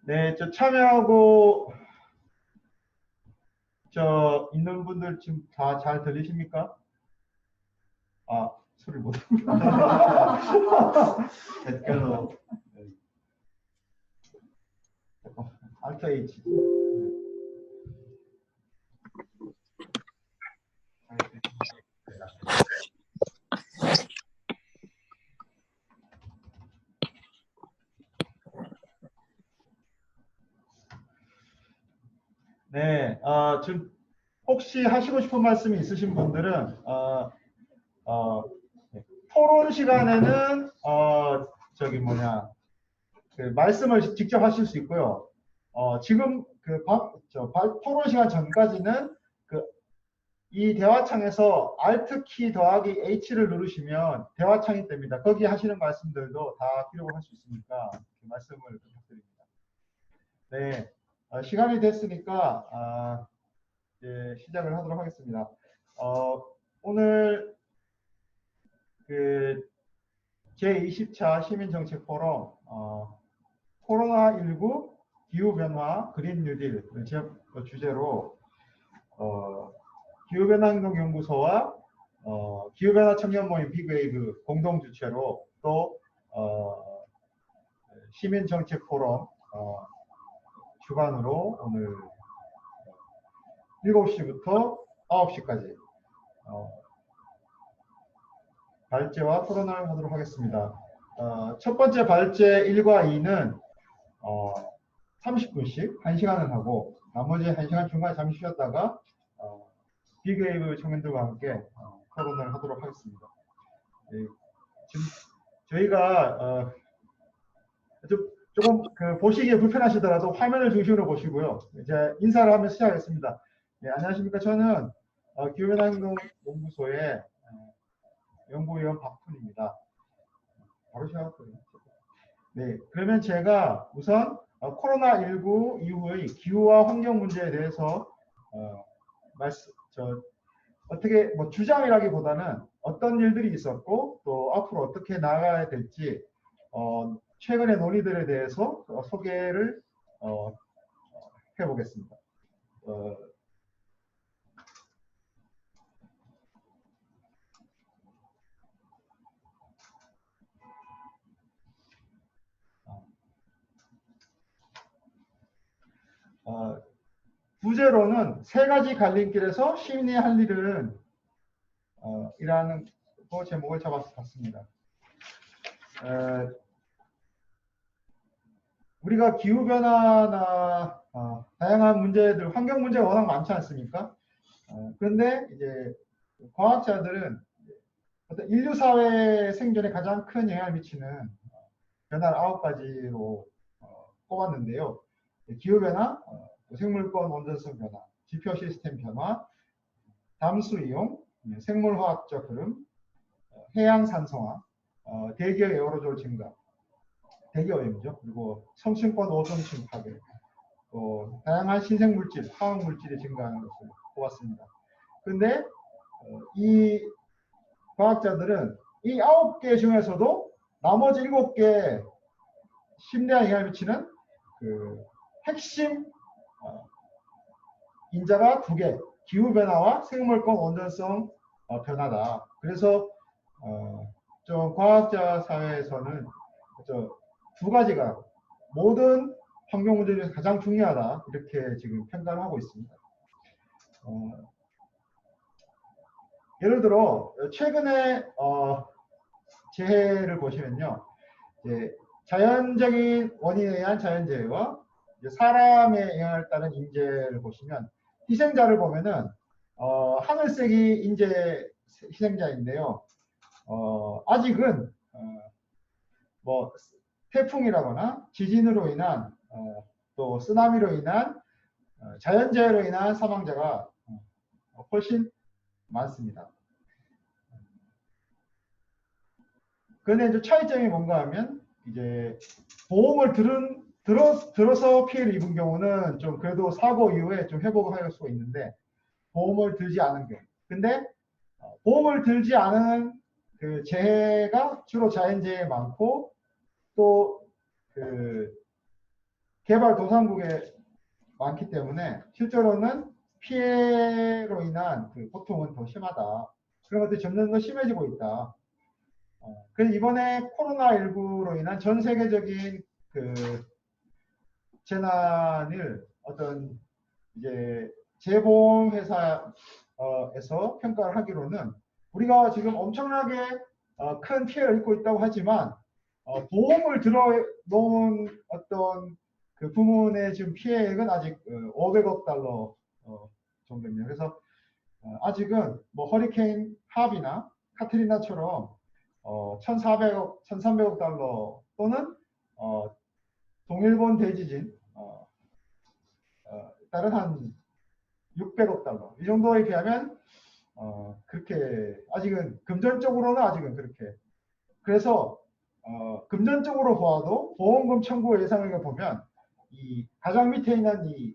네, 저 참여하고 있는 분들 지금 다 잘 들리십니까? 아, 소리 못 댓글로. 알트 H. 네, 지금 혹시 하시고 싶은 말씀이 있으신 분들은 토론 시간에는 그 말씀을 직접 하실 수 있고요. 지금 토론 시간 전까지는 이 대화창에서 Alt 키 더하기 H를 누르시면 대화창이 뜹니다. 거기 하시는 말씀들도 다 기록을 할 수 있으니까 말씀을 부탁드립니다. 네, 시간이 됐으니까 이제 시작을 하도록 하겠습니다. 오늘 그 제20차 시민정책 포럼 코로나19 기후변화 그린 뉴딜 주제로 기후변화행동연구소와 기후변화 청년모임 빅웨이브 공동 주최로 또 시민정책 포럼 주관으로 오늘 7시부터 9시까지 발제와 토론을 하도록 하겠습니다. 첫 번째 발제 1과 2는 30분씩 1시간을 하고 나머지 1시간 중간에 잠시 쉬었다가 빅웨이브 청년들과 함께 토론을 하도록 하겠습니다. 네, 지금 저희가 조금 보시기에 불편하시더라도 화면을 중심으로 보시고요. 이제 인사를 하면서 시작하겠습니다. 네, 안녕하십니까. 저는 기후변화행동연구소의 연구위원 박훈입니다. 바로 시작할게요. 네, 그러면 제가 우선 코로나19 이후의 기후와 환경 문제에 대해서 어떻게 주장이라기보다는 어떤 일들이 있었고 또 앞으로 어떻게 나아가야 될지 최근의 논의들에 대해서 소개를 해보겠습니다. 부제로는 세 가지 갈림길에서 시민이 할 일은 이라는 제목을 잡아서 봤습니다. 우리가 기후변화나 다양한 문제들, 환경 문제가 워낙 많지 않습니까? 그런데 이제 과학자들은 어떤 인류 사회 생존에 가장 큰 영향을 미치는 변화를 9가지로 꼽았는데요. 기후변화, 생물권 원전성 변화, 지표 시스템 변화, 담수 이용, 생물화학적 흐름, 해양 산성화, 대기의 에어로졸 증가, 대기오염이죠. 그리고 성층권 오존층 파괴, 또 다양한 신생물질, 화학물질이 증가하는 것을 보았습니다. 그런데 이 과학자들은 이 9개 중에서도 나머지 7개 심대한 영향을 미치는 핵심 인자가 2개, 기후변화와 생물권 원전성 변화다. 그래서 좀 과학자 사회에서는 2가지가 모든 환경 문제 중에서 가장 중요하다. 이렇게 지금 평가를 하고 있습니다. 예를 들어 최근에 재해를 보시면요. 자연적인 원인에 의한 자연재해와 사람의 영향을 따른 인재를 보시면 희생자를 보면은 하늘색이 인재 희생자인데요. 아직은 뭐 태풍이라거나 지진으로 인한 또 쓰나미로 인한 자연재해로 인한 사망자가 훨씬 많습니다. 그런데 이제 차이점이 뭔가 하면 이제 보험을 들어서 피해를 입은 경우는 좀 그래도 사고 이후에 좀 회복을 할 수가 있는데 보험을 들지 않은 경우. 근데 보험을 들지 않은 그 재해가 주로 자연재해 많고 또 그 개발도상국에 많기 때문에 실제로는 피해로 인한 그 고통은 더 심하다. 그런 것들이 점점 더 심해지고 있다. 그래서 이번에 코로나19로 인한 전 세계적인 그 재난을 어떤 이제 재보험 회사에서 평가를 하기로는 우리가 지금 엄청나게 큰 피해를 입고 있다고 하지만 보험을 들어놓은 어떤 그 부문의 지금 피해액은 아직 500억 달러 정도입니다. 그래서 아직은 뭐 허리케인 하비나 카트리나처럼 1,400억, 1,300억 달러 또는 동일본 대지진 다른 한 600억 달러 이 정도에 비하면 그렇게 아직은 금전적으로는 아직은 그렇게 그래서 금전적으로 보아도 보험금 청구 예상액을 보면 이 가장 밑에 있는 이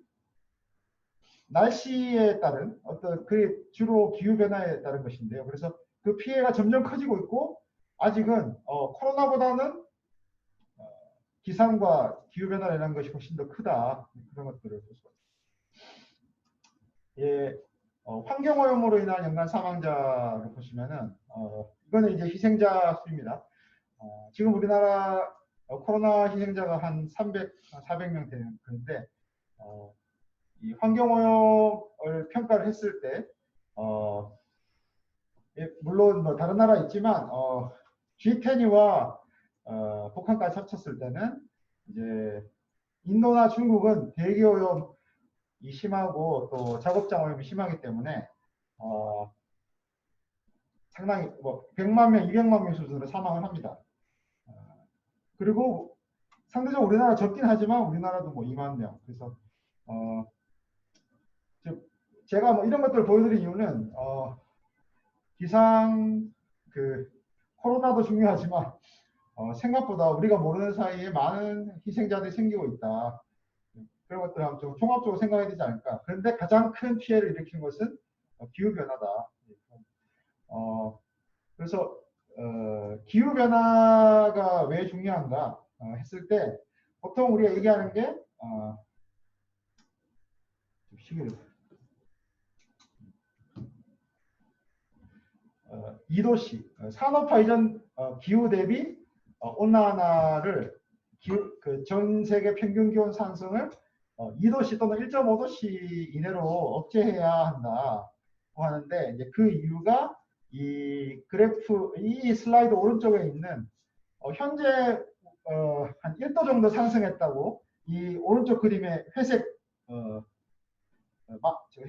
날씨에 따른 어떤 그 주로 기후 변화에 따른 것인데요. 그래서 그 피해가 점점 커지고 있고 아직은 코로나보다는 기상과 기후 변화라는 것이 훨씬 더 크다 그런 것들을 볼 수가 있습니다. 예, 환경오염으로 인한 연간 사망자를 보시면은 이거는 이제 희생자 수입니다. 지금 우리나라 코로나 희생자가 한 400명 되는데 이 환경오염을 평가를 했을 때 예, 물론 뭐 다른 나라 있지만 G10과 북한까지 합쳤을 때는 이제 인도나 중국은 대기오염이 심하고 또 작업장 오염이 심하기 때문에 상당히 뭐 100만 명, 200만 명 수준으로 사망을 합니다. 그리고 상대적으로 우리나라 적긴 하지만 우리나라도 뭐 2만 명. 그래서 제가 뭐 이런 것들을 보여드린 이유는 기상 그 코로나도 중요하지만 생각보다 우리가 모르는 사이에 많은 희생자들이 생기고 있다. 그런 것들을 한번 좀 종합적으로 생각해야 되지 않을까. 그런데 가장 큰 피해를 일으킨 것은 기후변화다. 그래서 기후 변화가 왜 중요한가 했을 때 보통 우리가 얘기하는 게 시계를 2도씨 산업화 이전 기후 대비 온난화를 전 세계 평균 기온 상승을 2도씨 또는 1.5도씨 이내로 억제해야 한다고 하는데 이제 그 이유가 이 그래프 이 슬라이드 오른쪽에 있는 현재 한 1도 정도 상승했다고 이 오른쪽 그림의 회색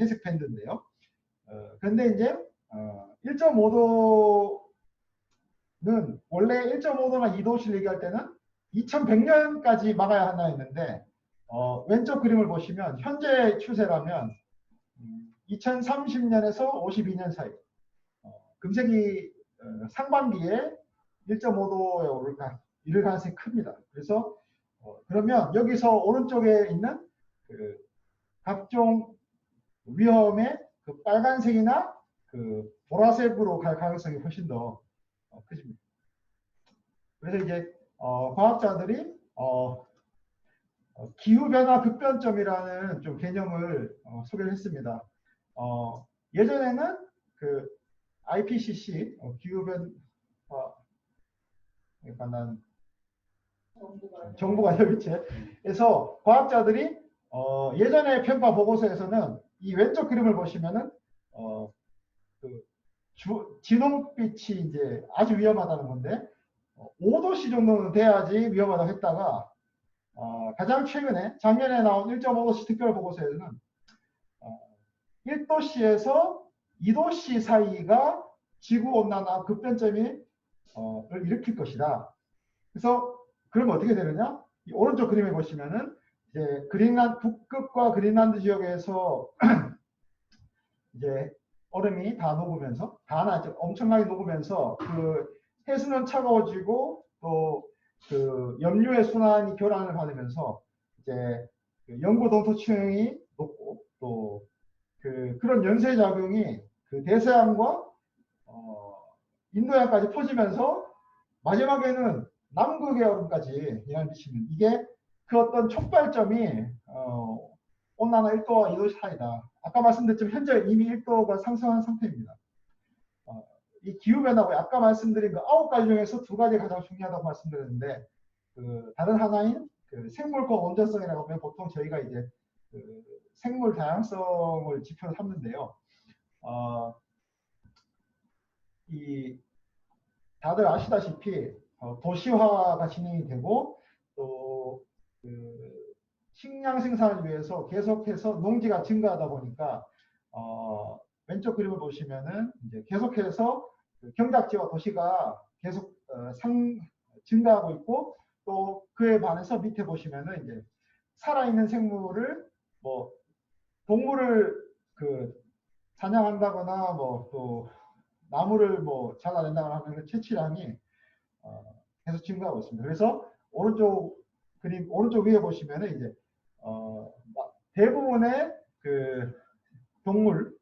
회색 밴드인데요. 그런데 이제 1.5도는 원래 1.5도나 2도씩 얘기할 때는 2100년까지 막아야 한다 했는데 왼쪽 그림을 보시면 현재 추세라면 2030년에서 52년 사이 금세기 상반기에 1.5도에 이를 가능성이 큽니다. 그래서 그러면 여기서 오른쪽에 있는 그 각종 위험의 그 빨간색이나 그 보라색으로 갈 가능성이 훨씬 더 크집니다. 그래서 이제 과학자들이 기후변화 급변점이라는 좀 개념을 소개를 했습니다. 예전에는 그 IPCC 기후변화 관한 정부관협의체에서 과학자들이 예전에 평가 보고서에서는 이 왼쪽 그림을 보시면은 그 진홍빛이 이제 아주 위험하다는 건데 5도씨 정도는 돼야지 위험하다고 했다가 가장 최근에 작년에 나온 1.5도씨 특별 보고서에서는 1도씨에서 2도씨 사이가 지구온난화 급변점이 일으킬 것이다. 그래서 그러면 어떻게 되느냐? 이 오른쪽 그림에 보시면은 이제 북극과 그린란드 지역에서 이제 얼음이 다 녹으면서 엄청나게 녹으면서 그 해수는 차가워지고 또 그 염류의 순환이 교란을 받으면서 이제 그 영구 동토층이 높고 또 그런 연쇄 작용이 그 대서양과 인도양까지 퍼지면서 마지막에는 남극의 얼음까지 영향을 미치는 이게 그 어떤 촉발점이 온난화 1도와 2도 차이다. 아까 말씀드렸지만 현재 이미 1도가 상승한 상태입니다. 이 기후변화고 아까 말씀드린 그 9가지 중에서 2가지 가장 중요하다고 말씀드렸는데 그 다른 하나인 그 생물권 온전성이라고 하면 보통 저희가 이제 그 생물 다양성을 지표로 삼는데요. 이 다들 아시다시피 도시화가 진행이 되고 또 그 식량 생산을 위해서 계속해서 농지가 증가하다 보니까 왼쪽 그림을 보시면은 이제 계속해서 그 경작지와 도시가 계속 증가하고 있고 또 그에 반해서 밑에 보시면은 이제 살아있는 생물을 뭐 동물을 그 사냥한다거나 뭐 또 나무를 뭐 잘라낸다거나 하는 그 채취량이 계속 증가하고 있습니다. 그래서 오른쪽 그림 오른쪽 위에 보시면은 이제 대부분의 그 동물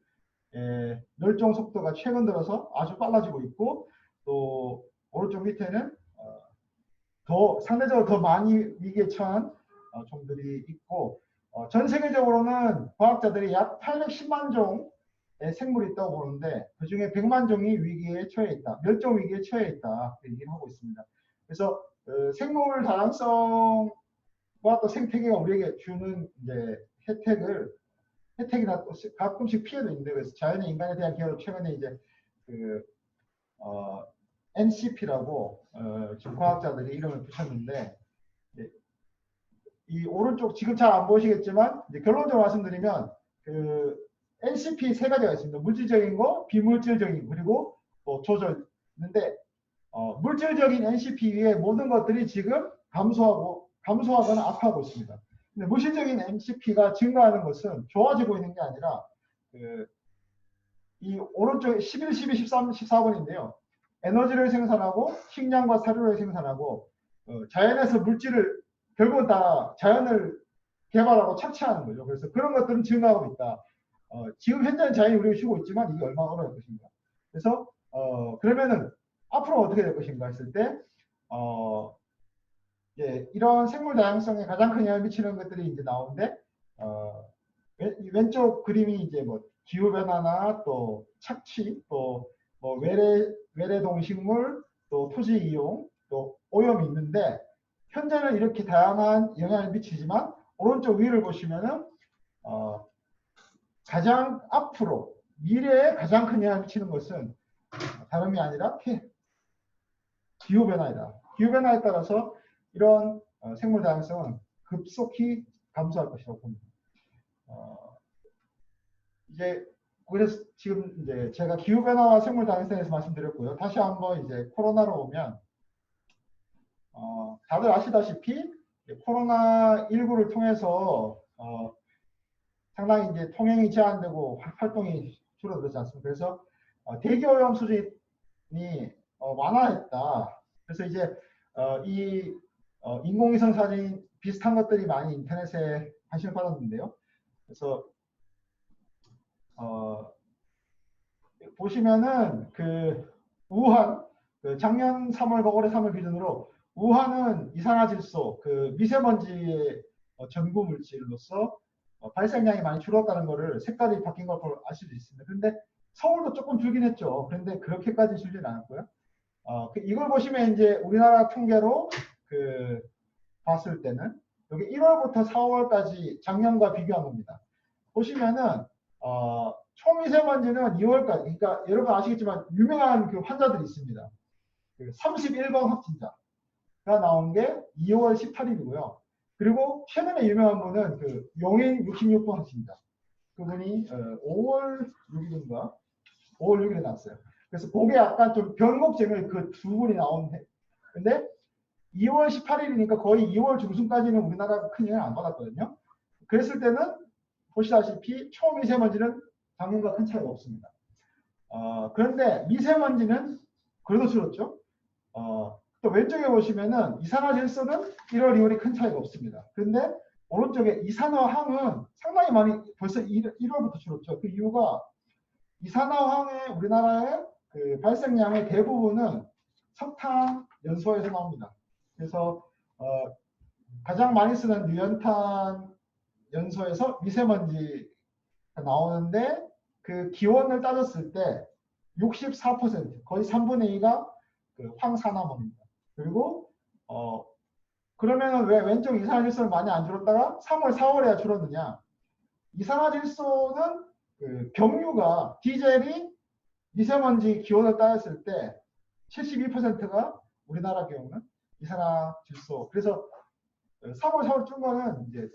멸종 속도가 최근 들어서 아주 빨라지고 있고 또 오른쪽 밑에는 더 상대적으로 더 많이 위기에 처한 종들이 있고 전 세계적으로는 과학자들이 약 810만 종의 생물이 있다고 보는데 그중에 100만 종이 위기에 처해 있다. 멸종 위기에 처해 있다. 얘기를 하고 있습니다. 그래서 생물 다양성과 또 생태계가 우리에게 주는 이제 혜택이나 또 가끔씩 피해도 있는데 그래서 자연의 인간에 대한 기여를 최근에 이제 그 NCP라고 지금 과학자들이 이름을 붙였는데 이 오른쪽 지금 잘 안 보시겠지만 이제 결론적으로 말씀드리면 그 NCP 3가지가 있습니다. 물질적인 거, 비물질적인 거, 그리고 또 조절인데 물질적인 NCP 위에 모든 것들이 지금 감소하거나 악화하고 있습니다. 근데 물질적인 NCP가 증가하는 것은 좋아지고 있는 게 아니라 이 오른쪽에 11, 12, 13, 14번인데요. 에너지를 생산하고 식량과 사료를 생산하고 자연에서 물질을 결국은 다 자연을 개발하고 착취하는 거죠. 그래서 그런 것들은 증가하고 있다. 지금 현재는 자연이 우리를 쉬고 있지만 이게 얼마나 어려울 것인가. 그래서 그러면은 앞으로 어떻게 될 것인가 했을 때 이제 이런 생물 다양성에 가장 큰 영향을 미치는 것들이 이제 나오는데 왼쪽 그림이 이제 뭐 기후 변화나 또 착취, 또 뭐 외래 동식물, 또 토지 이용, 또 오염이 있는데 현재는 이렇게 다양한 영향을 미치지만 오른쪽 위를 보시면은 가장 앞으로 미래에 가장 큰 영향을 미치는 것은 다름이 아니라 기후 변화이다. 기후 변화에 따라서 이런 생물 다양성은 급속히 감소할 것이라고 봅니다. 이제 그래서 지금 이제 제가 기후 변화와 생물 다양성에서 말씀드렸고요. 다시 한번 이제 코로나로 오면 다들 아시다시피 코로나19를 통해서 상당히 이제 통행이 제한되고 활동이 줄어들지 않습니까? 그래서 대기 오염 수준이 완화했다. 그래서 이제 이 인공위성 사진 비슷한 것들이 많이 인터넷에 관심을 받았는데요. 그래서 보시면은 그 우한 작년 3월과 올해 3월 기준으로 우한은 이산화질소 그 미세먼지의 전구 물질로서 발생량이 많이 줄었다는 것을 색깔이 바뀐 걸 아실 수 있습니다. 그런데 서울도 조금 줄긴 했죠. 그런데 그렇게까지 줄진 않았고요. 이걸 보시면 이제 우리나라 통계로 봤을 때는 여기 1월부터 4월까지 작년과 비교한 겁니다. 보시면은 초미세먼지는 2월까지, 그러니까 여러분 아시겠지만 유명한 그 환자들이 있습니다. 31번 확진자가 나온 게 2월 18일이고요. 그리고 최근에 유명한 분은 그 용인 66번 확진자. 그분이 5월 6일인가? 5월 6일에 나왔어요. 그래서 그게 약간 좀 변곡점을 그 두 분이 나오는데, 근데 2월 18일이니까 거의 2월 중순까지는 우리나라가 큰 영향 안 받았거든요. 그랬을 때는 보시다시피 초미세먼지는 작년과 큰 차이가 없습니다. 그런데 미세먼지는 그래도 줄었죠. 또 왼쪽에 보시면은 이산화질소는 1월, 2월이 큰 차이가 없습니다. 그런데 오른쪽에 이산화황은 상당히 많이 벌써 1월부터 줄었죠. 그 이유가 이산화황의 우리나라의 그 발생량의 대부분은 석탄 연소에서 나옵니다. 그래서 가장 많이 쓰는 유연탄 연소에서 미세먼지가 나오는데 그 기원을 따졌을 때 64%, 거의 3분의 2가 그 황산화물입니다. 그리고 그러면은 왜 왼쪽 이산화질소를 많이 안 줄었다가 3월, 4월에야 줄었느냐? 이산화질소는 그 경유가 디젤이 미세먼지 기온을 따졌을 때 72%가 우리나라 경우는 이산화질소. 그래서 3월, 4월 준 거는 이제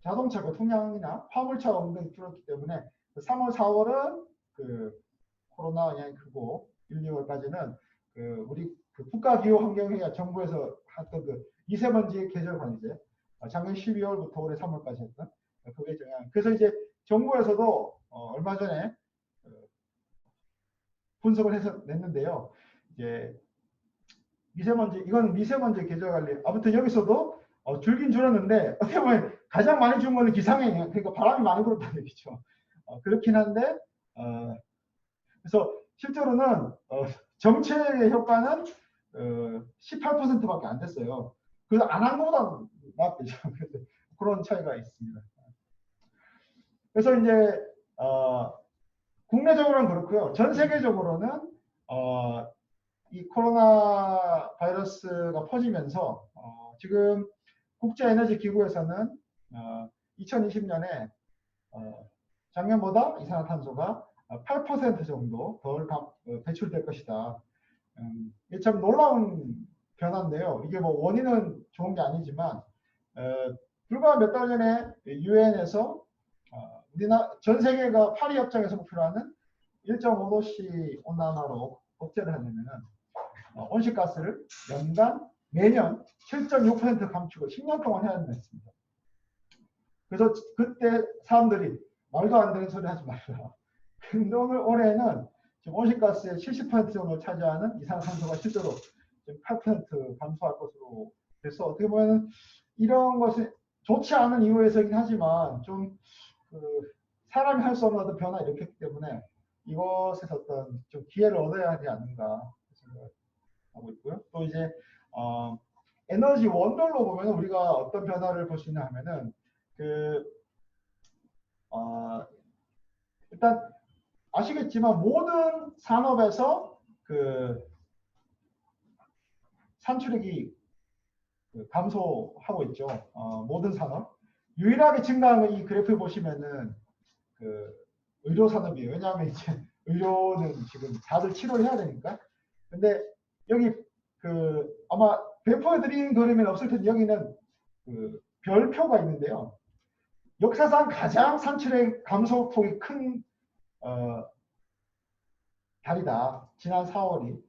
자동차 그 통량이나 화물차 운동이 줄었기 때문에 3월, 4월은 그 코로나 영향이 크고 1, 2월까지는 그 우리 그 국가기후환경회의가 정부에서 했던 그 미세먼지 계절 관리제 작년 12월부터 올해 3월까지 했던 그게 영향. 그래서 이제 정부에서도 얼마 전에 분석을 해서 냈는데요. 이제 미세먼지 이건 미세먼지 계절 관리. 아무튼 여기서도 줄긴 줄었는데 어떻게 보면 가장 많이 준 거는 기상행위예요. 그러니까 바람이 많이 불었다는 얘기죠. 그렇긴 한데 그래서 실제로는 정책의 효과는 18%밖에 안 됐어요. 그래서 안 한 것보다 낫겠죠. 그런 차이가 있습니다. 그래서 이제 국내적으로는 그렇고요. 전 세계적으로는 이 코로나 바이러스가 퍼지면서 지금 국제에너지기구에서는 2020년에 작년보다 이산화탄소가 8% 정도 덜 배출될 것이다. 이게 참 놀라운 변화인데요. 이게 뭐 원인은 좋은 게 아니지만 불과 몇 달 전에 유엔에서 우리나라 전 세계가 파리 협정에서 목표로 하는 1.5도씨 온난화로 억제를 하려면은 온실가스를 연간 매년 7.6% 감축을 10년 동안 해야 된다 했습니다. 그래서 그때 사람들이 말도 안 되는 소리 하지 말라. 근데 올해는 지금 온실가스의 70% 정도를 차지하는 이산화탄소가 실제로 8% 감소할 것으로 그래서 어떻게 보면 이런 것이 좋지 않은 이유에서긴 하지만 좀 사람이 할 수 없는 어떤 변화 일으켰기 때문에 이것에서 어떤 좀 기회를 얻어야 하지 않는가 생각하고 있고요. 또 이제 에너지 원별로 보면 우리가 어떤 변화를 볼 수 있냐 하면은 일단 아시겠지만 모든 산업에서 산출액이 감소하고 있죠. 모든 산업. 유일하게 증가한 건 이 그래프를 보시면은 의료 산업이에요. 왜냐하면 이제 의료는 지금 다들 치료를 해야 되니까. 근데 여기 아마 배포해 드린 그림은 없을 텐데 여기는 별표가 있는데요. 역사상 가장 산출액 감소폭이 큰 달이다. 지난 4월이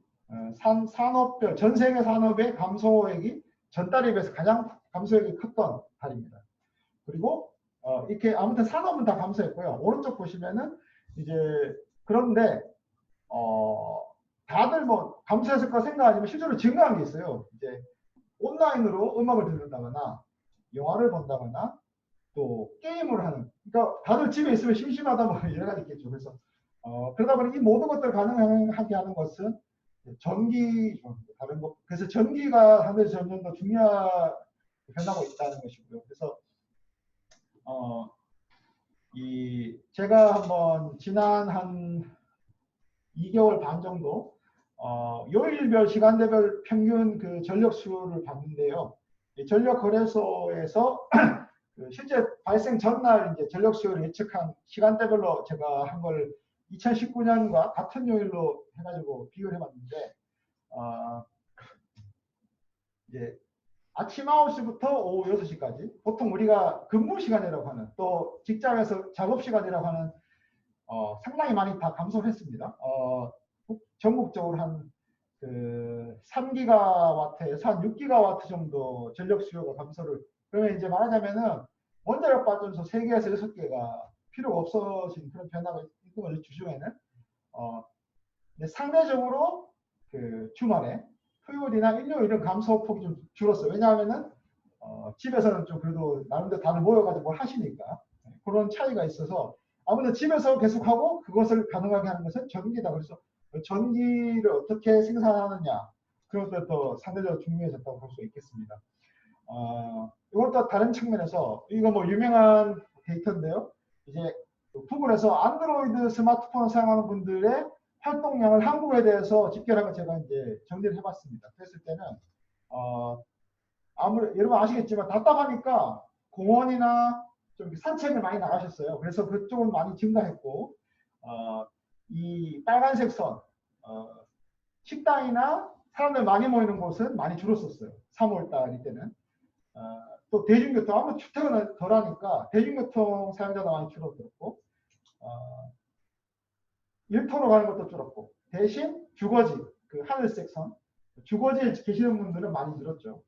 산업별 전 세계 산업의 감소액이 전달에 비해서 가장 감소액이 컸던 달입니다. 그리고 이렇게 아무튼 산업은 다 감소했고요. 오른쪽 보시면은 이제 그런데 다들 뭐 감소했을 거 생각하지만 실제로 증가한 게 있어요. 이제 온라인으로 음악을 듣는다거나 영화를 본다거나 또 게임을 하는. 그러니까 다들 집에 있으면 심심하다 뭐 여러 가지 있겠죠. 그래서 그러다 보니 이 모든 것들을 가능하게 하는 것은 전기 다른 것. 그래서 전기가 상당히 점점 더 중요하게 변하고 있다는 것이고요. 그래서 제가 한번 지난 한 2개월 반 정도 요일별 시간대별 평균 전력 수요를 봤는데요. 전력 거래소에서 실제 발생 전날 이제 전력 수요를 예측한 시간대별로 제가 한 걸 2019년과 같은 요일로 해가지고 비교를 해봤는데 이제 아침 9시부터 오후 6시까지 보통 우리가 근무 시간이라고 하는 또 직장에서 작업 시간이라고 하는 상당히 많이 다 감소했습니다. 전국적으로 한 3기가와트에서 한 6기가와트 정도 전력 수요가 감소를. 그러면 이제 말하자면은 원자력 발전소 3개에서 6개가 필요가 없어진 그런 변화가 있는 거죠. 주중에는. 상대적으로 주말에 토요일이나 일요일은 감소폭이 좀 줄었어요. 왜냐하면은 집에서는 좀 그래도 나름대로 다들 모여가지고 뭘 하시니까 그런 차이가 있어서 아무래도 집에서 계속하고 그것을 가능하게 하는 것은 전기다. 그래서 전기를 어떻게 생산하느냐 그런 것도 또 상대적으로 중요해졌다고 볼 수 있겠습니다. 이것도 다른 측면에서 이거 뭐 유명한 데이터인데요. 이제 구글에서 안드로이드 스마트폰을 사용하는 분들의 활동량을 한국에 대해서 집계한 걸 제가 이제 정리를 해봤습니다. 그랬을 때는 아무래도 여러분 아시겠지만 답답하니까 공원이나 좀 산책을 많이 나가셨어요. 그래서 그쪽은 많이 증가했고 이 빨간색 선 식당이나 사람들 많이 모이는 곳은 많이 줄었었어요. 3월달 이때는. 또 대중교통, 아무 주택은 덜하니까 대중교통 사용자가 많이 줄어들었고 일터로 가는 것도 줄었고 대신 주거지, 그 하늘색 선, 주거지에 계시는 분들은 많이 늘었죠.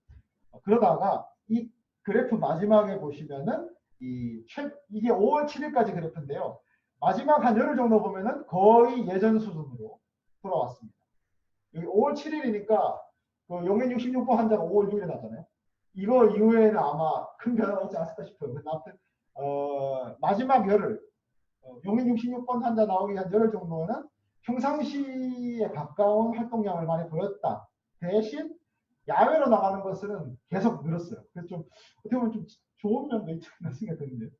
그러다가 이 그래프 마지막에 보시면은 이게 5월 7일까지 그래프인데요. 마지막 한 열흘 정도 보면은 거의 예전 수준으로 돌아왔습니다. 여기 5월 7일이니까 그 용인 66번 환자가 5월 6일에 났잖아요. 이거 이후에는 아마 큰 변화가 없지 않을까 싶어요. 근데 아무튼 마지막 열흘 용인 66번 환자 나오기 한 열흘 정도는 평상시에 가까운 활동량을 많이 보였다. 대신 야외로 나가는 것은 계속 늘었어요. 그래서 좀 어떻게 보면 좀 좋은 면도 있지 않나 생각이 드는데.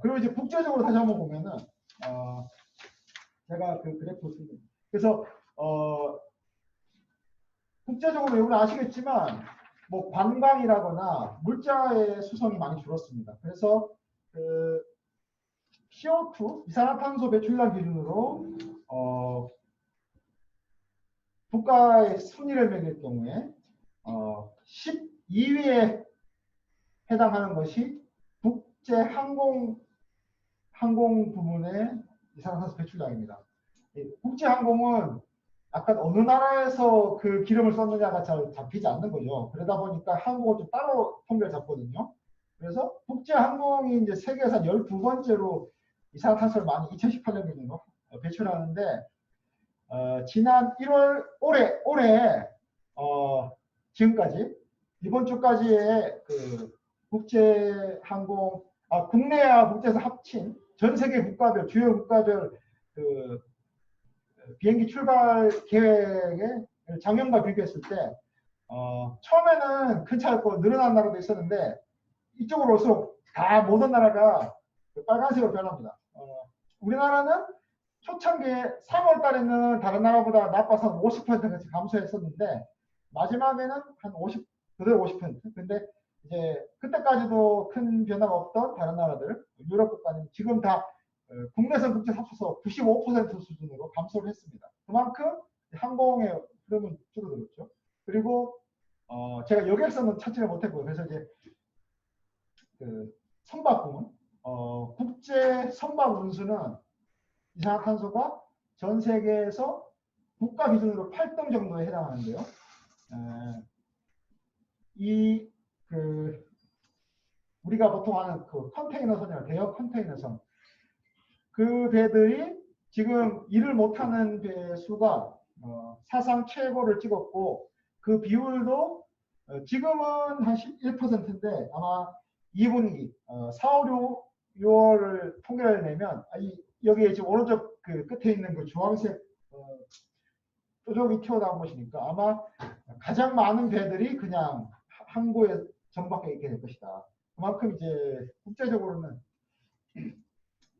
그리고 이제 국제적으로 다시 한번 보면은 제가 그 그래프 쓰는 그래서 국제적으로 여러분 아시겠지만 뭐 관광이라거나 물자의 수송이 많이 줄었습니다. 그래서 그 CO2 이산화탄소 배출량 기준으로 국가의 순위를 매길 경우에 12위에 해당하는 것이 국제 항공 부문의 이산화탄소 배출량입니다. 국제 항공은 약간 어느 나라에서 그 기름을 썼느냐가 잘 잡히지 않는 거죠. 그러다 보니까 항공을 좀 따로 통계를 잡거든요. 그래서 국제 항공이 이제 세계에서 12번째로 이산화탄소를 많이 2018년 기준으로 배출하는데 지난 1월 올해 지금까지 이번 주까지의 그 국제 항공 국내와 국제에서 합친 전 세계 국가별 주요 국가별 그 비행기 출발 계획에 작년과 비교했을 때 처음에는 큰 차였고 늘어난 나라도 있었는데 이쪽으로 올수록 다 모든 나라가 빨간색으로 변합니다. 우리나라는 초창기에 3월 달에는 다른 나라보다 나빠서 50%까지 감소했었는데 마지막에는 한 50, 그대로 50%. 근데 이제 그때까지도 큰 변화가 없던 다른 나라들, 유럽 국가는 지금 다 국내선 국제 합쳐서 95% 수준으로 감소를 했습니다. 그만큼 항공의 흐름은 줄어들었죠. 그리고 제가 여객선은 찾지를 못했고요. 그래서 이제 그 선박 부문, 국제 선박 운수는 이산화탄소가 전 세계에서 국가 기준으로 8등 정도에 해당하는데요. 우리가 보통 하는 그 컨테이너선이나 대형 컨테이너선 그 배들이 지금 일을 못하는 배 수가 사상 최고를 찍었고 그 비율도 지금은 한 11%인데 아마 2분기 4, 5, 6월을 통계를 내면 여기에 지금 오른쪽 그 끝에 있는 그 주황색 뾰족이 튀어나온 것이니까 아마 가장 많은 배들이 그냥 항구에 정박해 있게 될 것이다. 그만큼 이제 국제적으로는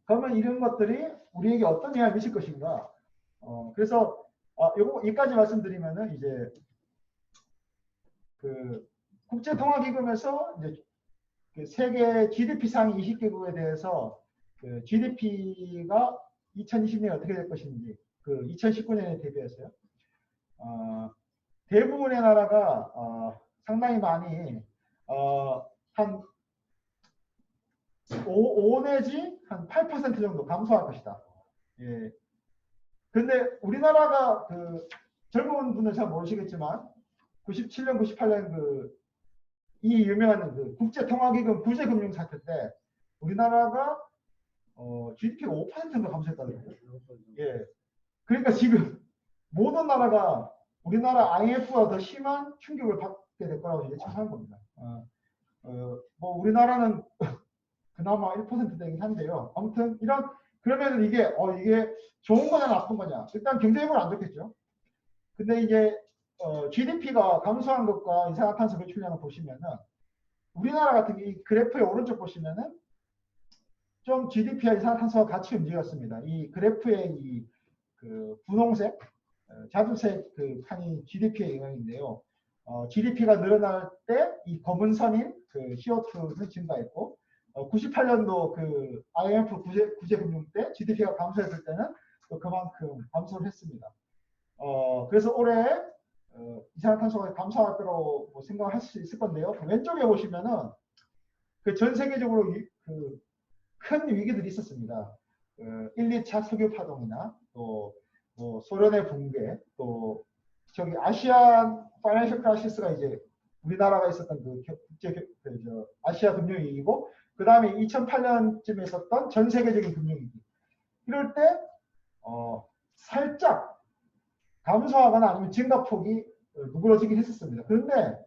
그러면 이런 것들이 우리에게 어떤 영향을 미칠 것인가? 그래서 여기까지 말씀드리면은 이제 그 국제통화기금에서 이제 그 세계 GDP 상위 20개국에 대해서 그 GDP가 2020년에 어떻게 될 것인지 그 2019년에 대비해서요. 대부분의 나라가 상당히 많이 한 5 내지 한 8% 정도 감소할 것이다. 예. 근데 우리나라가 그 젊은 분들 잘 모르시겠지만 97년, 98년 그 이 유명한 그 국제통화기금 구제금융 사태 때 우리나라가 GDP가 5%가 감소했다더라고요. 예. 그러니까 지금 모든 나라가 우리나라 IMF가 더 심한 충격을 받게 될 거라고 예측하는 겁니다. 뭐 우리나라는 그나마 1% 되긴 한데요. 아무튼 그러면 이게 좋은 거냐 나쁜 거냐. 일단 경제적으로 안 좋겠죠. 근데 이제 GDP가 감소한 것과 이산화탄소 배출량을 보시면은 우리나라 같은 이 그래프의 오른쪽 보시면은 좀 GDP와 이산화탄소가 같이 움직였습니다. 이 그래프의 이 그 분홍색, 자주색 그 칸이 GDP의 영향인데요. GDP가 늘어날 때 이 검은 선인 그 CO2는 증가했고, 98년도 그 IMF 구제 금융 때 GDP가 감소했을 때는 또 그만큼 감소를 했습니다. 그래서 올해 이산화탄소가 감소할 거라고 뭐 생각할 수 있을 건데요. 왼쪽에 보시면은 그 전 세계적으로 그 큰 위기들이 있었습니다. 1, 2차 석유 파동이나 또 뭐 소련의 붕괴, 또 저기 아시안 파이낸셜 크라이시스가 이제 우리나라가 있었던 그 국제 아시아 금융위기고, 그 다음에 2008년쯤에 있었던 전 세계적인 금융위기. 이럴 때 살짝 감소하거나 아니면 증가폭이 누그러지긴 했었습니다. 그런데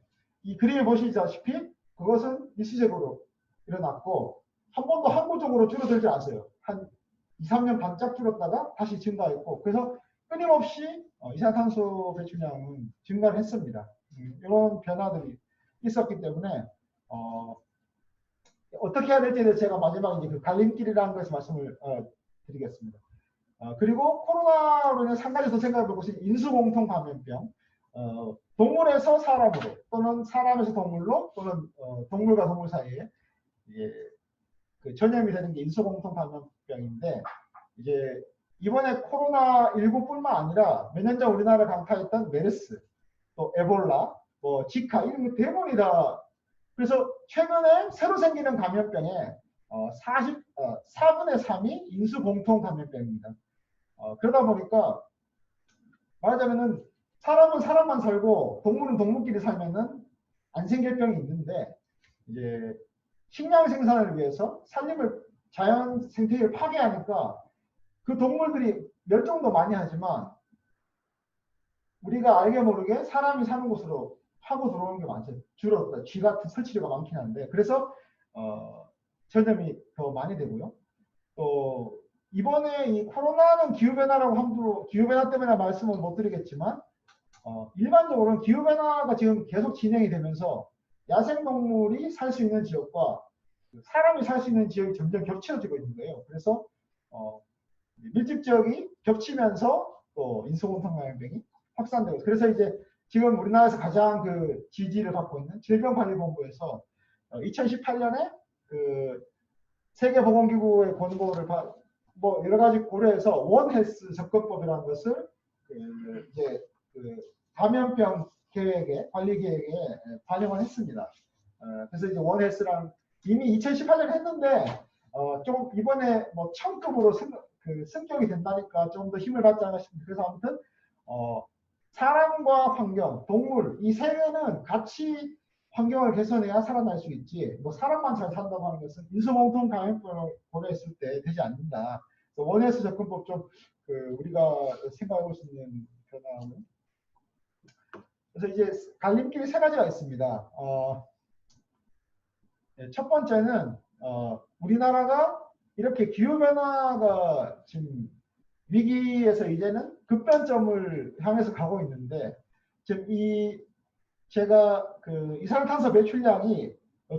이 그림을 보시다시피 그것은 일시적으로 일어났고 한 번도 항구적으로 줄어들지 않았어요. 한 2, 3년 반짝 줄었다가 다시 증가했고, 그래서 끊임없이 이산화탄소 배출량은 증가를 했습니다. 이런 변화들이 있었기 때문에 어떻게 해야 될지에 대해서 제가 마지막에 그 갈림길이라는 것에서 말씀을 드리겠습니다. 그리고 코로나로 인해 한 가지 더 생각해 볼 것이 인수공통 감염병. 동물에서 사람으로 또는 사람에서 동물로 또는 동물과 동물 사이에 그 전염이 되는 게 인수공통 감염병인데, 이제 이번에 코로나19뿐만 아니라 몇 년 전 우리나라를 강타했던 메르스, 또 에볼라, 뭐 지카 이런 거 대부분이 다, 그래서 최근에 새로 생기는 감염병의 4분의 3이 인수공통 감염병입니다. 그러다 보니까 말하자면은 사람은 사람만 살고 동물은 동물끼리 살면은 안 생길 병이 있는데, 이제 식량 생산을 위해서 산림을 자연 생태계를 파괴하니까 그 동물들이 멸종도 많이 하지만 우리가 알게 모르게 사람이 사는 곳으로 파고 들어오는 게 많죠. 주로 쥐 같은 설치류가 많긴 한데, 그래서 전염이 더 많이 되고요. 또 이번에 이 코로나는 기후변화라고 함부로 기후변화 때문에 말씀을 못 드리겠지만 일반적으로는 기후변화가 지금 계속 진행이 되면서 야생동물이 살 수 있는 지역과 사람이 살 수 있는 지역이 점점 겹쳐지고 있는 거예요. 그래서 밀집 지역이 겹치면서 또 인수공통 감염병이 확산되고, 그래서 이제 지금 우리나라에서 가장 그 지지를 받고 있는 질병관리본부에서 2018년에 그 세계보건기구의 권고를 뭐 여러 가지 고려해서 원헬스 접근법이라는 것을 이제 그 감염병 계획에 관리 계획에 반영을 했습니다. 그래서 이제 원헬스랑 이미 2018년에 했는데 좀 이번에 뭐 청급으로 승격이 된다니까 좀 더 힘을 받지 않을까 싶습니다. 그래서 아무튼 사람과 환경, 동물 이 세 개는 같이 환경을 개선해야 살아날 수 있지, 뭐 사람만 잘 산다고 하는 것은 인수공통 감염병을 고려했을 때 되지 않는다. 원헬스 접근법 좀 우리가 생각해 볼 수 있는 변화는, 그래서 이제 갈림길이 세 가지가 있습니다. 첫 번째는 우리나라가 이렇게 기후변화가 지금 위기에서 이제는 급변점을 향해서 가고 있는데, 지금 제가 그 이산화탄소 배출량이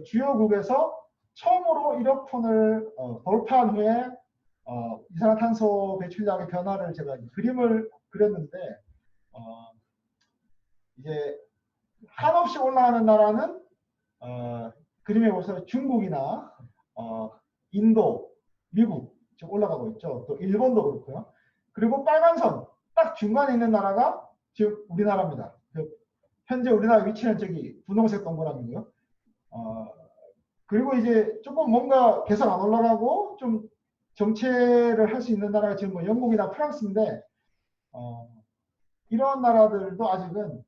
주요국에서 처음으로 1억 톤을 돌파한 후에 이산화탄소 배출량의 변화를 제가 그림을 그렸는데, 이제 한없이 올라가는 나라는 그림에 보셔서 중국이나 인도, 미국 지금 올라가고 있죠. 또 일본도 그렇고요. 그리고 빨간 선 딱 중간에 있는 나라가 지금 우리나라입니다. 현재 우리나라 위치는 저기 분홍색 동그라미고요. 그리고 이제 조금 뭔가 계속 안 올라가고 좀 정체를 할 수 있는 나라가 지금 뭐 영국이나 프랑스인데, 이런 나라들도 아직은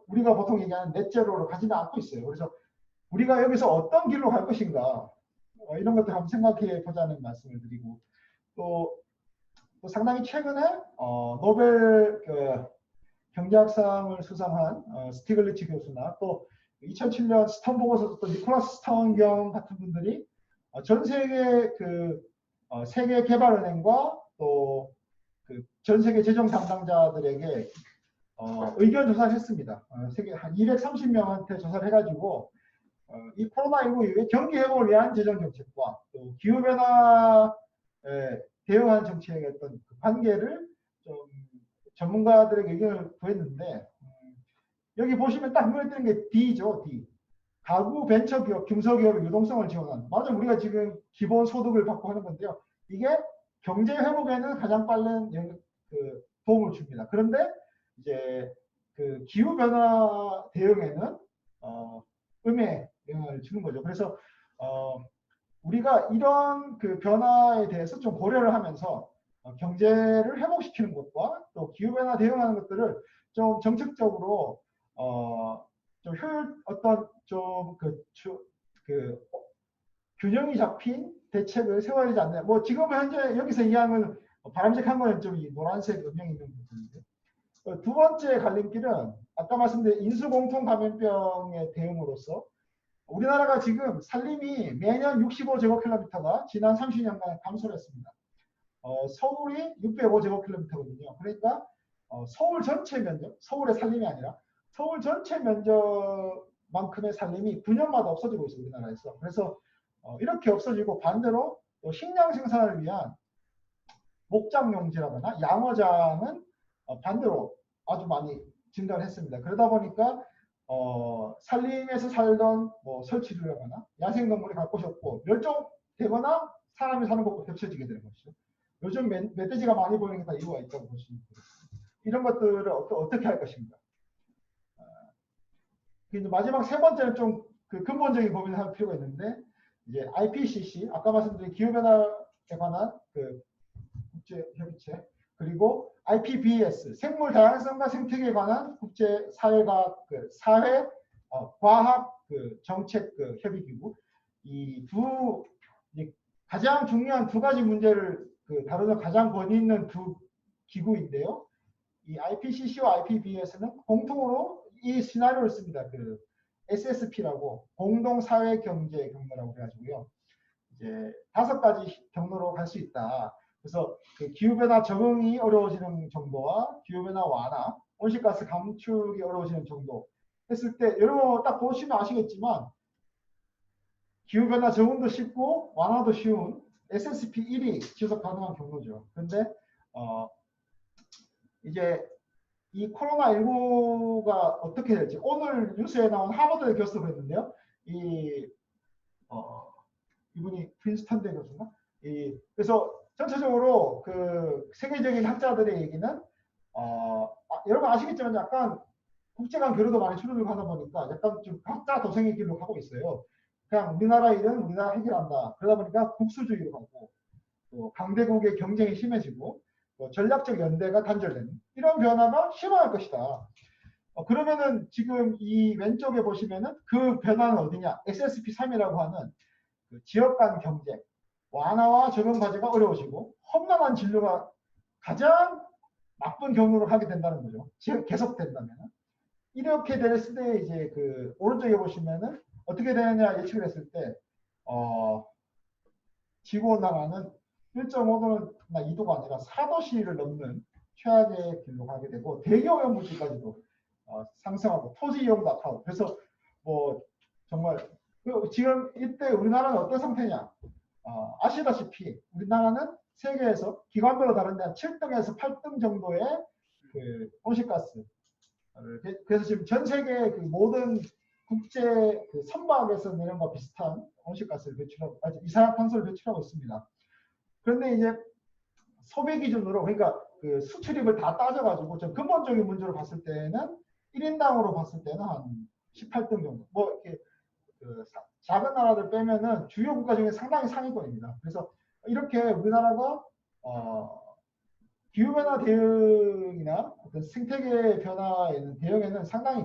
우리가 보통 얘기하는 넷제로로 가지는 않고 있어요. 그래서 우리가 여기서 어떤 길로 갈 것인가, 이런 것들 한번 생각해 보자는 말씀을 드리고, 또 상당히 최근에 노벨 경제학상을 수상한 스티글리츠 교수나 또 2007년 스턴 보고서 또 니콜라스 스턴경 같은 분들이 전 세계 세계 개발은행과 또 전 세계 재정 담당자들에게 의견 조사를 했습니다. 세계 한 230명한테 조사를 해가지고 이 코로나19 이후에 경기 회복을 위한 재정 정책과 또 기후 변화에 대응하는 정책의 어떤 그 관계를 좀 전문가들에게 의견을 구했는데 여기 보시면 딱 눈에 띄는 게 D죠. D. 가구, 벤처기업, 중소기업의 유동성을 지원하는. 맞아, 우리가 지금 기본소득을 받고 하는 건데요. 이게 경제 회복에는 가장 빠른 도움을 줍니다. 그런데 이제 그 기후 변화 대응에는 음의 영향을 주는 거죠. 그래서 우리가 이런 그 변화에 대해서 좀 고려를 하면서 경제를 회복시키는 것과 또 기후 변화 대응하는 것들을 좀 정책적으로 좀 효율 어떤 좀그 균형이 잡힌 대책을 세워야 되지 않나. 뭐 지금 현재 여기서 이야기하는 바람직한 거는 좀 이 노란색 음영이 있는 부분인데. 두 번째 갈림길은 아까 말씀드린 인수공통 감염병의 대응으로서 우리나라가 지금 산림이 매년 65제곱킬로미터가 지난 30년간 감소를 했습니다. 서울이 605제곱킬로미터거든요. 그러니까 서울 전체 면적, 서울의 산림이 아니라 서울 전체 면적만큼의 산림이 9년마다 없어지고 있어요. 우리나라에서. 그래서 이렇게 없어지고 반대로 또 식량 생산을 위한 목장용지라거나 양어장은 반대로 아주 많이 증가를 했습니다. 그러다 보니까 산림에서 살던 뭐 설치를 하거나 야생동물이 갈 곳이 없고 멸종되거나 사람이 사는 곳과 겹쳐지게 되는 것이죠. 요즘 멧돼지가 많이 보이는 게 다 이유가 있다고 보시면 되겠습니다. 이런 것들을 어떻게 할 것인가. 마지막 세 번째는 좀 그 근본적인 고민을 할 필요가 있는데 이제 IPCC 아까 말씀드린 기후변화에 관한 그 국제협의체 그리고 IPBES 생물 다양성과 생태계에 관한 국제 사회과학 사회 과학 정책 협의기구 이 두 가장 중요한 두 가지 문제를 다루는 가장 권위 있는 두 기구인데요. 이 IPCC와 IPBES는 공통으로 이 시나리오를 씁니다. SSP라고 공동사회경제 경로라고 해가지고요. 이제 5가지 경로로 갈 수 있다. 그래서 기후변화 적응이 어려워지는 정도와 기후변화 완화, 온실가스 감축이 어려워지는 정도 했을 때 여러분 딱 보시면 아시겠지만 기후변화 적응도 쉽고 완화도 쉬운 SSP 1이 지속 가능한 경로죠. 그런데 이제 이 코로나19가 어떻게 될지 오늘 뉴스에 나온 하버드 교수가 있는데요. 이분이 프린스턴대 교수인가? 그래서 전체적으로 그 세계적인 학자들의 얘기는 여러분 아시겠지만 약간 국제간 교류도 많이 줄어들고 하다 보니까 약간 좀 각자 도생의 길로 가고 있어요. 그냥 우리나라 일은 우리나라 해결한다. 그러다 보니까 국수주의로 가고 또 강대국의 경쟁이 심해지고 또 전략적 연대가 단절되는 이런 변화가 심화할 것이다. 그러면은 지금 이 왼쪽에 보시면은 그 변화는 어디냐? SSP3이라고 하는 지역 간 경쟁, 완화와 적응 과제가 어려워지고 험난한 진료가 가장 나쁜 경로로 하게 된다는 거죠. 계속된다면. 이렇게 됐을 때 이제 오른쪽에 보시면은 어떻게 되느냐 예측을 했을 때 지구온난화는 1.5도나 2도가 아니라 4도씨를 넘는 최악의 길로 가게 되고 대기오염 물질까지도 상승하고 토지 이용도 악화하고 그래서 뭐 정말 지금 이때 우리나라는 어떤 상태냐 아시다시피 우리나라는 세계에서 기관별로 다른데 한 7등에서 8등 정도의 온실가스 그래서 지금 전 세계 모든 국제 선박에서 내는 것 비슷한 온실가스를 배출하고 이산화탄소를 배출하고 있습니다. 그런데 이제 소비 기준으로 그러니까 수출입을 다 따져가지고 좀 근본적인 문제로 봤을 때는 1인당으로 봤을 때는 한 18등 정도. 뭐 이렇게 작은 나라들 빼면은 주요 국가 중에 상당히 상위권입니다. 그래서 이렇게 우리나라가 기후변화 대응이나 어떤 생태계 변화에는 대응에는 상당히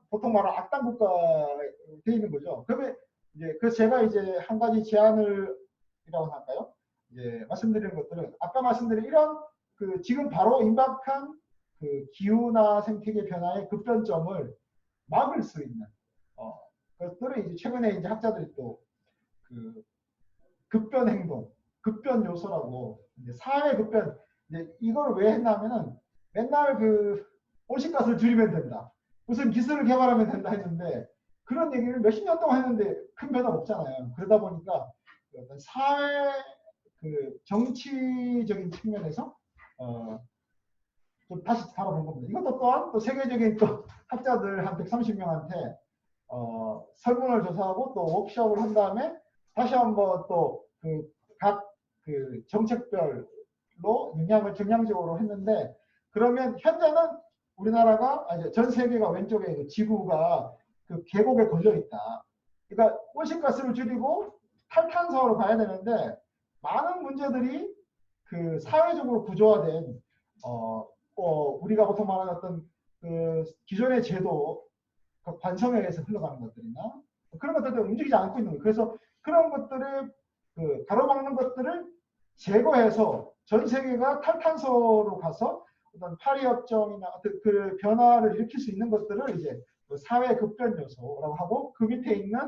보통 말하는 악당 국가에 되어 있는 거죠. 그러면 이제 그래서 제가 이제 한 가지 제안을이라고 할까요? 이제 말씀드리는 것들은 아까 말씀드린 이런 지금 바로 임박한 기후나 생태계 변화의 급변점을 막을 수 있는 것들을 이제 최근에 이제 학자들이 또 급변 행동, 급변 요소라고 이제 사회 급변 이제 이걸 왜 했냐면은 맨날 온실가스를 줄이면 된다. 무슨 기술을 개발하면 된다 했는데 그런 얘기를 몇십 년 동안 했는데 큰 변화가 없잖아요. 그러다 보니까 사회 그 정치적인 측면에서 좀 다시 살아본 겁니다. 이것도 또한 또 세계적인 또 학자들 한 130명한테 설문을 조사하고 또 워크숍을 한 다음에 다시 한번 또 그 각 그 정책별로 영향을 정량적으로 했는데 그러면 현재는 우리나라가 아니 전 세계가 왼쪽에 그 지구가 그 계곡에 걸려 있다. 그러니까 온실가스를 줄이고 탈탄소로 가야 되는데 많은 문제들이 그 사회적으로 구조화된 우리가 보통 말하는 어떤 그 기존의 제도 그 관성에 의해서 흘러가는 것들이나 그런 것들도 움직이지 않고 있는 거예요. 그래서 그런 것들을 그 가로막는 것들을 제거해서 전 세계가 탈탄소로 가서 어떤 파리 협정이나 어떤 그 변화를 일으킬 수 있는 것들을 이제 사회 급변 요소라고 하고 그 밑에 있는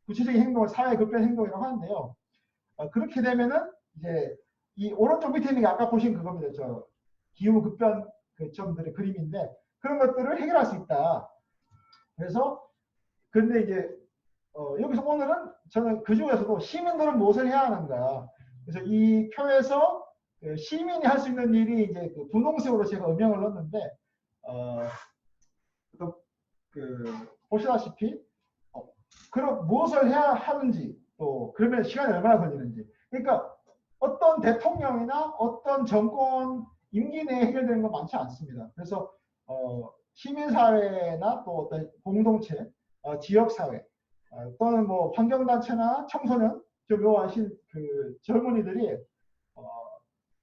구체적인 행동을 사회 급변 행동이라고 하는데요. 그렇게 되면은 이제 이 오른쪽 밑에 있는 게 아까 보신 그겁니다. 저 기후 급변 그 점들의 그림인데 그런 것들을 해결할 수 있다. 그래서 근데 이제 여기서 오늘은 저는 그 중에서도 시민들은 무엇을 해야 하는가. 그래서 이 표에서 시민이 할 수 있는 일이 이제 그 분홍색으로 제가 음영을 넣었는데 보시다시피 그럼 무엇을 해야 하는지 또 그러면 시간이 얼마나 걸리는지. 그러니까 어떤 대통령이나 어떤 정권 임기 내에 해결되는 건 많지 않습니다. 그래서 시민사회나 또 어떤 공동체, 지역사회 또는 뭐 환경단체나 청소년, 저하신 그 젊은이들이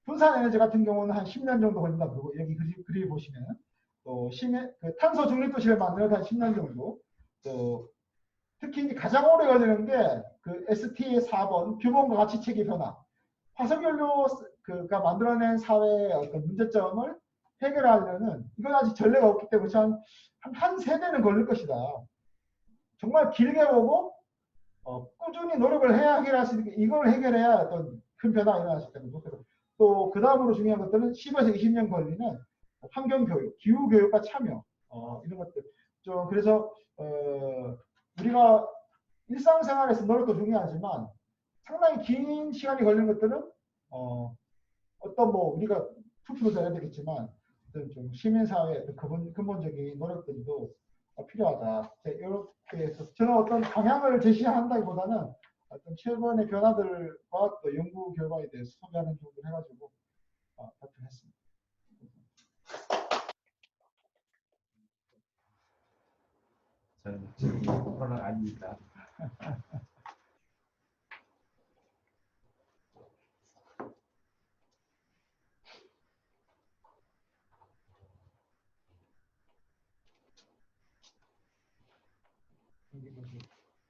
분산에너지 같은 경우는 한 10년 정도 걸린다 그러고 여기 그리 보시면 또 그 탄소 중립도시를 만들어서 한 10년 정도 또 특히 가장 오래 걸리는 게 그 ST의 4번 규범과 가치 체계 변화. 화석연료가 만들어낸 사회의 어떤 문제점을 해결하려는 이건 아직 전례가 없기 때문에 한 세대는 걸릴 것이다. 정말 길게 보고 꾸준히 노력을 해야 해결할 수 있는 이걸 해결해야 어떤 큰 변화가 일어날 수 있다는 거죠. 또 그 다음으로 중요한 것들은 10에서 20년 걸리는 환경교육, 기후교육과 참여 이런 것들. 좀 그래서 우리가 일상생활에서 노력도 중요하지만 상당히 긴 시간이 걸리는 것들은 어떤 뭐 우리가 투표도 해야 되겠지만 어떤 좀 시민사회 근본적인 노력들도 필요하다. 이렇게 해서 저는 어떤 방향을 제시한다기보다는 어떤 최근의 변화들과 또 연구 결과에 대해서 소개하는 정도를 해가지고 발표했습니다. 저는 지금 코로나가 아닙니다.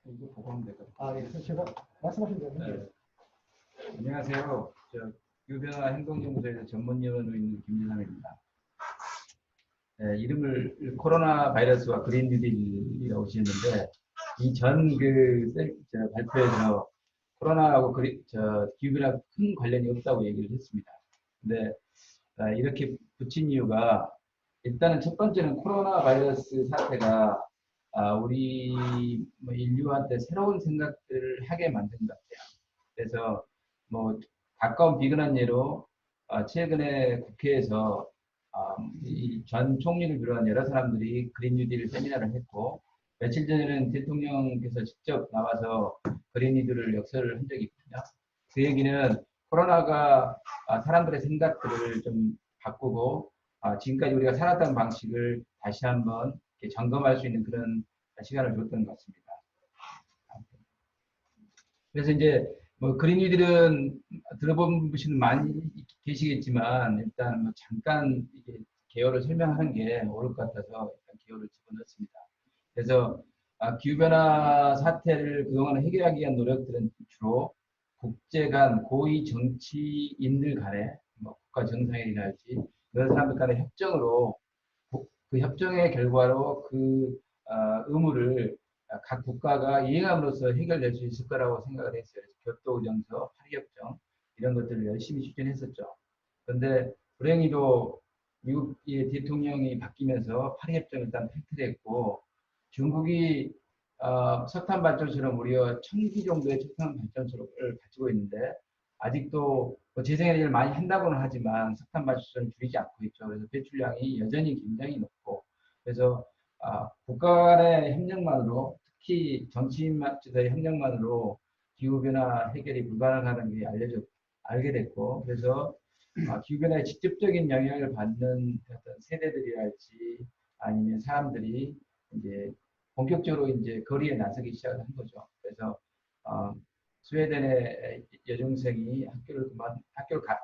이거 보고 하면 될까요? 예. 제가 말씀하신 대로. 네. 안녕하세요. 기후변화 행동연구소에서 전문위원으로 있는 김진삼입니다. 네, 이름을 코로나 바이러스와 그린 뉴딜이라고 지었는데 이 발표에서 코로나하고 기후변화 큰 관련이 없다고 얘기를 했습니다. 근데 이렇게 붙인 이유가 일단은 첫 번째는 코로나 바이러스 사태가 우리 인류한테 새로운 생각들을 하게 만든 것 같아요. 그래서 뭐 가까운 비근한 예로 최근에 국회에서 이 전 총리를 비롯한 여러 사람들이 그린 뉴딜 세미나를 했고 며칠 전에는 대통령께서 직접 나와서 그린 뉴딜을 역설을 한 적이 있거든요. 그 얘기는 코로나가 사람들의 생각들을 좀 바꾸고 지금까지 우리가 살았던 방식을 다시 한번 이렇게 점검할 수 있는 그런 시간을 줬던 것 같습니다. 그래서 이제 뭐 그린 뉴딜은 들어본 분들은 많이 계시겠지만 일단 뭐 잠깐 이게 개요를 설명하는 게 옳을 것 같아서 일단 개요를 집어넣습니다. 그래서 기후변화 사태를 그동안 해결하기 위한 노력들은 주로 국제 간 고위 정치인들 간에 뭐 국가 정상회의랄지 그런 사람들 간의 협정으로 그 협정의 결과로 그 의무를 각 국가가 이행함으로써 해결될 수 있을 거라고 생각을 했어요. 교토의정서, 파리협정 이런 것들을 열심히 추진했었죠. 그런데 불행히도 미국의 대통령이 바뀌면서 파리 협정을 일단 폐퇴를 했고 중국이 석탄 발전소를 무려 1000기 정도의 석탄 발전소를 가지고 있는데 아직도 뭐 재생에너지를 많이 한다고는 하지만 석탄 발전소는 줄이지 않고 있죠. 그래서 배출량이 여전히 굉장히 높고 그래서 국가 간의 협력만으로 특히 정치인들의 협력만으로 기후변화 해결이 불가능하다는 게 알게 됐고 그래서 기후변화에 직접적인 영향을 받는 어떤 세대들이랄지 아니면 사람들이 이제 본격적으로 이제 거리에 나서기 시작을 한 거죠. 그래서 스웨덴의 여중생이 학교를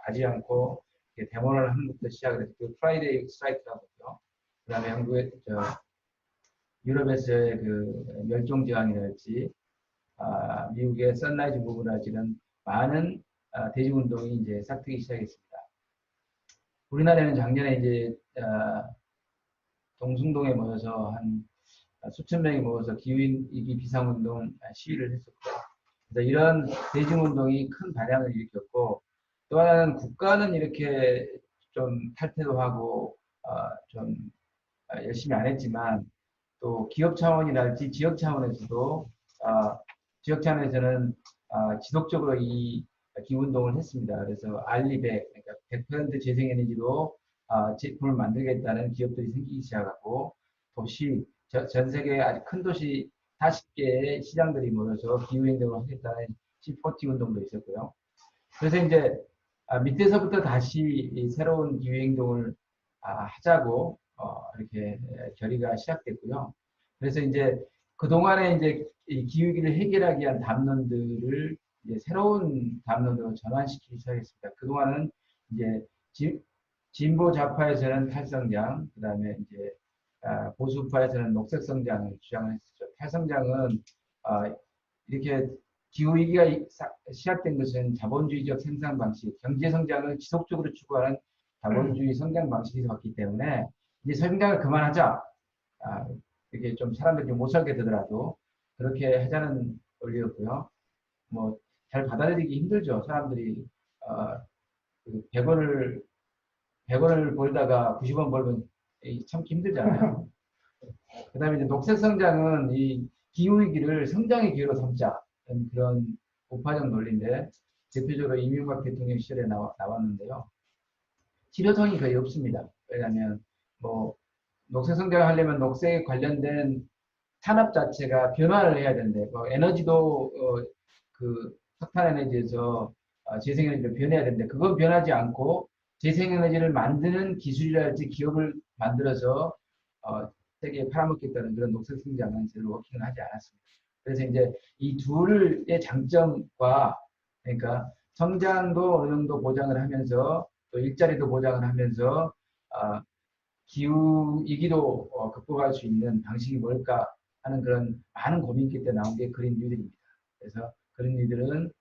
가지 않고 데모를 하는 것부터 시작을 해서 그 프라이데이 스트라이크라고 하죠. 그다음에 한국의 유럽에서의 그 멸종 저항이랄지 미국의 선라이즈 무브랄지는 많은 대중운동이 이제 싹트기 시작했습니다. 우리나라는 작년에 이제 동숭동에 모여서 한 수천 명이 모여서 기후위기 비상운동 시위를 했었고요. 그래서 이런 대중운동이 큰 반향을 일으켰고 또 하나는 국가는 이렇게 좀 탈퇴도 하고 좀 열심히 안 했지만 또 기업 차원이랄지 지역 차원에서도 지역 차원에서는 지속적으로 이 기후운동을 했습니다. 그래서 알리백, 그러니까 100% 재생에너지로 제품을 만들겠다는 기업들이 생기기 시작하고 도시, 전 세계 아주 큰 도시 40개의 시장들이 모여서 기후행동을 하겠다는 C40 운동도 있었고요. 그래서 이제 밑에서부터 다시 새로운 기후행동을 하자고 이렇게 결의가 시작됐고요. 그래서 이제 그동안에 이제 이 기후위기를 해결하기 위한 담론들을 이제 새로운 담론으로 전환시키기 시작했습니다. 그동안은 이제 진보 좌파에서는 탈성장, 그 다음에 이제 보수파에서는 녹색 성장을 주장을 했었죠. 탈성장은 이렇게 기후위기가 시작된 것은 자본주의적 생산 방식, 경제 성장을 지속적으로 추구하는 자본주의 성장 방식에서 왔기 때문에 이제 성장을 그만하자. 이렇게 좀 사람들이 좀 못 살게 되더라도 그렇게 하자는 원리였고요. 뭐 잘 받아들이기 힘들죠. 사람들이 그 100원을 벌다가 90원 벌면 참기 힘들잖아요. 그 다음에 이제 녹색 성장은 이 기후위기를 성장의 기회로 삼자. 그런 우파적 논리인데, 대표적으로 이명박 대통령 시절에 나왔는데요. 실효성이 거의 없습니다. 왜냐하면, 뭐, 녹색 성장을 하려면 녹색에 관련된 산업 자체가 변화를 해야 되는데, 뭐 에너지도, 그, 석탄 에너지에서 재생에너지로 변해야 되는데, 그건 변하지 않고, 재생에너지를 만드는 기술이랄지 기업을 만들어서 세계에 팔아먹겠다는 그런 녹색 성장은 별로 워킹을 하지 않았습니다. 그래서 이제 이 둘의 장점과 그러니까 성장도 어느 정도 보장을 하면서 또 일자리도 보장을 하면서 기후 위기도 극복할 수 있는 방식이 뭘까 하는 그런 많은 고민 끝에 나온 게 그린 뉴딜입니다. 그래서 그린 뉴딜은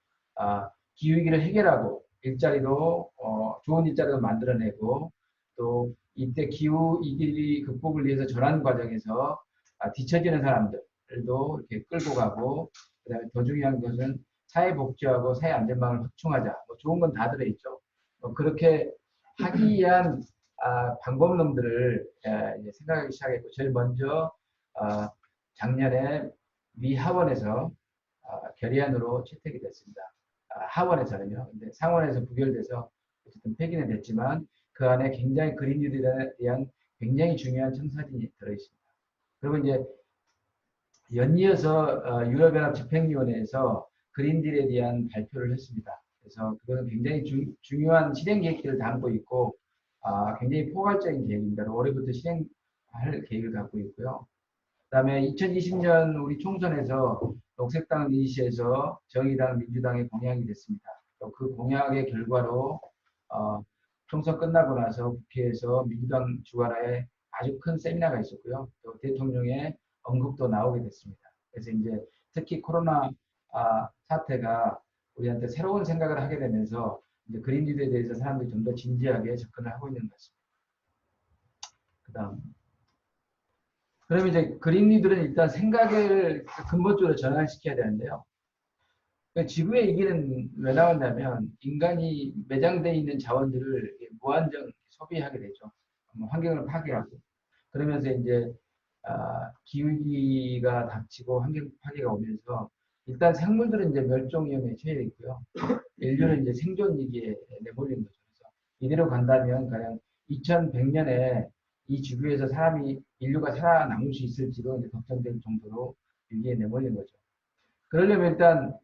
기후 위기를 해결하고 일자리도 좋은 일자리도 만들어내고 또 이때 기후 위기 극복을 위해서 전환 과정에서 뒤처지는 사람들도 이렇게 끌고 가고 그다음에 더 중요한 것은 사회복지하고 사회안전망을 확충하자. 뭐 좋은 건 다 들어있죠. 그렇게 하기 위한 방법론들을 이제 생각하기 시작했고 제일 먼저 작년에 미 하원에서 결의안으로 채택이 됐습니다. 하원에서는요. 근데 상원에서 부결돼서 어쨌든 폐기는 됐지만 그 안에 굉장히 그린 뉴딜에 대한 굉장히 중요한 청사진이 들어있습니다. 그리고 이제 연이어서 유럽연합 집행위원회에서 그린딜에 대한 발표를 했습니다. 그래서 그것은 굉장히 중요한 실행 계획들을 담고 있고 굉장히 포괄적인 계획입니다. 올해부터 실행할 계획을 갖고 있고요. 그 다음에 2020년 우리 총선에서 녹색당 이니시에서 정의당, 민주당의 공약이 됐습니다. 또 그 공약의 결과로 총선 끝나고 나서 국회에서 민주당 주관하에 아주 큰 세미나가 있었고요. 또 대통령의 언급도 나오게 됐습니다. 그래서 이제 특히 코로나 사태가 우리한테 새로운 생각을 하게 되면서 이제 그린뉴딜에 대해서 사람들이 좀 더 진지하게 접근을 하고 있는 것 같습니다. 그 다음. 그럼 이제 그린뉴딜은 일단 생각을 근본적으로 전환시켜야 되는데요. 지구의 위기는 왜 나온다면 인간이 매장되어 있는 자원들을 무한정 소비하게 되죠. 환경을 파괴하고 그러면서 이제 기후위기가 닥치고 환경 파괴가 오면서 일단 생물들은 이제 멸종 위험에 처해 있고요. 인류는 이제 생존 위기에 내몰린 거죠. 그래서 이대로 간다면 가령 2100년에 이 지구에서 인류가 살아남을 수 있을지도 이제 걱정될 정도로 위기에 내몰린 거죠. 그러려면 일단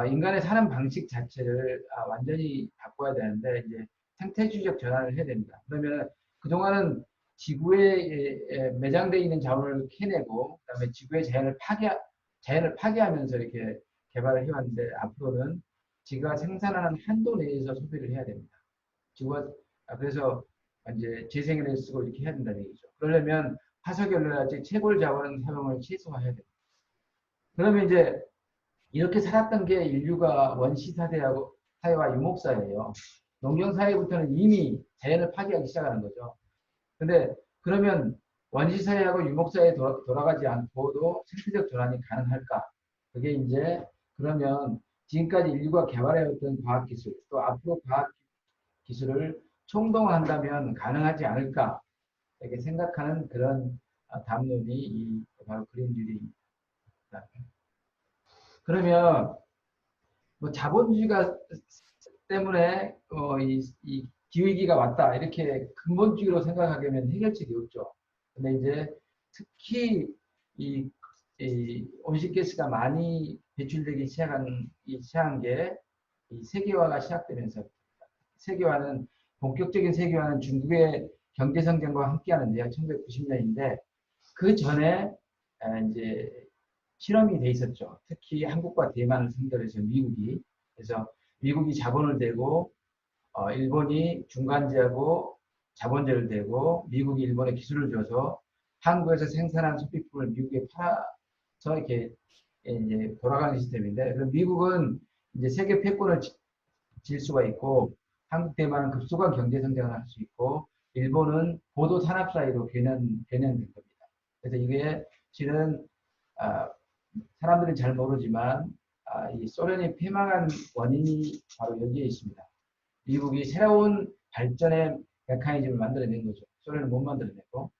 인간의 사는 방식 자체를 완전히 바꿔야 되는데 이제 생태주의적 전환을 해야 됩니다. 그러면 그동안은 지구에 매장되어 있는 자원을 캐내고 그다음에 지구의 자연을 파괴하면서 이렇게 개발을 해왔는데 앞으로는 지구가 생산하는 한도 내에서 소비를 해야 됩니다. 그래서 이제 재생에너지를 쓰고 이렇게 해야 된다는 얘기죠. 그러려면 화석연료라든지 채굴 자원 사용을 최소화해야 됩니다. 그러면 이제 이렇게 살았던 게 인류가 사회와 유목사회예요. 농경사회부터는 이미 자연을 파괴하기 시작하는 거죠. 근데 그러면 원시사회하고 유목사회에 돌아가지 않고도 생태적 전환이 가능할까? 그게 이제 그러면 지금까지 인류가 개발해왔던 과학기술 또 앞으로 과학기술을 총동원한다면 가능하지 않을까? 이렇게 생각하는 그런 담론이 바로 그린 뉴딜입니다. 그러면 뭐 자본주의가 때문에 이 기후위기가 왔다 이렇게 근본주의로 생각하면 해결책이 없죠. 근데 이제 특히 이 온실가스가 많이 배출되기 시작한 게 이 세계화가 시작되면서 본격적인 세계화는 중국의 경제성장과 함께하는데요. 1990년인데 그 전에 이제 실험이 돼 있었죠. 특히 한국과 대만을 상대로 해서 그래서 미국이 자본을 대고 일본이 중간재하고 자본재를 대고 미국이 일본에 기술을 줘서 한국에서 생산한 소비품을 미국에 팔아서 이렇게 이제 돌아가는 시스템인데 미국은 이제 세계 패권을 질 수가 있고 한국 대만은 급속한 경제 성장을 할 수 있고 일본은 고도 산업 사이로 변형된 겁니다. 그래서 이게 실은 사람들은 잘 모르지만 이 소련이 패망한 원인이 바로 여기에 있습니다. 미국이 새로운 발전의 메커니즘을 만들어낸 거죠. 소련은 못 만들어냈고.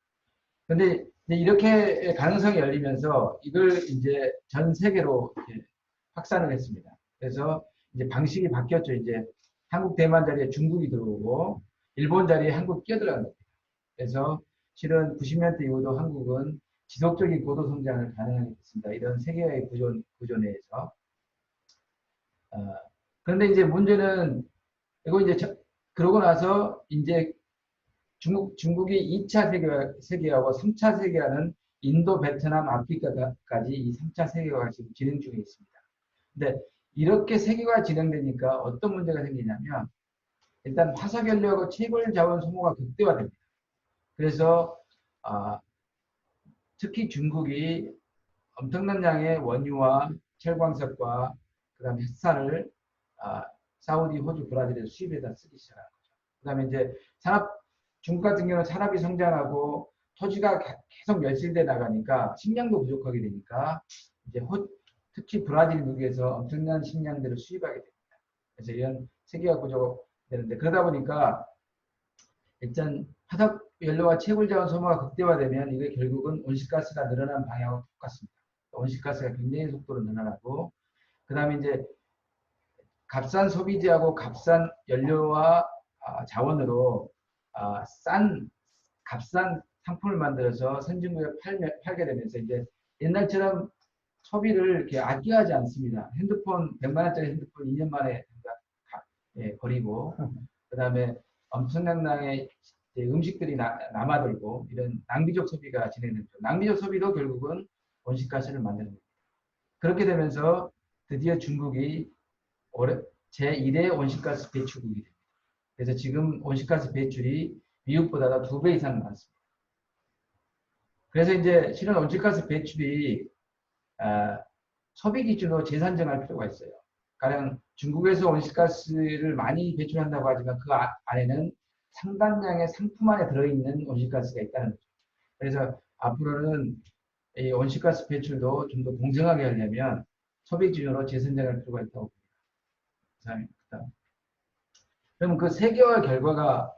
근데 이렇게 가능성이 열리면서 이걸 이제 전 세계로 이렇게 확산을 했습니다. 그래서 이제 방식이 바뀌었죠. 이제 한국, 대만 자리에 중국이 들어오고 일본 자리에 한국이 끼어들어간 겁니다. 그래서 실은 90년대 이후도 한국은 지속적인 고도 성장을 가능하게 됐습니다. 이런 세계화의 구조 내에서. 그런데 이제 문제는 이거 이제 그러고 나서 이제 중국이 2차 세계화하고 3차 세계화는 인도, 베트남, 아프리카까지 이 3차 세계화가 지금 진행 중에 있습니다. 근데 이렇게 세계화가 진행되니까 어떤 문제가 생기냐면 일단 화석연료하고 채굴 자원 소모가 극대화됩니다. 그래서 특히 중국이 엄청난 양의 원유와 철광석과 그다음에 햇산을 사우디, 호주, 브라질에서 수입해다 쓰기 시작한 거죠. 그다음에 이제 중국 같은 경우는 산업이 성장하고 토지가 계속 멸실돼 나가니까 식량도 부족하게 되니까 이제 특히 브라질, 미국에서 엄청난 식량들을 수입하게 됩니다. 그래서 이런 세계화 구조가 되는데 그러다 보니까 일단 화석 연료와 채굴 자원 소모가 극대화되면 이게 결국은 온실가스가 늘어나는 방향하고 똑같습니다. 온실가스가 굉장히 속도로 늘어나고 그 다음에 이제 값싼 소비재하고 값싼 연료와 자원으로 값싼 상품을 만들어서 선진국에 팔게 되면서 이제 옛날처럼 소비를 이렇게 아껴하지 않습니다. 100만 원짜리 핸드폰 2년 만에 버리고 그 다음에 엄청난 양의 음식들이 남아들고 이런 낭비적 소비가 진행됩니다. 낭비적 소비도 결국은 온실가스를 만드는 겁니다. 그렇게 되면서 드디어 중국이 제1의 온실가스 배출국이 됩니다. 그래서 지금 온실가스 배출이 미국보다 2배 이상 많습니다. 그래서 이제 실은 온실가스 배출이 소비 기준으로 재산정할 필요가 있어요. 가령 중국에서 온실가스를 많이 배출한다고 하지만 그 안에는 상당량의 상품 안에 들어있는 온실가스가 있다는 거죠. 그래서 앞으로는 이 온실가스 배출도 좀 더 공정하게 하려면 소비 기준으로 재산정할 필요가 있다고 봅니다. 그러면 그 세계화 결과가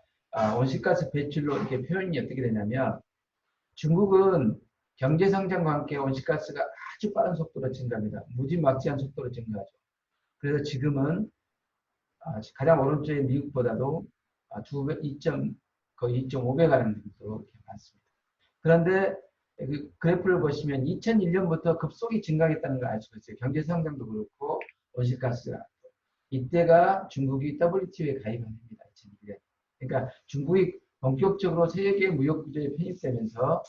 온실가스 배출로 이렇게 표현이 어떻게 되냐면 중국은 경제 성장과 함께 온실가스가 아주 빠른 속도로 증가합니다. 무지막지한 속도로 증가하죠. 그래서 지금은 가장 오른쪽에 미국보다도 두 배, 거의 2.5배 가량 정도로 많습니다. 그런데 그 그래프를 보시면 2001년부터 급속히 증가했다는 걸 알 수가 있어요. 경제 성장도 그렇고 온실가스가. 이때가 중국이 WTO에 가입합니다. 2001년. 그러니까 중국이 본격적으로 세계 무역 구조에 편입되면서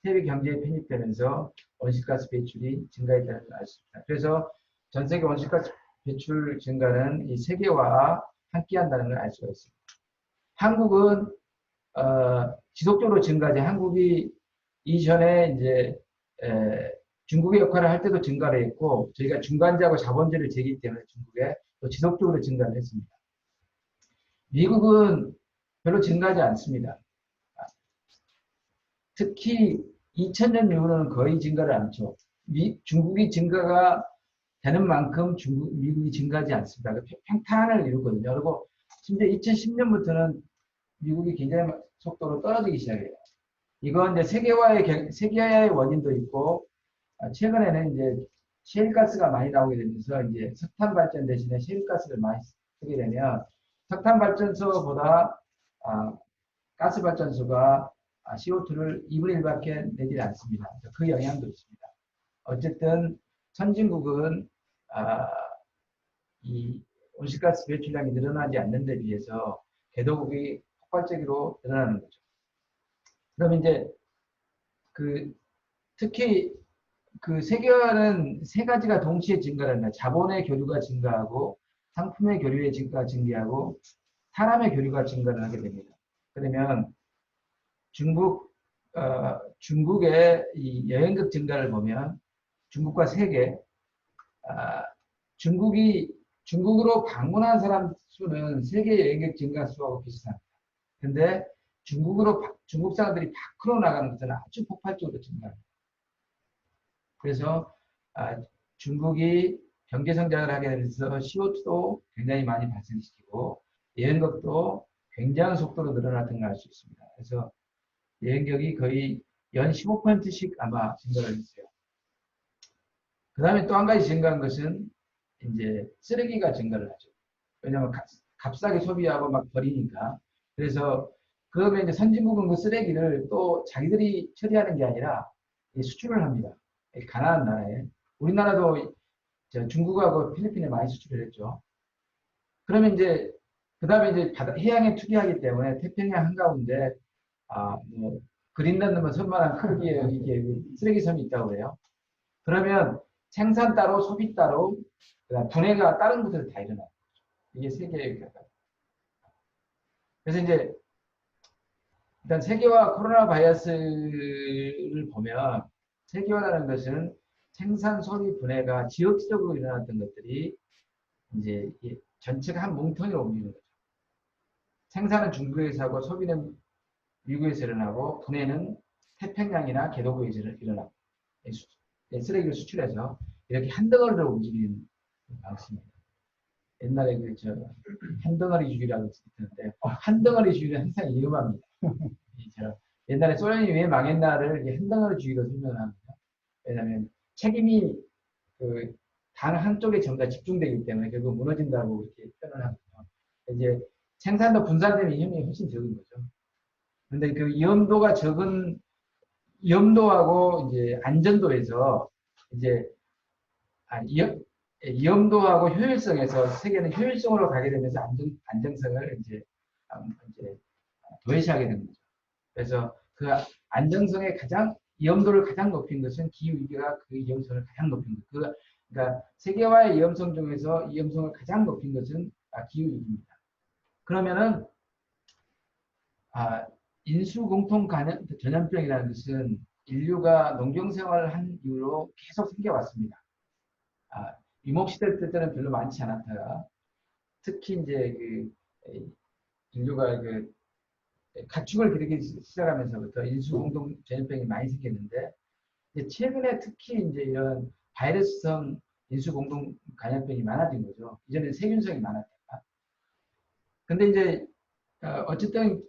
세계 경제에 편입되면서 온실가스 배출이 증가했다는 걸 알 수 있습니다. 그래서 전 세계 온실가스 배출 증가는 이 세계와 함께한다는 걸 알 수가 있습니다. 한국은 지속적으로 증가하지. 한국이 이전에 이제 중국의 역할을 할 때도 증가를 했고 저희가 중간자하고 자본주의를 제기 때문에 중국에 또 지속적으로 증가를 했습니다. 미국은 별로 증가하지 않습니다. 특히 2000년 이후로는 거의 증가를 않죠. 중국이 증가가 되는 만큼 미국이 증가하지 않습니다. 평탄을 이루거든요. 그리고 심지어 2010년부터는 미국이 굉장히 속도로 떨어지기 시작해요. 이건 이제 세계화의 원인도 있고, 최근에는 이제 셰일가스가 많이 나오게 되면서 이제 석탄 발전 대신에 셰일가스를 많이 쓰게 되면 석탄 발전소보다 가스 발전소가 CO2를 2분의 1밖에 내지 않습니다. 그 영향도 있습니다. 어쨌든 선진국은 이 온실가스 배출량이 늘어나지 않는 데 비해서 개도국이 폭발적으로 늘어나는 거죠. 그럼 이제 특히 세계화는 세 가지가 동시에 증가를 합니다. 자본의 교류가 증가하고 상품의 교류의 증가하고 사람의 교류가 증가를 하게 됩니다. 그러면 중국의 이 여행객 증가를 보면 중국과 세계 중국으로 방문한 사람 수는 세계 여행객 증가 수하고 비슷합니다. 근데 중국 사람들이 밖으로 나가는 것은 아주 폭발적으로 증가합니다. 그래서 중국이 경제 성장을 하게 되면서 CO2도 굉장히 많이 발생시키고 여행객도 굉장한 속도로 늘어났던 걸 알 수 있습니다. 그래서 여행객이 거의 연 15%씩 아마 증가를 했어요. 그 다음에 또 한 가지 증가한 것은 이제 쓰레기가 증가를 하죠. 왜냐하면 값싸게 소비하고 막 버리니까. 그래서 그러면 이제 선진국은 그 쓰레기를 또 자기들이 처리하는 게 아니라 수출을 합니다. 가난한 나라에. 우리나라도 중국하고 필리핀에 많이 수출을 했죠. 그러면 이제 그 다음에 이제 해양에 투기하기 때문에 태평양 한가운데 뭐 그린란드만 선만한 크기의 이게 쓰레기 섬이 있다고 해요. 그러면 생산 따로 소비 따로 그다음 분해가 다른 곳에서 다 일어나요. 이게 세계의 결과. 그래서 이제 일단 세계화 코로나 바이러스를 보면 세계화라는 것은 생산 소비 분해가 지역적으로 일어났던 것들이 이제 전체가 한 뭉텅이로 옮기는 거죠. 생산은 중국에서 하고 소비는 미국에서 일어나고 분해는 태평양이나 개도국에서 일어나고 쓰레기를 수출해서 이렇게 한 덩어리로 움직이는 방식입니다. 옛날에 한 덩어리 주기라고 했는데 한 덩어리 주기는 항상 위험합니다. 옛날에 소련이 왜 망했나를 한 덩어리 주기로 설명합니다. 왜냐하면 책임이 단 한쪽에 전부 다 집중되기 때문에 결국 무너진다고 이렇게 표현을 하거든요. 이제 생산도 분산되면 위험이 훨씬 적은 거죠. 그런데 그 위험도가 적은 위험도하고 이제 안전도에서 이제 위험도하고 효율성에서 세계는 효율성으로 가게 되면서 안정성을 이제 도외시하게 되는 거죠. 그래서 그 안정성의 위험도를 가장 높인 것은 기후위기가 그 위험성을 가장 높인 것. 그러니까 세계화의 위험성 중에서 위험성을 가장 높인 것은 기후위기입니다. 그러면은 인수공통 전염병이라는 것은 인류가 농경생활을 한 이후로 계속 생겨왔습니다. 유목시대 때는 별로 많지 않았다가 특히 이제 인류가 가축을 기르기 시작하면서부터 인수공통 전염병이 많이 생겼는데 이제 최근에 특히 이제 이런 바이러스성 인수공통 감염병이 많아진 거죠. 이전에 세균성이 많았다가. 근데 이제 어쨌든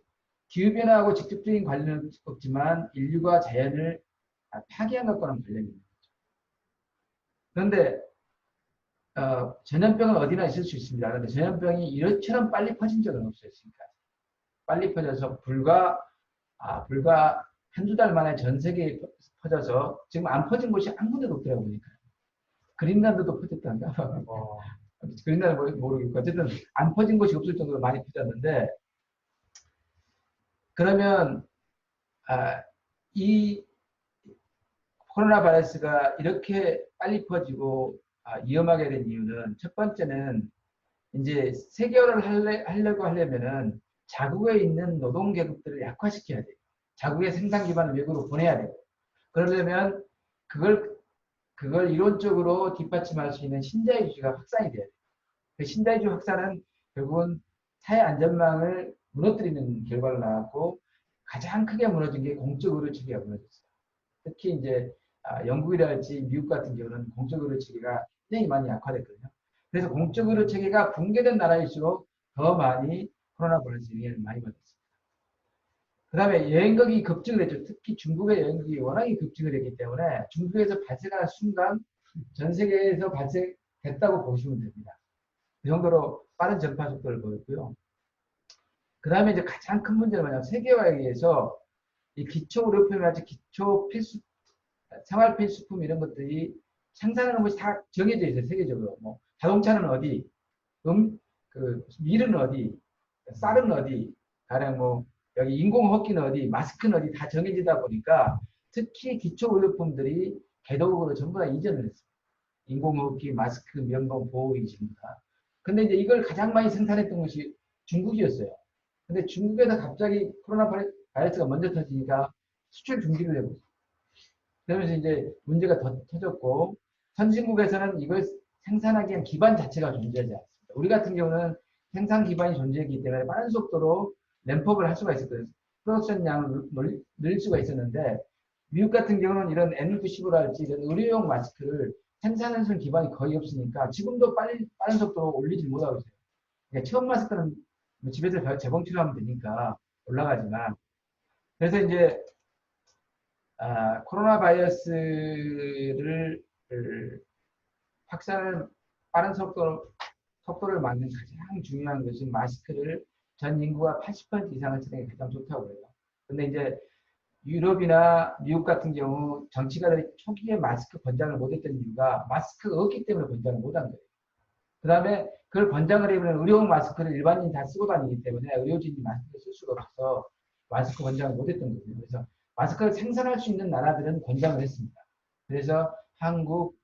기후변화하고 직접적인 관련은 없지만 인류가 자연을 파괴한 것과는 관련이 있는 거죠. 그런데 전염병은 어디나 있을 수 있습니다. 그런데 전염병이 이렇처럼 빨리 퍼진 적은 없었으니까. 빨리 퍼져서 불과 한두 달 만에 전 세계에 퍼져서 지금 안 퍼진 곳이 한 군데도 없더라고요. 보니까. 그린란드도 퍼졌다는가? 그린란드 모르겠고 어쨌든 안 퍼진 곳이 없을 정도로 많이 퍼졌는데 그러면 이 코로나 바이러스가 이렇게 빨리 퍼지고 위험하게 된 이유는 첫 번째는 이제 세계화를 하려고 하려면은 자국에 있는 노동 계급들을 약화시켜야 돼요. 자국의 생산 기반을 외국으로 보내야 돼요. 그러려면 그걸 이론적으로 뒷받침할 수 있는 신자유주의가 확산이 돼야 돼요. 그 신자유주의 확산은 결국은 사회 안전망을 무너뜨리는 결과를 낳았고 가장 크게 무너진 게 공적 의료 체계가 무너졌어요. 특히 이제 영국이랄지 미국 같은 경우는 공적 의료 체계가 굉장히 많이 약화됐거든요. 그래서 공적 의료 체계가 붕괴된 나라일수록 더 많이 코로나 바이러스 영향을 많이 받았습니다. 그 다음에 여행객이 급증을 했죠. 특히 중국의 여행객이 워낙에 급증을 했기 때문에 중국에서 발생하는 순간 전 세계에서 발생했다고 보시면 됩니다. 그 정도로 빠른 전파 속도를 보였고요. 그 다음에 이제 가장 큰 문제는 뭐냐면 세계화에 의해서 이 기초 의료품이라든지 기초 생활 필수품 이런 것들이 생산하는 것이 다 정해져 있어요. 세계적으로. 뭐 자동차는 어디, 밀은 어디, 쌀은 어디, 가령 뭐 여기 인공호흡기는 어디, 마스크는 어디 다 정해지다 보니까 특히 기초 의료품들이 궤도국으로 전부 다 이전을 했어요. 인공호흡기, 마스크, 면봉, 보호기 전부 다. 근데 이제 이걸 가장 많이 생산했던 것이 중국이었어요. 근데 중국에서 갑자기 코로나 바이러스가 먼저 터지니까 수출 중지를 되고 있어요. 그러면서 이제 문제가 더 터졌고 선진국에서는 이걸 생산하기 위한 기반 자체가 존재하지 않습니다. 우리 같은 경우는 생산 기반이 존재했기 때문에 빠른 속도로 램프업을 할 수가 있었거든요. 프로덕션 양을 늘릴 수가 있었는데 미국 같은 경우는 이런 N95랄지 이런 의료용 마스크를 생산하는 기반이 거의 없으니까 지금도 빠른 속도로 올리지 못하고 있어요. 그러니까 처음 마스크는 뭐 집에서 재봉치로 하면 되니까 올라가지만 그래서 이제 코로나 바이러스를 확산을 빠른 속도를 막는 가장 중요한 것은 마스크를 전 인구가 80% 이상을 쓰는 게 가장 좋다고 해요. 근데 이제 유럽이나 미국 같은 경우 정치가들이 초기에 마스크 권장을 못했던 이유가 마스크가 없기 때문에 권장을 못한 거예요. 그 다음에 그걸 권장을 해보면 의료용 마스크를 일반인이 다 쓰고 다니기 때문에 의료진이 마스크를 쓸 수가 없어서 마스크 권장을 못했던 거예요. 그래서 마스크를 생산할 수 있는 나라들은 권장을 했습니다. 그래서 한국,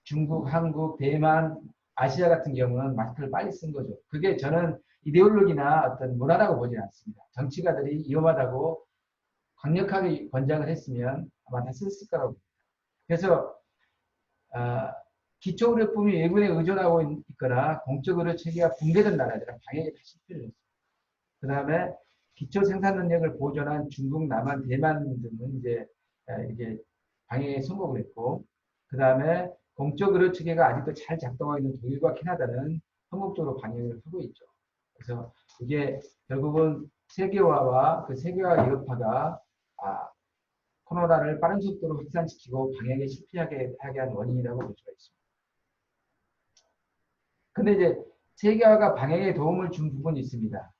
중국, 한국, 대만, 아시아 같은 경우는 마스크를 빨리 쓴 거죠. 그게 저는 이데올로기나 어떤 문화라고 보지는 않습니다. 정치가들이 위험하다고 강력하게 권장을 했으면 아마 다 썼을 거라고 봅니다. 그래서 기초의료품이 외국에 의존하고 있거나 공적의료 체계가 붕괴된 나라들은 방역에 다 실패를 했습니다. 그 다음에 기초 생산 능력을 보존한 중국, 남한, 대만 등은 이제 방역에 성공을 했고, 그 다음에 공적 의료 체계가 아직도 잘 작동하고 있는 독일과 캐나다는 성공적으로 방역을 하고 있죠. 그래서 이게 결국은 세계화와 그 세계화 여파가 코로나를 빠른 속도로 확산시키고 방역에 실패하게 한 원인이라고 볼 수가 있습니다. 근데 이제 세계화가 방역에 도움을 준 부분이 있습니다.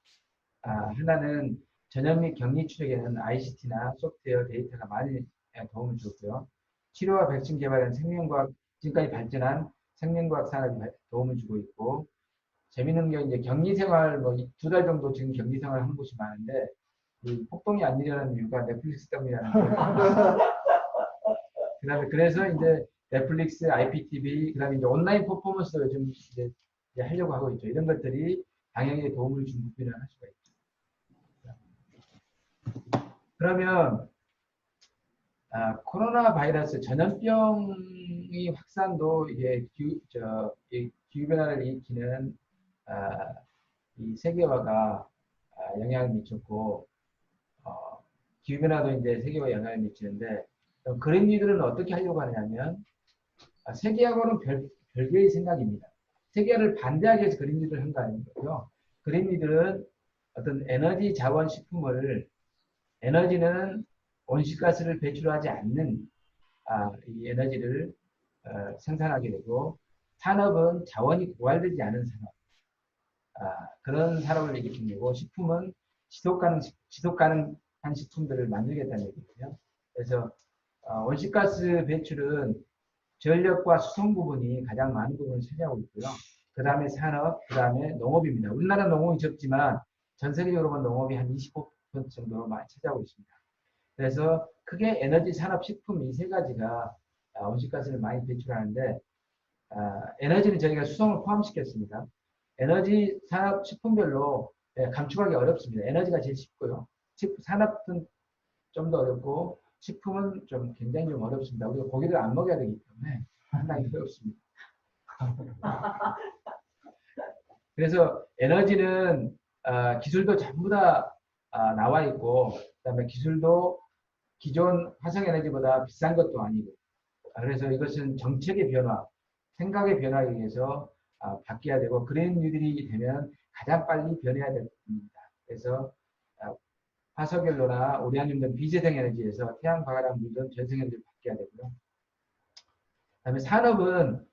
하나는 전염 및 격리 추적에는 ICT나 소프트웨어 데이터가 많이 도움을 줬고요. 치료와 백신 개발에는 생명과학, 지금까지 발전한 생명과학 산업이 도움을 주고 있고, 재미있는 게 이제 격리 생활, 뭐 2달 정도 지금 격리 생활을 한 곳이 많은데, 이 폭동이 안 일어나는 이유가 넷플릭스 때문이라는 거예요. 그다음에 그래서 이제 넷플릭스, IPTV, 그다음에 이제 온라인 퍼포먼스도 요즘 이제 하려고 하고 있죠. 이런 것들이 방역에 도움을 준 부분이라 할 수가 있죠. 그러면 코로나 바이러스 전염병의 확산도 이게 기후변화를 일으키는 이 세계화가 영향을 미쳤고 기후변화도 이제 세계화에 영향을 미치는데 그린리들은 어떻게 하려고 하냐면 세계하고는 별개의 생각입니다. 세계화를 반대하기 위해서 그린리들을 한 거 아니고요. 그린리들은 어떤 에너지 자원 식품을 에너지는 온실가스를 배출하지 않는 이 에너지를 생산하게 되고 산업은 자원이 고갈되지 않은 산업 그런 산업을 일으킨 거고 식품은 지속 가능한 식품들을 만들겠다는 얘기고요. 그래서 온실가스 배출은 전력과 수송 부분이 가장 많은 부분을 차지하고 있고요. 그 다음에 산업, 그 다음에 농업입니다. 우리나라 농업이 적지만 전 세계적으로 보면 농업이 한 25% 정도 많이 차지하고 있습니다. 그래서 크게 에너지, 산업, 식품 이 세 가지가 온실가스를 많이 배출하는데 에너지는 저희가 수송을 포함시켰습니다. 에너지, 산업, 식품별로 감축하기 어렵습니다. 에너지가 제일 쉽고요. 산업은 좀 더 어렵고 식품은 좀 굉장히 좀 어렵습니다. 우리가 고기를 안 먹어야 되기 때문에 상당히 어렵습니다. 그래서 에너지는 기술도 전부 다 나와 있고 그다음에 기술도 기존 화석에너지보다 비싼 것도 아니고 그래서 이것은 정책의 변화, 생각의 변화에 의해서 바뀌어야 되고 그런 일들이 되면 가장 빨리 변해야 됩니다. 그래서 화석연료나 우리한님 등 비재생 에너지에서 태양, 바람, 물등 전생에너지를 바뀌어야 되고요. 그다음에 산업은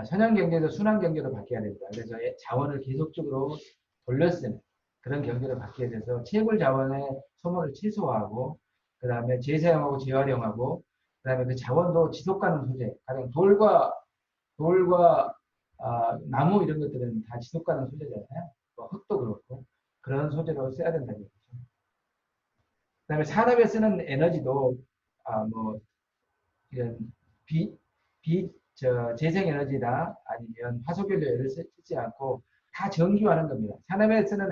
선형 경제에서 순환 경제로 바뀌어야 됩니다. 그래서 자원을 계속적으로 돌려 쓰는 그런 경제로 바뀌어야 돼서 채굴 자원의 소모를 최소화하고 그 다음에 재사용하고 재활용하고 그 다음에 그 자원도 지속 가능 소재, 가령 돌과 나무 이런 것들은 다 지속 가능 소재잖아요. 뭐 흙도 그렇고 그런 소재로 써야 된다는 얘기죠. 그 다음에 산업에 쓰는 에너지도 뭐 이런 재생에너지나 아니면 화석연료를 쓰지 않고 다 전기화하는 겁니다. 산업에 쓰는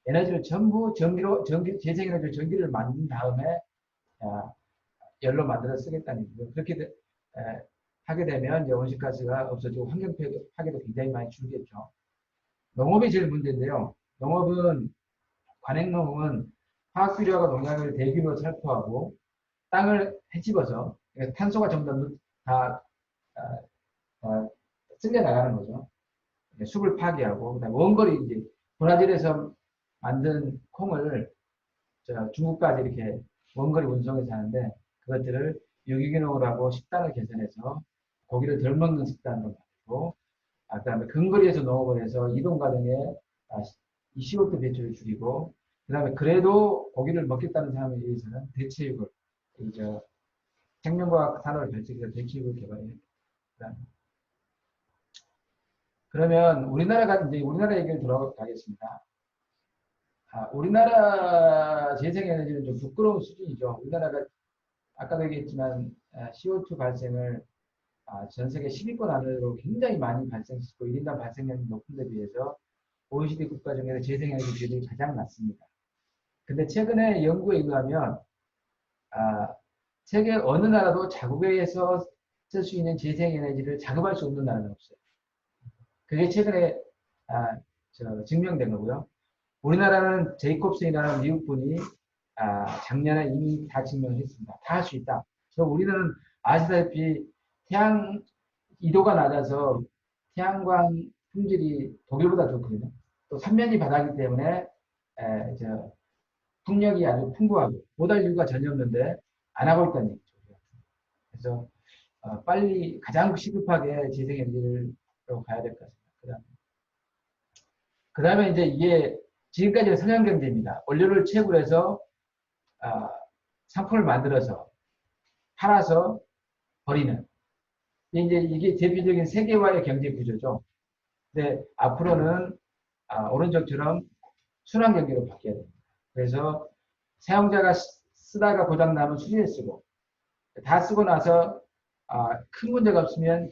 에너지를 전부 재생에너지로 전기를 만든 다음에 열로 만들어 쓰겠다는 얘기죠. 그렇게 하게 되면 이제 온실가스가 없어지고 환경 파괴도 굉장히 많이 줄겠죠. 농업이 제일 문제인데요. 관행농업은 화학비료와 농약을 대규모로 살포하고 땅을 헤집어서 탄소가 전부 다 쓸려 나가는 거죠. 숲을 파괴하고 그다음에 원거리 이제 브라질에서 만든 콩을 중국까지 이렇게 원거리 운송해서 하는데 그것들을 유기농을 하고 식단을 개선해서 고기를 덜 먹는 식단으로 만들고 그다음에 근거리에서 농업을 해서 이동 과정에 이 CO2 배출을 줄이고 그다음에 그래도 고기를 먹겠다는 사람에 의해서는 대체육을 이제 생명과학 산업을 발전해서 대체육을 개발해요. 그러면 우리나라 얘기를 들어가겠습니다. 우리나라 재생에너지는 좀 부끄러운 수준이죠. 우리나라가 아까도 얘기했지만 CO2 발생을 전 세계 10위권 안으로 굉장히 많이 발생시키고 1인당 발생량이 높은 데 비해서 OECD 국가 중에서 재생에너지 비율이 가장 낮습니다. 근데 최근에 연구에 의하면 세계 어느 나라도 자국에서 쓸 수 있는 재생에너지를 자급할 수 없는 나라는 없어요. 그게 최근에 증명된 거고요. 우리나라는 제이콥슨이라는 미국 분이 작년에 이미 다 증명했습니다. 다 할 수 있다. 그래서 우리는 아시다시피 태양 이도가 낮아서 태양광 품질이 독일보다 좋거든요. 또 삼면이 바다기 때문에 풍력이 아주 풍부하고 못할 이유가 전혀 없는데 안 하고 있다는 얘기죠. 그래서 빨리 가장 시급하게 재생에너지로 가야 될 것 같습니다. 그 다음에 이제 이게 지금까지는 선형경제입니다. 원료를 채굴해서 상품을 만들어서 팔아서 버리는. 이제 이게 대표적인 세계화의 경제 구조죠. 근데 앞으로는 오른쪽처럼 순환 경제로 바뀌어야 됩니다. 그래서 사용자가 쓰다가 고장 나면 수리해 쓰고 다 쓰고 나서 큰 문제가 없으면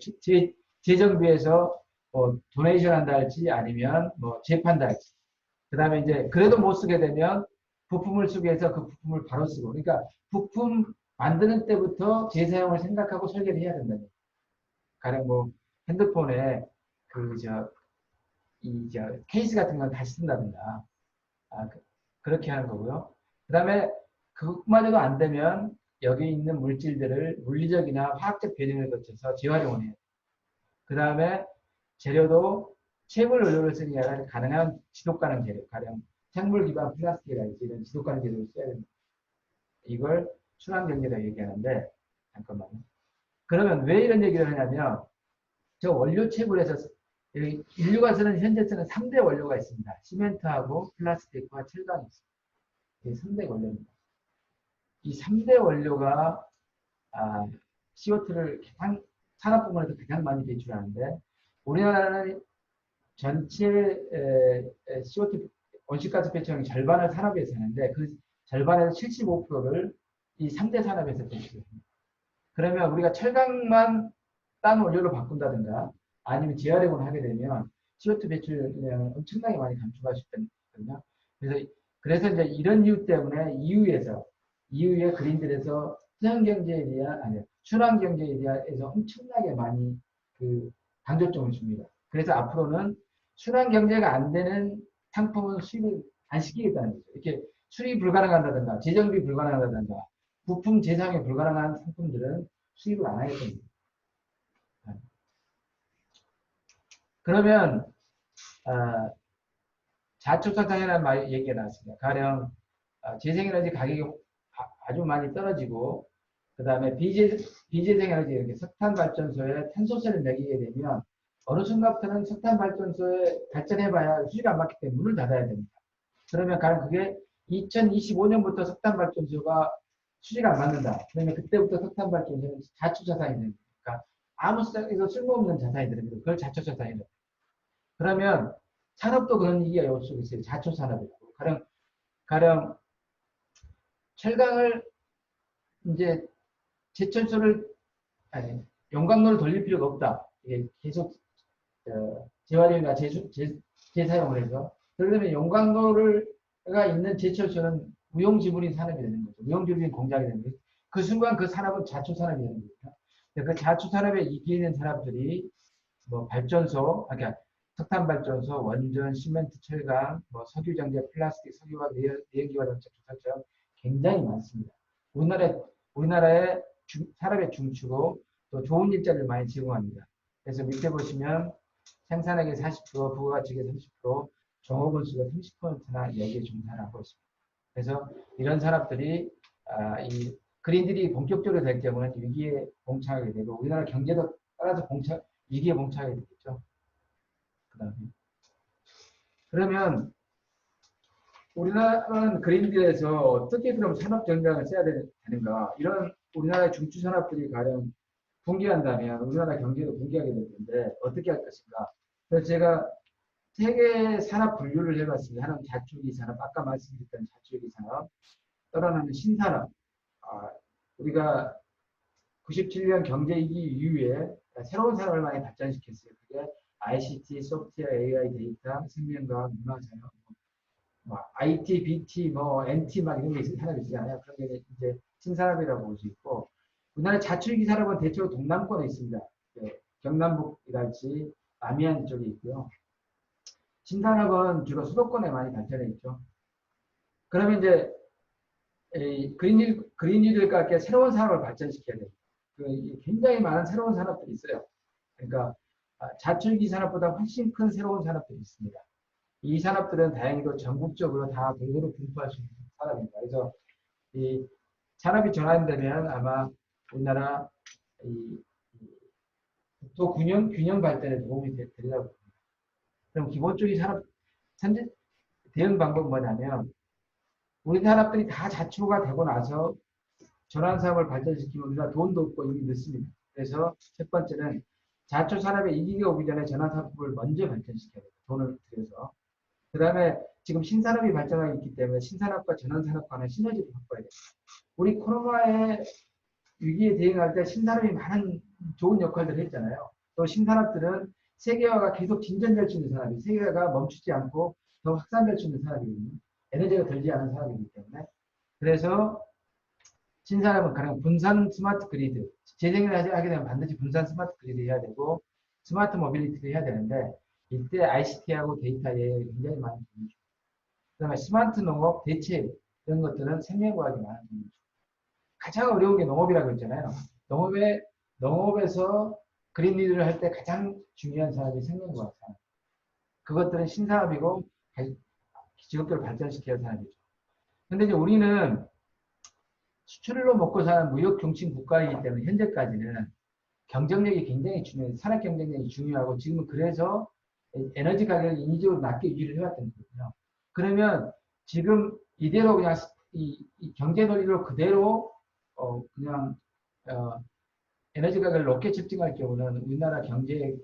재정비해서 뭐 도네이션 한다 할지 아니면 뭐 재판다 할지 그 다음에 이제 그래도 못 쓰게 되면 부품을 쓰게 해서 그 부품을 바로 쓰고 그러니까 부품 만드는 때부터 재사용을 생각하고 설계를 해야 된다는 거예요. 가령 뭐 핸드폰에 케이스 같은 건 다시 쓴다든가 그렇게 하는 거고요. 그 다음에 그것마저도 안 되면 여기 있는 물질들을 물리적이나 화학적 변형을 거쳐서 재활용을 해요. 그 다음에 재료도 채굴 원료를 쓰는 게 아니라 가능한 지속 가능 재료, 가령 생물 기반 플라스틱이라든지 이런 지독한 재료를 써야 됩니다. 이걸 순환경제라고 얘기하는데, 잠깐만요. 그러면 왜 이런 얘기를 하냐면, 저 원료 채굴에서 인류가 쓰는 현재 쓰는 3대 원료가 있습니다. 시멘트하고 플라스틱과 철강이 있습니다. 이 3대 원료입니다. 이 3대 원료가 CO2를 가장 산업 부문에서 가장 많이 배출하는데 우리나라는 전체 CO2 온실가스 배출량의 절반을 산업에서 하는데 그 절반에서 75%를 이 3대 산업에서 배출합니다. 그러면 우리가 철강만 딴 원료로 바꾼다든가 아니면 재활용을 하게 되면 CO2 배출량을 엄청나게 많이 감축할 수 있거든요. 그래서 이제 이런 이유 때문에 EU의 그린들에서 태양경제에 대한 순환경제에 대해서 엄청나게 많이 그 강조점을 줍니다. 그래서 앞으로는 순환경제가 안 되는 상품은 수입을 안 시키겠다는 거죠. 이렇게 수입이 불가능하다든가 재정비 불가능하다든가 부품 재상이 불가능한 상품들은 수입을 안 하겠습니다. 그러면 자초사상이라는 얘기가 나왔습니다. 가령 재생에너지 가격이 아주 많이 떨어지고 그 다음에 비재생에너지 이렇게 석탄발전소에 탄소세를 매기게 되면 어느 순간부터는 석탄발전소에 발전해봐야 수지가 안 맞기 때문에 문을 닫아야 됩니다. 그러면 가령 그게 2025년부터 석탄발전소가 수지가 안 맞는다. 그러면 그때부터 석탄발전소는 자초자산이 됩니다. 그러니까 아무 시장에서 쓸모없는 자산이 됩니다. 그걸 자초자산이라고. 그러면 산업도 그런 얘기가 요 속에 있어요. 자초산업이고. 가령 철강을 이제 용광로를 돌릴 필요가 없다. 이게 계속 재활용이나 재사용을 해서 그러면 용광로가 있는 제철소는 무용지물인 산업이 되는 거죠. 무용지물인 공장이 되는 거죠. 그 순간 그 산업은 자초산업이 되는 거죠. 그 자초산업에 이기는 사람들이 뭐 발전소, 그러니까 석탄발전소, 원전, 시멘트, 철강, 뭐 석유정제, 플라스틱, 석유화, 내연기관 조사처럼 굉장히 많습니다. 우리나라의 산업의 중추고 또 좋은 일자리를 많이 제공합니다. 그래서 밑에 보시면 생산액의 40%, 부가가치의 30%, 종업원 수가 30%나 여기에 종사하고 있습니다. 그래서 이런 산업들이 이 그린딜이 본격적으로 될 경우는 위기에 봉착하게 되고 우리나라 경제도 따라서 위기에 봉착하게 되겠죠. 그러면 우리나라는 그린딜에서 어떻게 그럼 산업 전략을 써야 되는가? 이런 우리나라의 중추 산업들이 가령 붕괴한다면 우리나라 경제도 붕괴하게 될 텐데 어떻게 할 것인가? 그래서 제가 세 개의 산업 분류를 해봤습니다. 하나는 자초기 산업, 아까 말씀드렸던 자초기 산업, 또 하나는 신산업. 우리가 97년 경제위기 이후에 새로운 산업을 많이 발전시켰어요. 그게 ICT, 소프트웨어, AI, 데이터, 생명과학, 문화산업, 뭐 IT, BT, 뭐 NT 막 이런 게 산업이 있잖아요. 그런 게 이제 신산업이라고 볼 수 있고, 우리나라 자초기 산업은 대체로 동남권에 있습니다. 네, 경남북이랄지 남해안 쪽에 있고요. 신산업은 주로 수도권에 많이 발전해 있죠. 그러면 이제 그린뉴딜과 함께 새로운 산업을 발전시켜야 돼요. 굉장히 많은 새로운 산업들이 있어요. 그러니까 자초기 산업보다 훨씬 큰 새로운 산업들이 있습니다. 이 산업들은 다행히도 전국적으로 다 골고루 분포할 수 있는 산업입니다. 그래서 이 산업이 전환되면 아마 우리나라 국토 균형 발전에 도움이 되리라고 봅니다. 그럼 기본적인 산업 대응 방법은 뭐냐면 우리 산업들이 다 자초가 되고 나서 전환 사업을 발전시키면 우리가 돈도 없고 이미 늦습니다. 그래서 첫 번째는 자초 산업에 이기가 오기 전에 전환 사업을 먼저 발전시켜야 돼요. 돈을 들여서. 그 다음에 지금 신산업이 발전하고 있기 때문에 신산업과 전환산업 간의 시너지를 확보해야 됩니다. 우리 코로나의 위기에 대응할 때 신산업이 많은 좋은 역할들을 했잖아요. 또 신산업들은 세계화가 계속 진전될 수 있는 산업이 세계화가 멈추지 않고 더 확산될 수 있는 산업이거든요. 에너지가 들지 않은 산업이기 때문에. 그래서 신산업은 가령 분산 스마트 그리드, 재생을 하게 되면 반드시 분산 스마트 그리드 해야 되고 스마트 모빌리티를 해야 되는데 이때 ICT하고 데이터에 굉장히 많은 도움을 줍니다. 그 다음에 스마트 농업, 대체 이런 것들은 생명과학이 많은 도움을 줍니다. 가장 어려운 게 농업이라고 했잖아요. 농업에서 그린리드를 할 때 가장 중요한 산업이 생명과학 산업. 그것들은 신산업이고 직업들을 발전시켜야 사는 거죠. 근데 이제 우리는 수출로 먹고 사는 무역 중심 국가이기 때문에 현재까지는 경쟁력이 굉장히 중요해요. 산업 경쟁력이 중요하고 지금은 그래서 에너지 가격을 인위적으로 낮게 유지를 해왔던 거거든요. 그러면 지금 이대로 그냥 이 경제 논리로 그대로 그냥 에너지 가격을 높게 집중할 경우는 우리나라 경제에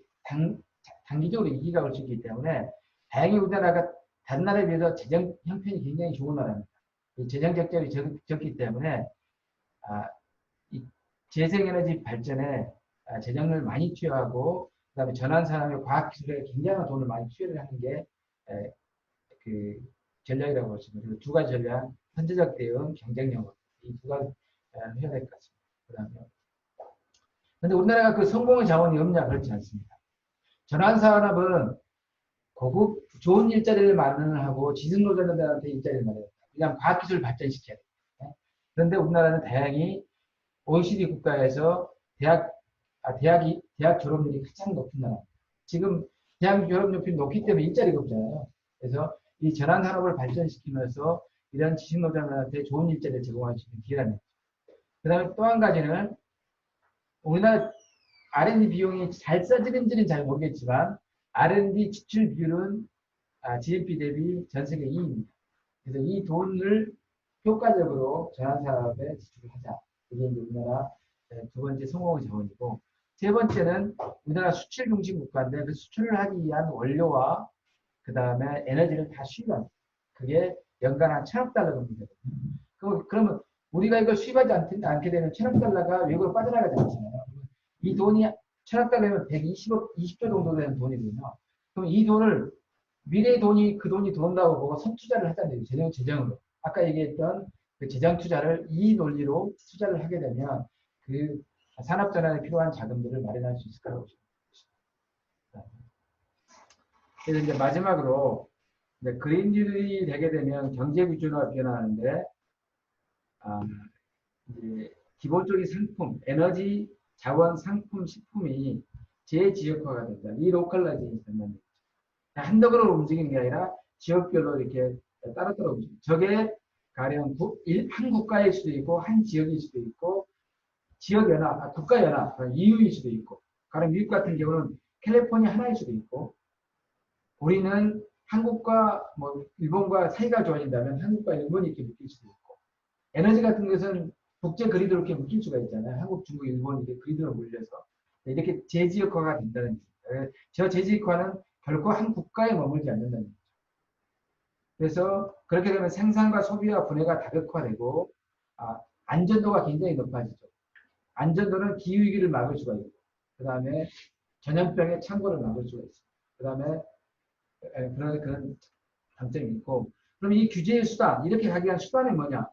단기적으로 위기가 올 수 있기 때문에 다행히 우리나라가 다른 나라에 비해서 재정 형편이 굉장히 좋은 나라입니다. 이 재정 적자율이 적기 때문에 이 재생에너지 발전에 재정을 많이 투여하고 그다음에 전환산업의 과학기술에 굉장한 돈을 많이 투여를 하는 게 그 전략이라고 볼 수 있습니다. 두 가지 전략, 선제적 대응, 경쟁력 이 두 가지 해야 될 것 같습니다. 그다음에 근데 우리나라가 그 성공의 자원이 없냐 그렇지 않습니다. 전환산업은 고급 좋은 일자리를 마련하고 지식노동자들한테 일자리를 마련합니다. 그냥 과학기술을 발전시켜야 됩니다. 그런데 우리나라는 다행히 OECD 국가에서 대학 졸업률이 가장 높은 나라입니다. 지금 대학 졸업률이 높기 때문에 일자리가 없잖아요. 그래서 이 전환 산업을 발전시키면서 이런 지식노동자들한테 좋은 일자리를 제공할 수 있는 기회가 됩니다. 그 다음에 또 한 가지는 우리나라 R&D 비용이 잘 써지는지는 잘 모르겠지만 R&D 지출 비율은 GDP 대비 전 세계 2위입니다. 그래서 이 돈을 효과적으로 전환사업에 지출하자. 이게 이제 우리나라 두 번째 성공의 자원이고, 세 번째는 우리나라 수출 중심 국가인데 그 수출을 하기 위한 원료와 그 다음에 에너지를 다 수입합니다. 그게 연간 한 1,000억 달러 정도 되거든요. 그러면 우리가 이걸 수입하지 않게 되면 1,000억 달러가 외국으로 빠져나가지 않잖아요. 이 돈이 1,000억 달러면 120조 정도 되는 돈이거든요. 그럼 이 돈을 미래의 돈이 그 돈이 들어온다고 보고 선투자를 하자는 얘기죠. 재정으로. 아까 얘기했던 그 재정 투자를 이 논리로 투자를 하게 되면 그 산업 전환에 필요한 자금들을 마련할 수 있을 거라고 생각합니다. 그래서 이제 마지막으로 이제 그린딜이 되게 되면 경제 구조가 변화하는데 이제 기본적인 상품, 에너지, 자원, 상품, 식품이 재지역화가 된다. 리로컬라이제이션이 된다는 거죠. 한덕으로 움직이는 게 아니라 지역별로 이렇게 따로따로 움직여요. 저게 가령 한 국가일 수도 있고 한 지역일 수도 있고 지역연합, 국가연합, EU일 수도 있고 가령 미국 같은 경우는 캘리포니아 하나일 수도 있고 우리는 한국과 뭐 일본과 사이가 좋아진다면 한국과 일본이 이렇게 묶일 수도 있고 에너지 같은 것은 국제 그리드로 이렇게 묶일 수가 있잖아요. 한국, 중국, 일본 이렇게 그리드로 몰려서 이렇게 재지역화가 된다는 거죠. 저 재지역화는 결코 한 국가에 머물지 않는다는 거죠. 그래서 그렇게 되면 생산과 소비와 분해가 다각화되고 안전도가 굉장히 높아지죠. 안전도는 기후위기를 막을 수가 있고 그 다음에 전염병의 창고를 막을 수가 있습니다. 그 다음에 그런 장점이 있고 그럼 이 규제의 수단, 이렇게 가기 위한 수단이 뭐냐?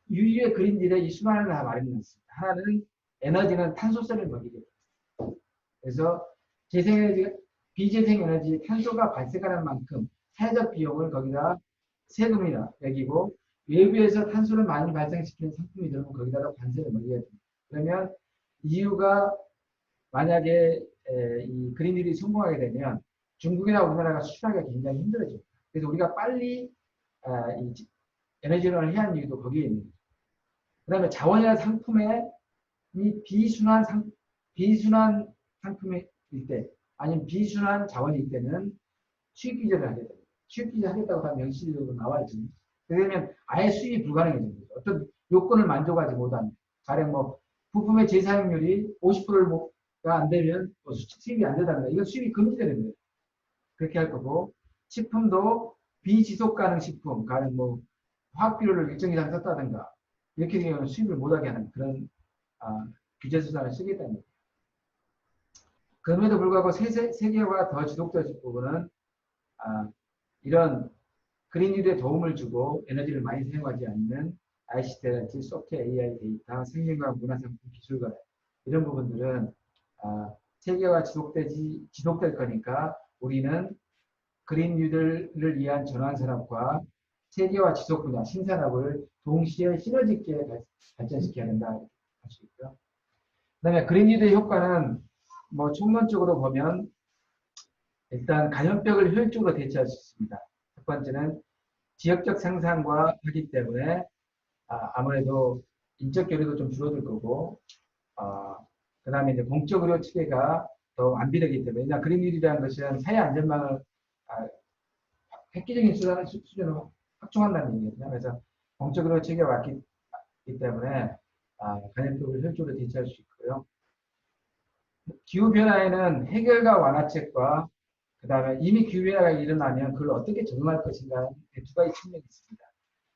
유유의 그린딜에 이 수단을 다 마련해놨습니다. 하나는 에너지는 탄소세를 매기게 됩니다. 그래서 재생에너지, 비재생에너지 탄소가 발생하는 만큼 사회적 비용을 거기다 세금이나 매기고 외부에서 탄소를 많이 발생시키는 상품이 들어오면 거기다가 관세를 매겨야 됩니다. 그러면 EU가 만약에 이 그린딜이 성공하게 되면 중국이나 우리나라가 수출하기가 굉장히 힘들어집니다. 그래서 우리가 빨리 이 에너지론을 해야 하는 이유도 거기에 있는 거죠. 그 다음에 자원이나 상품에 이 비순환 상품일 때 아니면 비순환 자원일 때는 수입 규제를 하게 됩니다. 수입 규제 하겠다고 다 명시적으로 나와 있습니다. 그러면 아예 수입이 불가능해집니다. 어떤 요건을 만족하지 못합니다. 가령 뭐 부품의 재사용률이 50%가 안 되면 수입이 안 된답니다. 이건 수입이 금지되는 거예요. 그렇게 할 거고 식품도 비지속 가능 식품, 가령 뭐 화학 비료를 일정 이상 썼다든가 이렇게 되면 수입을 못하게 하는 그런 규제 수단을 쓰겠다는 거예요. 그럼에도 불구하고 세계화가 더 지속될 부분은 이런 그린딜에 도움을 주고 에너지를 많이 사용하지 않는 ICT라든지 소프트웨어, AI, 데이터, 생명과학, 문화상품, 기술거래 이런 부분들은 세계화 지속될 거니까 우리는 그린딜을 위한 전환산업과 세계화 지속 분야, 신산업을 동시에 시너지 있게 발전시켜야 된다 할 수 있고요. 그 다음에 그린딜의 효과는 뭐 총론적으로 보면 일단 감염병을 효율적으로 대처할 수 있습니다. 첫 번째는 지역적 생산과 하기 때문에 아무래도 인적 교류도 좀 줄어들 거고, 그 다음에 이제 공적 의료 체계가 더 완비되기 때문에, 그냥 그린닐이라는 것은 사회 안전망을 획기적인 수준으로 확충한다는 얘기거든요. 그래서 공적 의료 체계가 왔기 때문에 감염병을 효율적으로 대처할 수 있고요. 기후변화에는 해결과 완화책과 그 다음에 이미 기후변화가 일어나면 그걸 어떻게 적응할 것인가 두 가지 측면이 있습니다.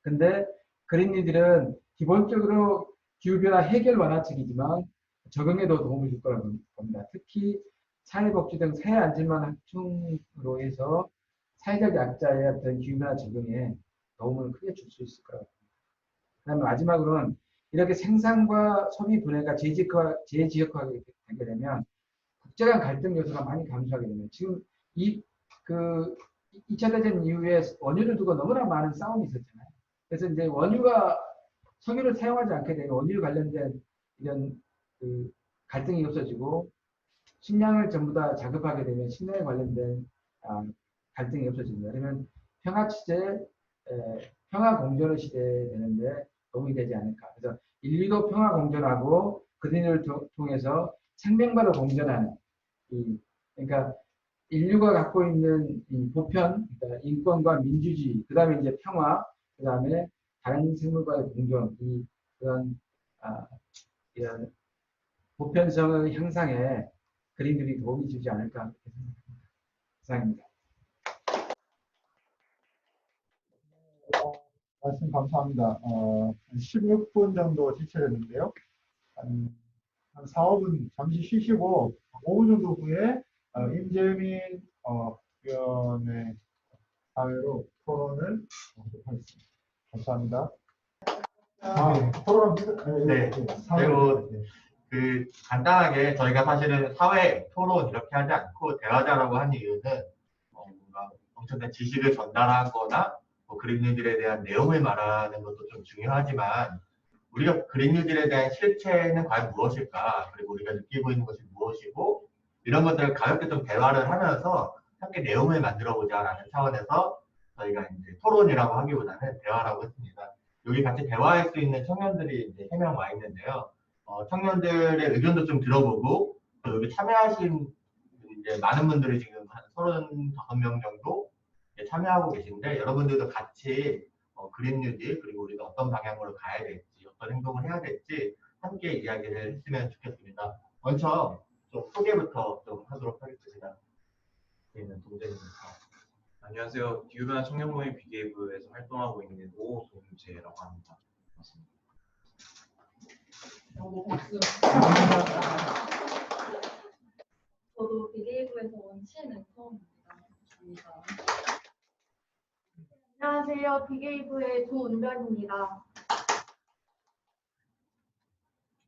근데 그린뉴딜은 기본적으로 기후변화 해결 완화책이지만 적응에도 도움을 줄 거라고 봅니다. 특히 사회복지 등 사회 안전망 확충으로 해서 사회적 약자의 어떤 기후변화 적응에 도움을 크게 줄 수 있을 거라고 봅니다. 그 다음에 마지막으로는 이렇게 생산과 소비 분해가 재지역화하게 되게 되면 국제 간 갈등 요소가 많이 감소하게 됩니다. 지금 그 2차 대전 이후에 원유를 두고 너무나 많은 싸움이 있었잖아요. 그래서 이제 석유를 사용하지 않게 되면 원유 관련된 이런 그 갈등이 없어지고 식량을 전부 다 자급하게 되면 식량에 관련된 갈등이 없어집니다. 그러면 평화 공존의 시대 되는데 도움이 되지 않을까. 그래서 인류도 평화 공존하고 그들을 통해서 생명과도 공존하는 그러니까 인류가 갖고 있는 이 보편, 그러니까 인권과 민주주의, 그 다음에 이제 평화, 그 다음에 다른 생물과의 공존, 이런 보편성의 향상에 그림들이 도움이 주지 않을까 그렇게 생각합니다. 이상입니다. 말씀 감사합니다. 16분 정도 지체됐는데요. 한 4, 5분 잠시 쉬시고 5분 정도 후에 임재민 위원의 사회로 토론을 하도록 하겠습니다. 감사합니다. 토론 네, 그리고 간단하게 저희가 사실은 사회 토론 이렇게 하지 않고 대화자라고 한 이유는 뭔가 엄청난 지식을 전달하거나 그린뉴딜에 대한 내용을 말하는 것도 좀 중요하지만 우리가 그린뉴딜에 대한 실체는 과연 무엇일까, 그리고 우리가 느끼고 있는 것이 무엇이고, 이런 것들을 가볍게 좀 대화를 하면서 함께 내용을 만들어보자라는 차원에서 저희가 이제 토론이라고 하기보다는 대화라고 했습니다. 여기 같이 대화할 수 있는 청년들이 이제 3명 와 있는데요. 청년들의 의견도 좀 들어보고, 또 여기 참여하신 이제 많은 분들이 지금 한 35명 정도 참여하고 계신데, 여러분들도 같이 그린뉴딜, 그리고 우리가 어떤 방향으로 가야 될지, 어떤 행동을 해야 될지 함께 이야기를 했으면 좋겠습니다. 먼저 좀 소개부터 좀 하도록 하겠습니다. 저희는 동재입니다. 안녕하세요. 기후변화 청년모임 비게이브에서 활동하고 있는 오동재라고 합니다. 반갑습니다. 저도 비게이브에서 온 신은성입니다. 안녕하세요. 비게이브의 조은별입니다.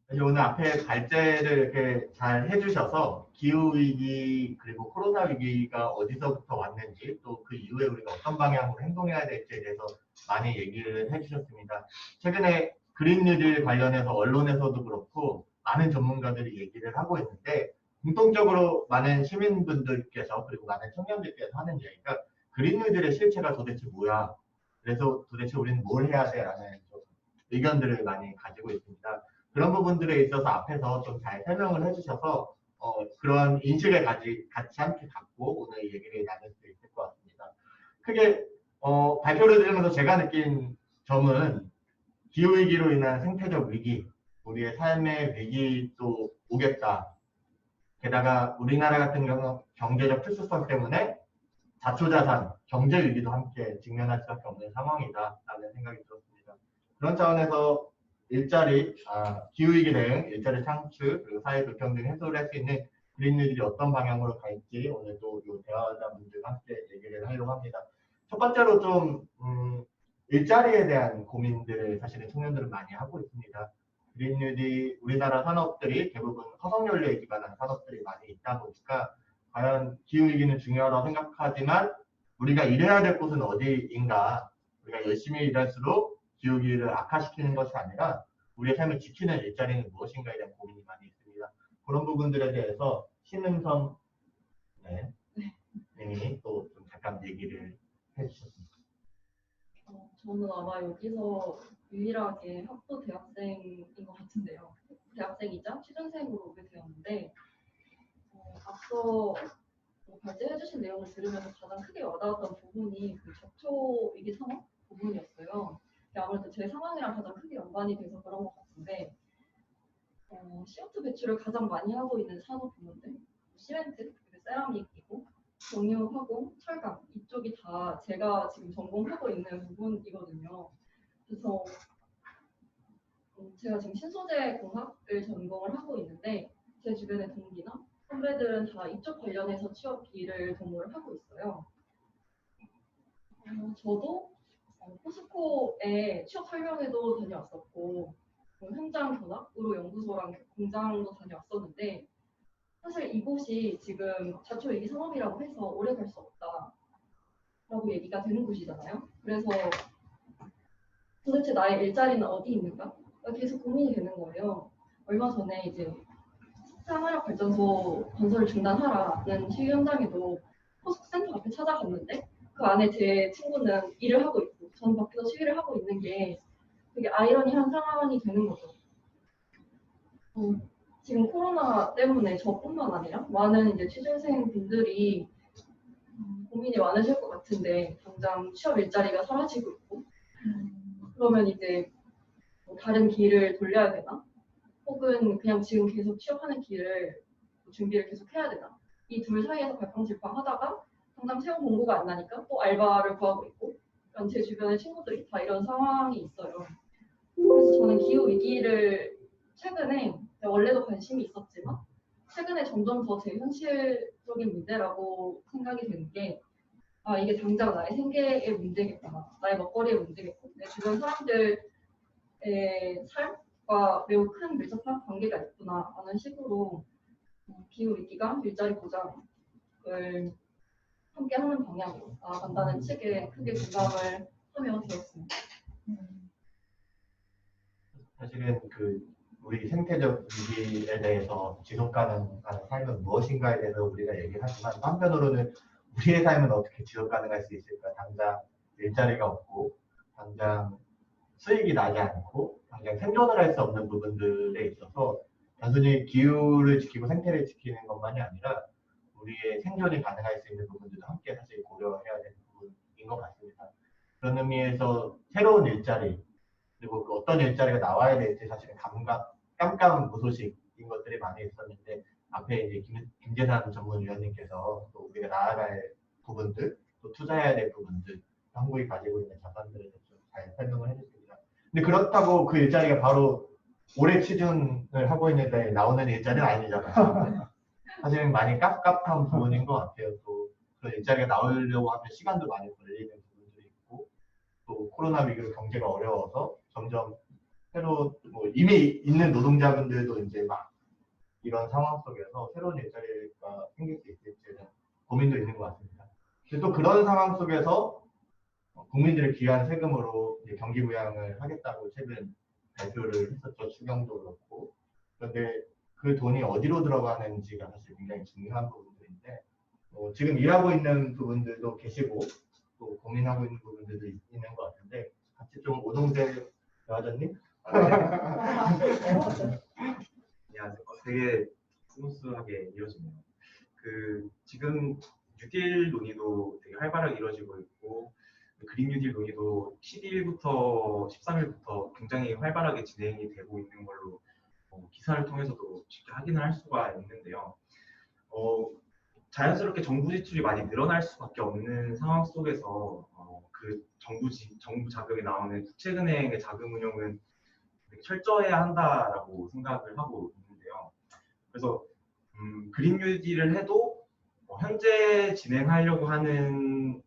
오늘 앞에 발제를 이렇게 잘 해주셔서 기후위기 그리고 코로나 위기가 어디서부터 왔는지, 또 그 이후에 우리가 어떤 방향으로 행동해야 될지에 대해서 많이 얘기를 해주셨습니다. 최근에 그린뉴딜 관련해서 언론에서도 그렇고 많은 전문가들이 얘기를 하고 있는데, 공통적으로 많은 시민분들께서 그리고 많은 청년들께서 하는 이야기가 그린뉴딜의 실체가 도대체 뭐야? 그래서 도대체 우리는 뭘 해야 돼? 라는 의견들을 많이 가지고 있습니다. 그런 부분들에 있어서 앞에서 좀 잘 설명을 해주셔서 그런 인식을 같이 함께 갖고 오늘 얘기를 나눌 수 있을 것 같습니다. 크게 발표를 들으면서 제가 느낀 점은 기후위기로 인한 생태적 위기, 우리의 삶의 위기도 오겠다. 게다가 우리나라 같은 경우 경제적 특수성 때문에 자초자산, 경제 위기도 함께 직면할 수밖에 없는 상황이다라는 생각이 들었습니다. 그런 차원에서 기후위기 대응, 일자리 창출, 그리고 사회 불평등 해소를 할 수 있는 그린뉴딜이 어떤 방향으로 갈지 오늘도 이 대화자분들과 함께 얘기를 하려고 합니다. 첫 번째로 좀 일자리에 대한 고민들을 사실은 청년들은 많이 하고 있습니다. 그린뉴딜, 우리나라 산업들이 대부분 화석연료에 기반한 산업들이 많이 있다 보니까 과연 기후위기는 중요하다고 생각하지만 우리가 일해야 될 곳은 어디인가, 우리가 열심히 일할수록 기후위기를 악화시키는 것이 아니라 우리의 삶을 지키는 일자리는 무엇인가에 대한 고민이 많이 있습니다. 그런 부분들에 대해서 신은성 님이 또 좀 잠깐 얘기를 해주셨습니다. 저는 아마 여기서 유일하게 학부 대학생인 것 같은데요. 대학생이자 취준생으로 오게 되었는데 앞서 발제해주신 내용을 들으면서 가장 크게 와닿았던 부분이 그 적초 위기 상황 부분이었어요. 아무래도 제 상황이랑 가장 크게 연관이 돼서 그런 것 같은데 CO2 배출을 가장 많이 하고 있는 산업 부문들, 시멘트, 그리고 세라믹이고 정유, 화공, 철강 이쪽이 다 제가 지금 전공하고 있는 부분이거든요. 그래서 제가 지금 신소재 공학을 전공을 하고 있는데 제 주변의 동기나 선배들은 다 이쪽 관련해서 취업 기회를 도모를 하고 있어요. 저도 포스코에 취업 설명회도 다녀왔었고 현장 견학으로 연구소랑 공장도 다녀왔었는데 사실 이곳이 지금 자초 위기 산업이라고 해서 오래 갈 수 없다라고 얘기가 되는 곳이잖아요. 그래서 도대체 나의 일자리는 어디 있는가? 계속 고민이 되는 거예요. 얼마 전에 이제 산화력 발전소 건설을 중단하라는 시위 현장에도 포스코센터 앞에 찾아갔는데 그 안에 제 친구는 일을 하고 있고 저는 밖에서 시위를 하고 있는 게 되게 아이러니한 상황이 되는 거죠. 지금 코로나 때문에 저뿐만 아니라 많은 이제 취준생 분들이 고민이 많으실 것 같은데 당장 취업 일자리가 사라지고 있고 그러면 이제 뭐 다른 길을 돌려야 되나? 혹은 그냥 지금 계속 취업하는 길을 준비를 계속 해야 되나? 이 둘 사이에서 갈팡질팡하다가 당장 채용 공고가 안 나니까 또 알바를 구하고 있고 그러니까 제 주변의 친구들이 다 이런 상황이 있어요. 그래서 저는 기후 위기를 최근에 원래도 관심이 있었지만 최근에 점점 더 제 현실적인 문제라고 생각이 되는 게 이게 당장 나의 생계의 문제겠구나, 나의 먹거리의 문제겠고 내 주변 사람들의 삶과 매우 큰 밀접한 관계가 있구나 라는 식으로 기후 위기가 일자리 보장을 함께 하는 방향으로 나아간다는 측에 크게 공감을 하며 되었습니다. 사실은 우리 생태적 위기에 대해서 지속 가능한 삶은 무엇인가에 대해서 우리가 얘기하지만 한편으로는 우리의 삶은 어떻게 지속 가능할 수 있을까? 당장 일자리가 없고 당장 수익이 나지 않고 당장 생존을 할 수 없는 부분들에 있어서 단순히 기후를 지키고 생태를 지키는 것만이 아니라 우리의 생존이 가능할 수 있는 부분들도 함께 사실 고려해야 되는 부분인 것 같습니다. 그런 의미에서 새로운 일자리 그리고 그 어떤 일자리가 나와야 될지 사실은 깜깜무소식인 것들이 많이 있었는데 앞에 이제 김재산 전문위원님께서 또 우리가 나아갈 부분들 또 투자해야 될 부분들 한국이 가지고 있는 자산들에 대해서 잘 설명을 해주십니다. 근데 그렇다고 그 일자리가 바로 올해 취준을 하고 있는데 나오는 일자리는 아니잖아요. 사실은 많이 깝깝한 부분인 것 같아요. 또 그 일자리가 나오려고 하면 시간도 많이 걸리는 부분들이 있고 또 코로나 위기로 경제가 어려워서 점점 새로 이미 있는 노동자분들도 이제 막 이런 상황 속에서 새로운 일자리가 생길 수 있을지는 고민도 있는 것 같습니다. 근데 또 그런 상황 속에서 국민들의 귀한 세금으로 이제 경기 부양을 하겠다고 최근 발표를 했었죠. 추경도 그렇고. 그런데 그 돈이 어디로 들어가는지가 사실 굉장히 중요한 부분들인데 지금 일하고 있는 부분들도 계시고 또 고민하고 있는 부분들도 있는 것 같은데 같이 좀 오동재 여화자님? 안녕하세요. 되게 스무스하게 이루어지네요. 지금 뉴딜 논의도 되게 활발하게 이루어지고 있고 그린 뉴딜 논의도 12일부터 13일부터 굉장히 활발하게 진행이 되고 있는 걸로 기사를 통해서도 쉽게 확인을 할 수가 있는데요. 자연스럽게 정부 지출이 많이 늘어날 수밖에 없는 상황 속에서 그 정부 자금이 나오는 국채은행의 자금 운용은 되게 철저해야 한다라고 생각을 하고 있는데요. 그래서 그린 뉴딜을 해도 현재 진행하려고 하는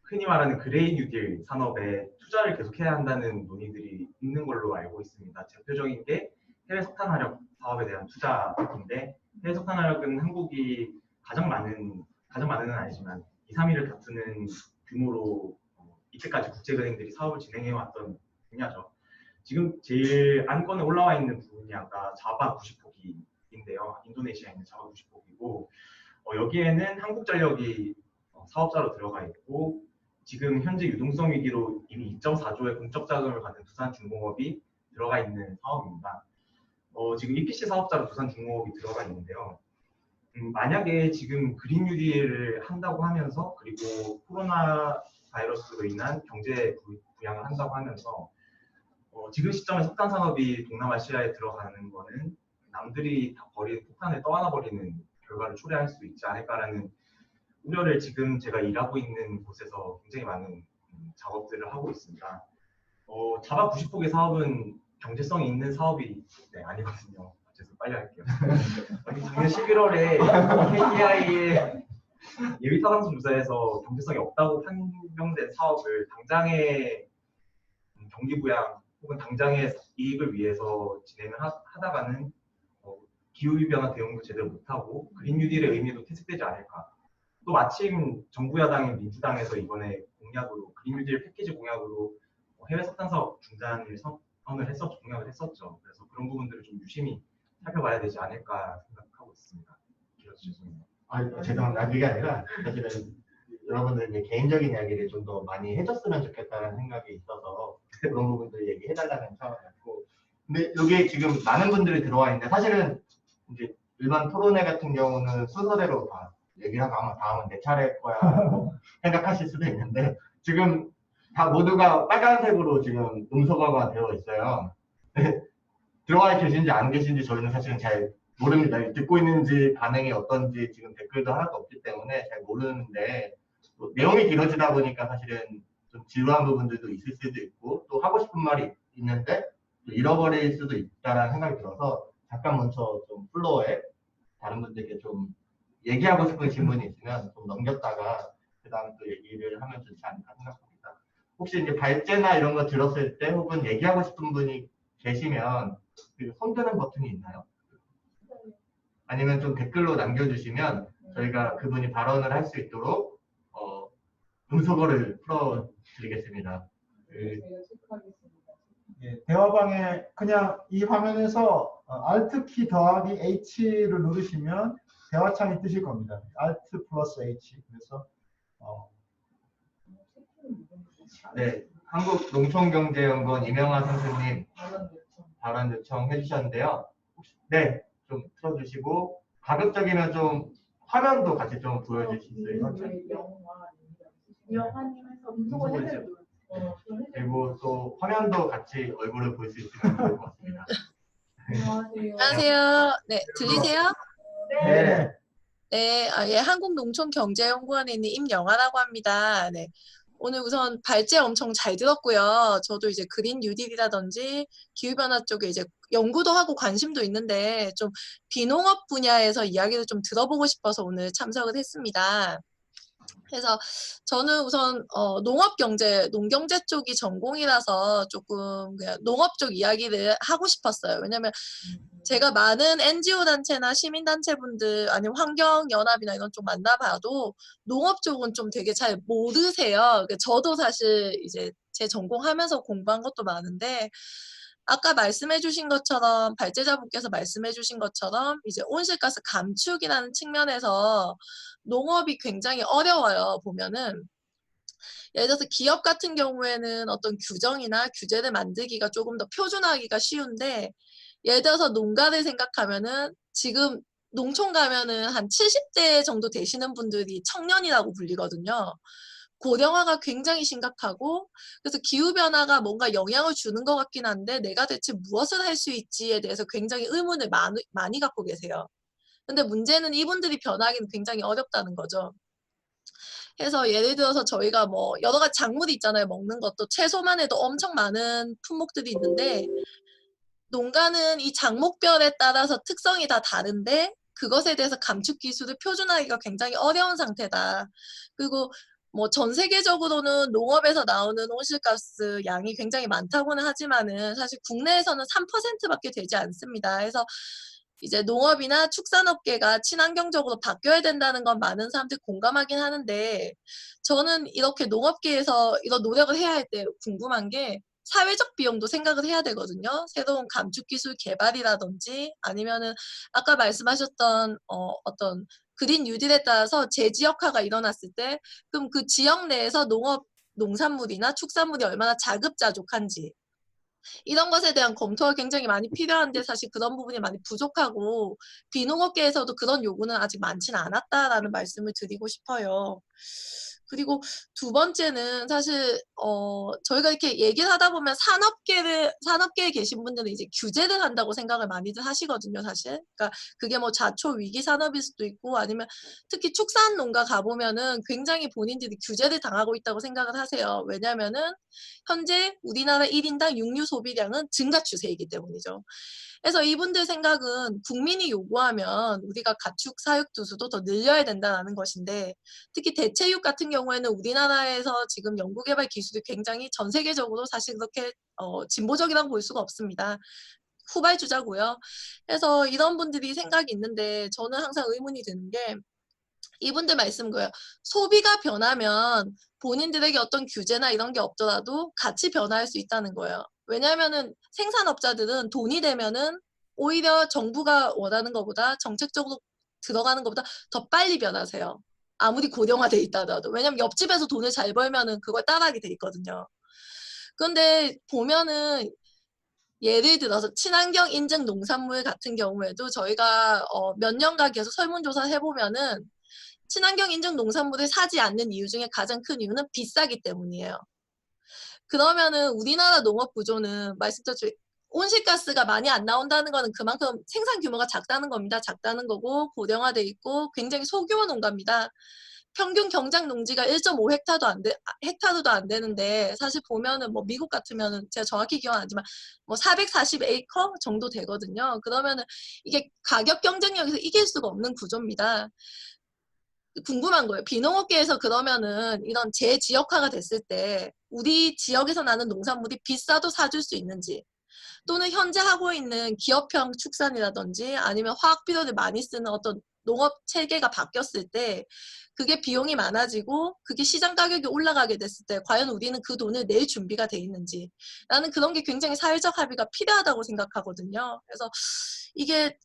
흔히 말하는 그레이 뉴딜 산업에 투자를 계속해야 한다는 논의들이 있는 걸로 알고 있습니다. 대표적인 게 해외 석탄화력 사업에 대한 투자인데 해외 석탄화력은 한국이 가장 많은 건 아니지만 2, 3위를 다투는 규모로 이때까지 국제은행들이 사업을 진행해왔던 분야죠. 지금 제일 안건에 올라와 있는 분야가 자바 90호기인데요. 인도네시아에 있는 자바 90호기고 여기에는 한국전력이 사업자로 들어가 있고 지금 현재 유동성 위기로 이미 2.4조의 공적 자금을 받은 두산중공업이 들어가 있는 사업입니다. 지금 EPC 사업자로 두산중공업이 들어가 있는데요. 만약에 지금 그린 뉴딜을 한다고 하면서 그리고 코로나 바이러스로 인한 경제 부양을 한다고 하면서 지금 시점에 석탄 산업이 동남아시아에 들어가는 거는 남들이 다 버린 폭탄을 떠안아 버리는 결과를 초래할 수 있지 않을까라는 우려를 지금 제가 일하고 있는 곳에서 굉장히 많은 작업들을 하고 있습니다. 자바 90폭의 사업은 경제성이 있는 사업이 아니거든요. 죄송 빨리 할게요. 작년 11월에 KPI의 예비타당성 조사에서 경제성이 없다고 판명된 사업을 당장의 경기 부양 혹은 당장의 이익을 위해서 진행을 하다가는 기후위기 변화 대응도 제대로 못하고 그린 뉴딜의 의미도 퇴색되지 않을까. 또 마침 정부 야당인 민주당에서 이번에 공약으로 그린 뉴딜 패키지 공약으로 해외 석탄 사업 중단을 공약을 했었죠. 그래서 그런 부분들을 좀 유심히 살펴봐야 되지 않을까 생각하고 있습니다. 길어서 죄송해요. 죄송합니다. 그게 아니라 사실은 여러분들 이제 개인적인 이야기를 좀 더 많이 해줬으면 좋겠다는 생각이 있어서 그런 부분들 얘기해달라는 차원이었고, 근데 여기 지금 많은 분들이 들어와 있는데 사실은 이제 일반 토론회 같은 경우는 순서대로 다 얘기를 하고 아마 다음은 내 차례일 거야 라고 생각하실 수도 있는데 지금 다 모두가 빨간색으로 지금 음소거가 되어 있어요. 들어와 계신지 안 계신지 저희는 사실은 잘 모릅니다. 듣고 있는지 반응이 어떤지 지금 댓글도 하나도 없기 때문에 잘 모르는데 뭐 내용이 길어지다 보니까 사실은 좀 지루한 부분들도 있을 수도 있고 또 하고 싶은 말이 있는데 또 잃어버릴 수도 있다라는 생각이 들어서 잠깐 먼저 좀 플로어에 다른 분들께 좀 얘기하고 싶은 질문이 있으면 좀 넘겼다가 그 다음 또 얘기를 하면 좋지 않을까 생각합니다. 혹시 이제 발제나 이런 거 들었을 때 혹은 얘기하고 싶은 분이 계시면 손 드는 버튼이 있나요? 아니면 좀 댓글로 남겨주시면 저희가 그분이 발언을 할 수 있도록 음소거를 풀어드리겠습니다. 예, 대화방에 그냥 이 화면에서 Alt 키 더하기 H를 누르시면 대화창이 뜨실 겁니다. Alt 플러스 H. 그래서 네, 한국농촌경제연구원 이명하 선생님 발언 요청해 주셨는데요. 네, 좀 틀어주시고 가급적이면 좀 화면도 같이 좀 보여주실 수 있어요? 영화님에서 음소거 해제를 그리고 또 화면도 같이 얼굴을 볼 수 있으면 좋을 것 같습니다. 안녕하세요. 안녕하세요. 네, 들리세요? 네. 네, 예, 한국농촌경제연구원에 있는 임영아라고 합니다. 네, 오늘 우선 발제 엄청 잘 들었고요. 저도 이제 그린 뉴딜이라든지 기후변화 쪽에 이제 연구도 하고 관심도 있는데 좀 비농업 분야에서 이야기를 좀 들어보고 싶어서 오늘 참석을 했습니다. 그래서 저는 우선 농업경제, 농경제 쪽이 전공이라서 조금 그냥 농업 쪽 이야기를 하고 싶었어요. 왜냐면 제가 많은 NGO 단체나 시민단체분들 아니면 환경연합이나 이런 쪽 만나봐도 농업 쪽은 좀 되게 잘 모르세요. 저도 사실 이제 제 전공하면서 공부한 것도 많은데 아까 말씀해주신 것처럼 발제자분께서 말씀해주신 것처럼 이제 온실가스 감축이라는 측면에서 농업이 굉장히 어려워요. 보면은 예를 들어서 기업 같은 경우에는 어떤 규정이나 규제를 만들기가 조금 더 표준화하기가 쉬운데 예를 들어서 농가를 생각하면은 지금 농촌 가면은 한 70대 정도 되시는 분들이 청년이라고 불리거든요. 고령화가 굉장히 심각하고 그래서 기후변화가 뭔가 영향을 주는 것 같긴 한데 내가 대체 무엇을 할 수 있지에 대해서 굉장히 의문을 많이 갖고 계세요. 근데 문제는 이분들이 변하기는 굉장히 어렵다는 거죠. 그래서 예를 들어서 저희가 뭐 여러 가지 작물이 있잖아요. 먹는 것도 채소만 해도 엄청 많은 품목들이 있는데 농가는 이 작목별에 따라서 특성이 다 다른데 그것에 대해서 감축 기술을 표준화하기가 굉장히 어려운 상태다. 그리고 뭐 전 세계적으로는 농업에서 나오는 온실가스 양이 굉장히 많다고는 하지만은 사실 국내에서는 3%밖에 되지 않습니다. 그래서 이제 농업이나 축산업계가 친환경적으로 바뀌어야 된다는 건 많은 사람들이 공감하긴 하는데 저는 이렇게 농업계에서 이런 노력을 해야 할 때 궁금한 게 사회적 비용도 생각을 해야 되거든요. 새로운 감축 기술 개발이라든지 아니면은 아까 말씀하셨던 어떤 그린 뉴딜에 따라서 재지역화가 일어났을 때 그럼 그 지역 내에서 농업 농산물이나 축산물이 얼마나 자급자족한지 이런 것에 대한 검토가 굉장히 많이 필요한데 사실 그런 부분이 많이 부족하고 비농업계에서도 그런 요구는 아직 많지는 않았다라는 말씀을 드리고 싶어요. 그리고 두 번째는 사실 저희가 이렇게 얘기를 하다 보면 산업계에 계신 분들은 이제 규제를 한다고 생각을 많이들 하시거든요, 사실. 그러니까 그게 뭐 자초 위기 산업일 수도 있고 아니면 특히 축산 농가 가보면은 굉장히 본인들이 규제를 당하고 있다고 생각을 하세요. 왜냐면은 현재 우리나라 1인당 육류 소비량은 증가 추세이기 때문이죠. 그래서 이분들 생각은 국민이 요구하면 우리가 가축 사육 두수도 더 늘려야 된다는 것인데 특히 대체육 같은 경우에는 우리나라에서 지금 연구개발 기술이 굉장히 전 세계적으로 사실 그렇게 진보적이라고 볼 수가 없습니다. 후발주자고요. 그래서 이런 분들이 생각이 있는데 저는 항상 의문이 드는 게 이분들 말씀 거예요. 소비가 변하면 본인들에게 어떤 규제나 이런 게 없더라도 같이 변화할 수 있다는 거예요. 왜냐하면은 생산업자들은 돈이 되면은 오히려 정부가 원하는 것보다 정책적으로 들어가는 것보다 더 빨리 변하세요. 아무리 고령화돼 있다 하더라도. 왜냐면 옆집에서 돈을 잘 벌면은 그걸 따라하게 돼 있거든요. 그런데 보면은 예를 들어서 친환경 인증 농산물 같은 경우에도 저희가 몇 년간 계속 설문조사를 해보면은 친환경 인증 농산물을 사지 않는 이유 중에 가장 큰 이유는 비싸기 때문이에요. 그러면은 우리나라 농업 구조는 말씀드렸죠. 온실가스가 많이 안 나온다는 거는 그만큼 생산 규모가 작다는 겁니다. 작다는 거고 고령화돼 있고 굉장히 소규모 농가입니다. 평균 경작 농지가 1.5헥타르도 안 되는데 사실 보면은 뭐 미국 같으면은 제가 정확히 기억 안 나지만 뭐 440에이커 정도 되거든요. 그러면은 이게 가격 경쟁력에서 이길 수가 없는 구조입니다. 궁금한 거예요. 비농업계에서 그러면은 이런 재지역화가 됐을 때 우리 지역에서 나는 농산물이 비싸도 사줄 수 있는지 또는 현재 하고 있는 기업형 축산이라든지 아니면 화학 비료를 많이 쓰는 어떤 농업 체계가 바뀌었을 때 그게 비용이 많아지고 그게 시장 가격이 올라가게 됐을 때 과연 우리는 그 돈을 낼 준비가 돼 있는지 나는 그런 게 굉장히 사회적 합의가 필요하다고 생각하거든요. 그래서 이게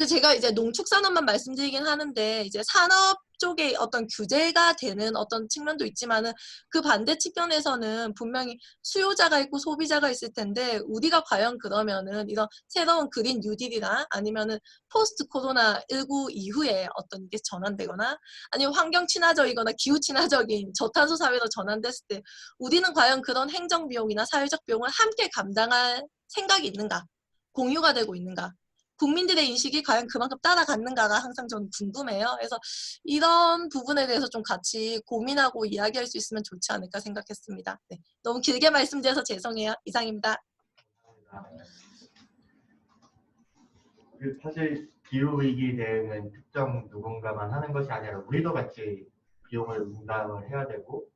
제가 이제 농축산업만 말씀드리긴 하는데 이제 산업 쪽에 어떤 규제가 되는 어떤 측면도 있지만은 그 반대 측면에서는 분명히 수요자가 있고 소비자가 있을 텐데 우리가 과연 그러면은 이런 새로운 그린 뉴딜이나 아니면은 포스트 코로나 19 이후에 어떤 게 전환되거나 아니면 환경 친화적이거나 기후 친화적인 저탄소 사회로 전환됐을 때 우리는 과연 그런 행정 비용이나 사회적 비용을 함께 감당할 생각이 있는가? 공유가 되고 있는가? 국민들의 인식이 과연 그만큼 따라갔는가가 항상 저는 궁금해요. 그래서 이런 부분에 대해서 좀 같이 고민하고 이야기할 수 있으면 좋지 않을까 생각했습니다. 네, 너무 길게 말씀드려서 죄송해요. 이상입니다. 사실 기후위기 대응은 특정 누군가만 하는 것이 아니라 우리도 같이 비용을 분담을 해야 되고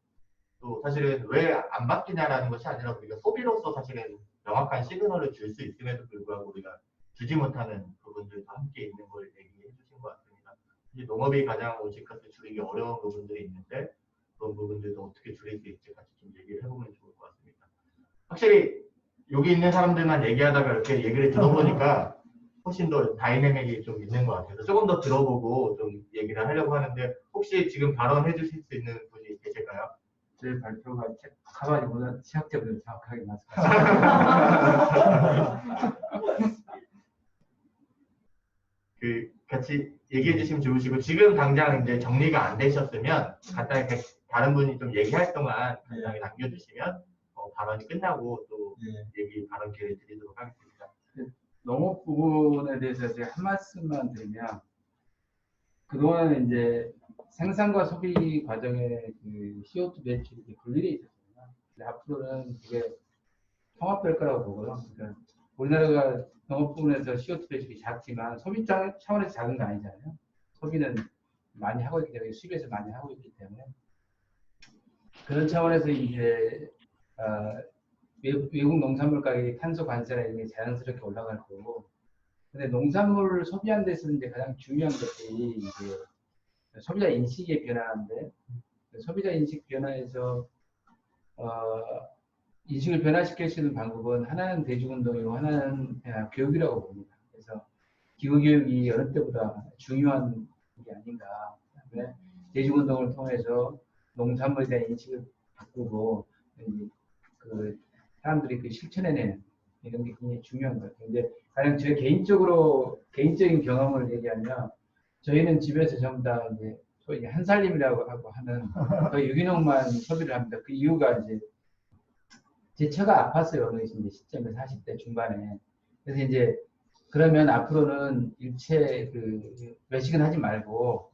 또 사실은 왜 안 바뀌냐라는 것이 아니라 우리가 소비로서 사실은 명확한 시그널을 줄 수 있음에도 불구하고 우리가 주지 못하는 부분들도 함께 있는 걸 얘기해 주신 것 같습니다. 이제 농업이 가장 온실가스 줄이기 어려운 부분들이 있는데 그런 부분들도 어떻게 줄일 수 있을지 같이 좀 얘기를 해보면 좋을 것 같습니다. 확실히 여기 있는 사람들만 얘기하다가 이렇게 얘기를 들어보니까 훨씬 더 다이내믹이 좀 있는 것 같아서 조금 더 들어보고 좀 얘기를 하려고 하는데 혹시 지금 발언해 주실 수 있는 분이 계실까요? 제 발표가 가만히보다 시학 때보다 정확하게 맞습니다. 같이 얘기해 주시면 좋으시고 지금 당장 이제 정리가 안 되셨으면 간단히 다른 분이 좀 얘기할 동안 간단히 남겨주시면 발언이 끝나고 또 발언 기회를 드리도록 하겠습니다. 농업 부분에 대해서 제가 한 말씀만 드리면 그동안은 이제 생산과 소비 과정에 그 CO2 배출이 분리돼 있었습니다. 근데 앞으로는 그게 통합될 거라고 보고요. 그러니까 우리나라가 농업 부분에서 CO2 배출이 작지만 소비 차원에서 작은 거 아니잖아요. 소비는 많이 하고 있기 때문에 수입에서 많이 하고 있기 때문에 그런 차원에서 이제 외국 농산물 가격이 탄소 관세나 이런 게 자연스럽게 올라갈 거고, 근데 농산물을 소비하는 데서 이제 가장 중요한 것들이 이제 소비자 인식의 변화인데, 소비자 인식 변화에서 인식을 변화시킬 수 있는 방법은 하나는 대중운동이고 하나는 교육이라고 봅니다. 그래서 기후교육이 어느 때보다 중요한 게 아닌가. 그다음에 대중운동을 통해서 농산물에 대한 인식을 바꾸고 그 사람들이 그 실천해내는 이런 게 굉장히 중요한 것 같아요. 근데 가령 제 개인적인 경험을 얘기하면 저희는 집에서 전부 다 이제 소위 한살림이라고 하고 하는 거의 유기농만 소비를 합니다. 그 이유가 이제 제 처가 아팠어요. 어느 이제 시점에 40대 중반에. 그래서 이제 그러면 앞으로는 일체 그 외식은 하지 말고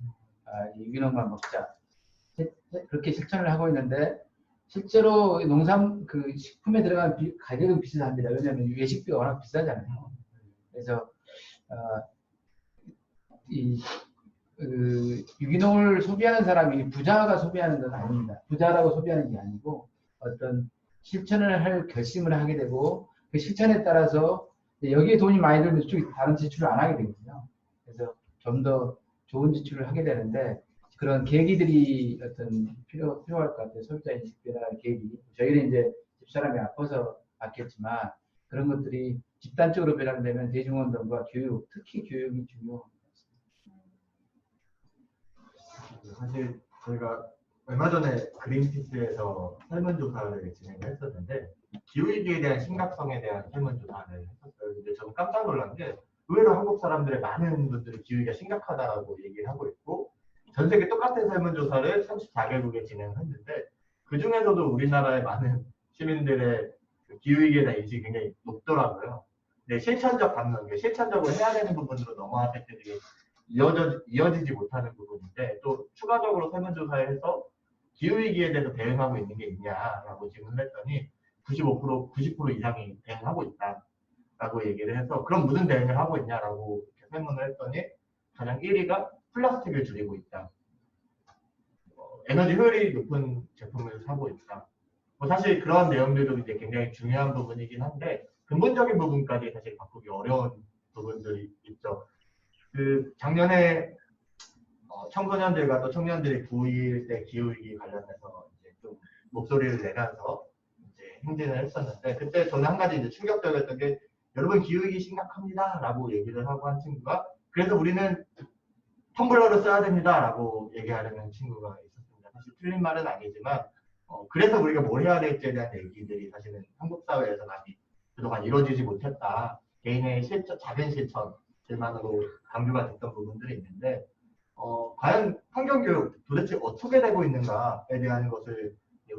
유기농만 먹자. 그렇게 실천을 하고 있는데 실제로 농산 그 식품에 들어간 가격은 비슷합니다. 왜냐하면 외식비가 워낙 비싸잖아요. 그래서 유기농을 소비하는 사람이 부자가 소비하는 건 아닙니다. 부자라고 소비하는 게 아니고 어떤 실천을 할 결심을 하게 되고 그 실천에 따라서 여기에 돈이 많이 들면 다른 지출을 안 하게 되거든요. 그래서 좀 더 좋은 지출을 하게 되는데 그런 계기들이 필요할 것 같아요. 소비자 인식 변화 계기. 저희는 이제 집사람이 아파서 바뀌었지만 그런 것들이 집단적으로 변화되면 대중운동과 교육, 특히 교육이 중요한 것 같습니다. 사실 저희가 얼마 전에 그린피스에서 설문조사를 진행을 했었는데 기후위기에 대한 심각성에 대한 설문조사를 했었어요. 근데 저는 깜짝 놀란 게 의외로 한국 사람들의 많은 분들이 기후위기가 심각하다고 얘기를 하고 있고 전 세계 똑같은 설문조사를 34개국에 진행을 했는데 그 중에서도 우리나라의 많은 시민들의 기후위기에 대한 인식이 굉장히 높더라고요. 근데 실천적 감정, 실천적으로 해야 되는 부분으로 넘어왔을 때 되게 이어지지 못하는 부분인데 또 추가적으로 설문조사를 해서 기후위기에 대해서 대응하고 있는 게 있냐라고 질문을 했더니 90% 이상이 대응하고 있다라고 얘기를 해서 그럼 무슨 대응을 하고 있냐라고 설문을 했더니 가장 1위가 플라스틱을 줄이고 있다. 에너지 효율이 높은 제품을 사고 있다. 사실 그런 내용들도 이제 굉장히 중요한 부분이긴 한데 근본적인 부분까지 사실 바꾸기 어려운 부분들이 있죠. 그 작년에 청소년들과 또 청년들이 9.11때 기후위기 관련해서 이제 좀 목소리를 내면서 이제 행진을 했었는데 그때 저는 한 가지 이제 충격적이었던 게 여러분 기후위기 심각합니다라고 얘기를 하고 한 친구가 그래서 우리는 텀블러를 써야 됩니다라고 얘기하려는 친구가 있었습니다. 사실 틀린 말은 아니지만 그래서 우리가 뭘 해야 될지에 대한 얘기들이 사실은 한국 사회에서 많이 그동안 이루어지지 못했다. 개인의 작은 실천들만으로 강조가 됐던 부분들이 있는데 과연 환경교육 도대체 어떻게 되고 있는가에 대한 것을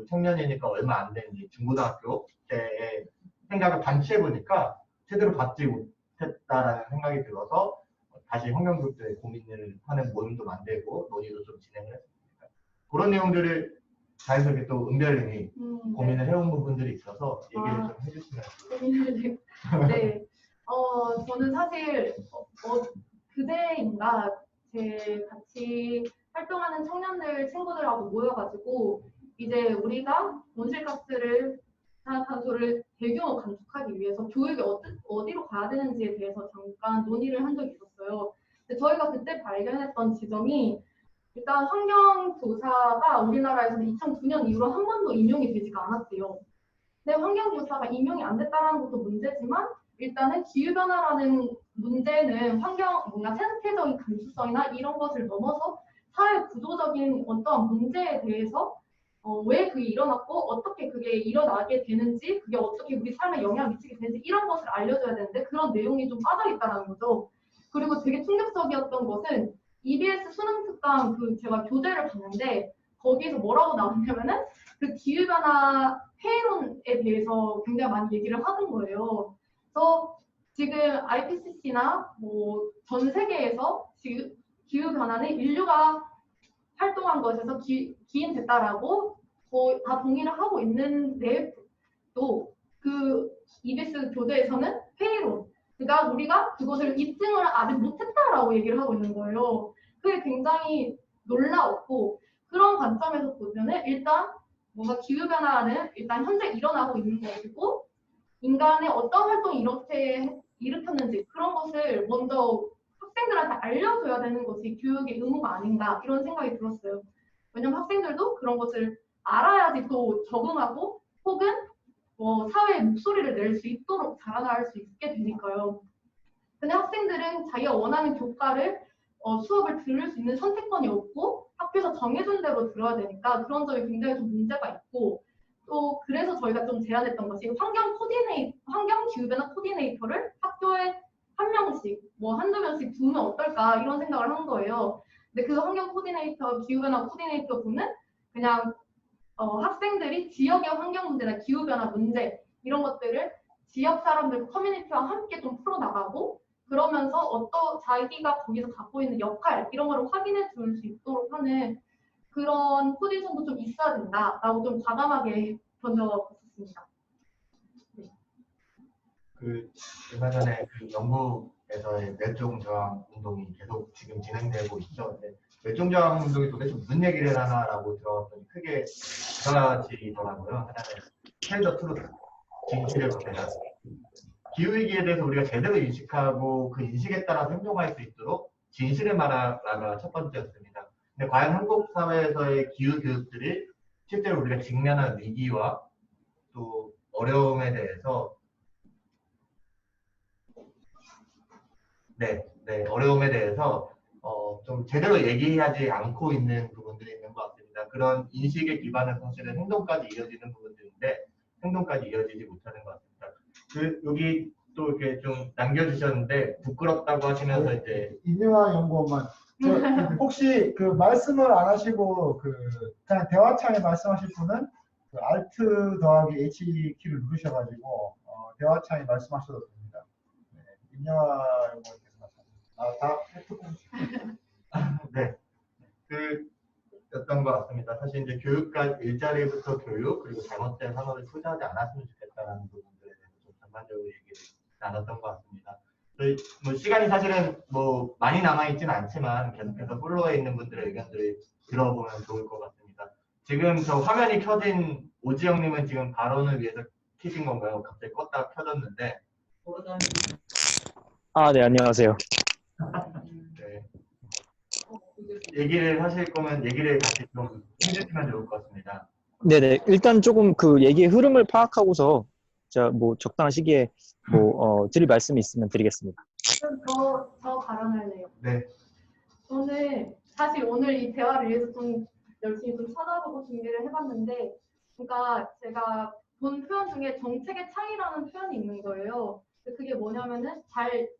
청년이니까 얼마 안 된 중고등학교 때의 생각을 반추해보니까 제대로 받지 못했다라는 생각이 들어서 다시 환경교육에 고민을 하는 모임도 만들고 논의도 좀 진행을 했습니다. 그런 내용들을 자연스럽게 또 은별님이 고민을 해온 부분들이 있어서 얘기를 좀 해주시면. 네. 저는 사실 그제인가 제 같이 활동하는 청년들 친구들하고 모여가지고 이제 우리가 온실가스를 탄소를 대규모 감축하기 위해서 교육이 어디로 가야 되는지에 대해서 잠깐 논의를 한 적이 있었어요. 근데 저희가 그때 발견했던 지점이 일단 환경조사가 우리나라에서는 2009년 이후로 한 번도 인용이 되지가 않았대요. 근데 환경조사가 인용이 안 됐다는 것도 문제지만 일단은 기후변화라는 문제는 뭔가 생태적인 감수성이나 이런 것을 넘어서 사회 구조적인 어떠한 문제에 대해서 왜 그게 일어났고 어떻게 그게 일어나게 되는지 그게 어떻게 우리 삶에 영향을 미치게 되는지 이런 것을 알려줘야 되는데 그런 내용이 좀 빠져있다는 거죠. 그리고 되게 충격적이었던 것은 EBS 수능 특강 제가 교재를 봤는데 거기에서 뭐라고 나왔냐면은 그 기후변화 폐해론에 대해서 굉장히 많이 얘기를 하는 거예요. 그래서 지금 IPCC나 뭐 전 세계에서 지금 기후변화는 인류가 활동한 것에서 기인됐다라고 거의 다 동의를 하고 있는데도 그 EBS 교재에서는 폐해론, 그러니까 우리가 그것을 입증을 아직 못했다라고 얘기를 하고 있는 거예요. 그게 굉장히 놀라웠고 그런 관점에서 보면은 일단 뭔가 기후변화는 일단 현재 일어나고 있는 것이고 인간의 어떤 활동이 이렇게 일으켰는지 그런 것을 먼저 학생들한테 알려줘야 되는 것이 교육의 의무가 아닌가 이런 생각이 들었어요. 왜냐면 학생들도 그런 것을 알아야지 또 적응하고 혹은 사회의 목소리를 낼 수 있도록 자라날 수 있게 되니까요. 근데 학생들은 자기가 원하는 교과를 수업을 들을 수 있는 선택권이 없고 학교에서 정해준 대로 들어야 되니까 그런 점이 굉장히 좀 문제가 있고 또 그래서 저희가 좀 제안했던 것이 환경 기후변화 코디네이터를 학교에 한 명씩 뭐 한두 명씩 두면 어떨까 이런 생각을 한 거예요. 근데 그 환경 코디네이터, 기후변화 코디네이터 분은 그냥 학생들이 지역의 환경 문제나 기후변화 문제 이런 것들을 지역 사람들 커뮤니티와 함께 좀 풀어나가고 그러면서 자기가 거기서 갖고 있는 역할 이런 거를 확인해 줄 수 있도록 하는 그런 포지션도 좀 있어야 된다라고 좀 과감하게 던져봤습니다. 얼마 전에 그 영국에서의 멸종 저항 운동이 계속 지금 진행되고 있죠. 근데 멸종 저항 운동이 도대체 무슨 얘기를 하나라고 들어봤더니 크게 두 가지더라고요. 하나는 텔 더 트루스, 진실을 말해라. 기후위기에 대해서 우리가 제대로 인식하고 그 인식에 따라 행동할 수 있도록 진실을 말하라가 첫 번째였습니다. 근데 과연 한국 사회에서의 기후 교육들이 실제로 우리가 직면한 위기와 또 어려움에 대해서 어려움에 대해서 좀 제대로 얘기하지 않고 있는 부분들이 있는 것 같습니다. 그런 인식에 기반한 사실은 행동까지 이어지는 부분들인데 행동까지 이어지지 못하는 것 같습니다. 여기 또 이렇게 좀 남겨주셨는데 부끄럽다고 하시면서 이제 임영아 연구원만 혹시 그 말씀을 안 하시고 그냥 대화창에 말씀하실 분은 그 Alt 더하기 H 키를 누르셔가지고 대화창에 말씀하셔도 됩니다. 네, 임영아 연구원께서 다 네, 였던 것 같습니다. 사실 이제 교육과 일자리부터 교육 그리고 잘못된 산업에 투자하지 않았으면 좋겠다는 부분들에 대해서 좀 전반적으로 얘기를 나눴던 것 같습니다. 뭐 시간이 사실은 뭐 많이 남아 있지는 않지만 계속해서 플로어에 있는 분들의 의견들을 들어보면 좋을 것 같습니다. 지금 저 화면이 켜진 오지영님은 지금 발언을 위해서 켜진 건가요? 갑자기 껐다 켜졌는데. 네, 안녕하세요. 네. 얘기를 하실 거면 얘기를 같이 좀 해주시면 좋을 것 같습니다. 네네. 일단 조금 그 얘기의 흐름을 파악하고서 제가 뭐 적당한 시기에 드릴 말씀이 있으면 드리겠습니다. 저 발언할래요. 네. 사실 오늘 이 대화를 위해서 좀 열심히 좀 찾아보고 준비를 해봤는데, 그러니까 제가 본 표현 중에 정책의 창이라는 표현이 있는 거예요. 그게 뭐냐면은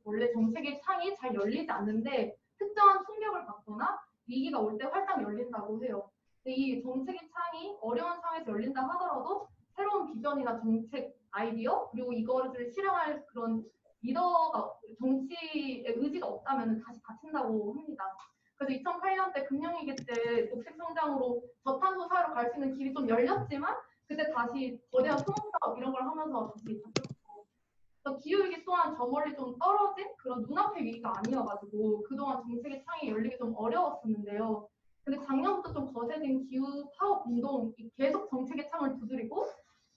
원래 정책의 창이 잘 열리지 않는데 특정한 충격을 받거나 위기가 올 때 활짝 열린다고 해요. 근데 이 정책의 창이 어려운 상황에서 열린다 하더라도 새로운 비전이나 정책 아이디어 그리고 이거를 실행할 그런 리더가 정치의 의지가 없다면 다시 닫힌다고 합니다. 그래서 2008년 때 금융위기 때 녹색 성장으로 저탄소 사회로 갈 수 있는 길이 좀 열렸지만 그때 다시 거대한 토목사업 이런 걸 하면서 다시 닫혔고 기후위기 또한 저 멀리 좀 떨어진 그런 눈앞의 위기가 아니어가지고 그동안 정책의 창이 열리기 좀 어려웠었는데요. 근데 작년부터 좀 거세진 기후 파업 운동이 계속 정책의 창을 두드리고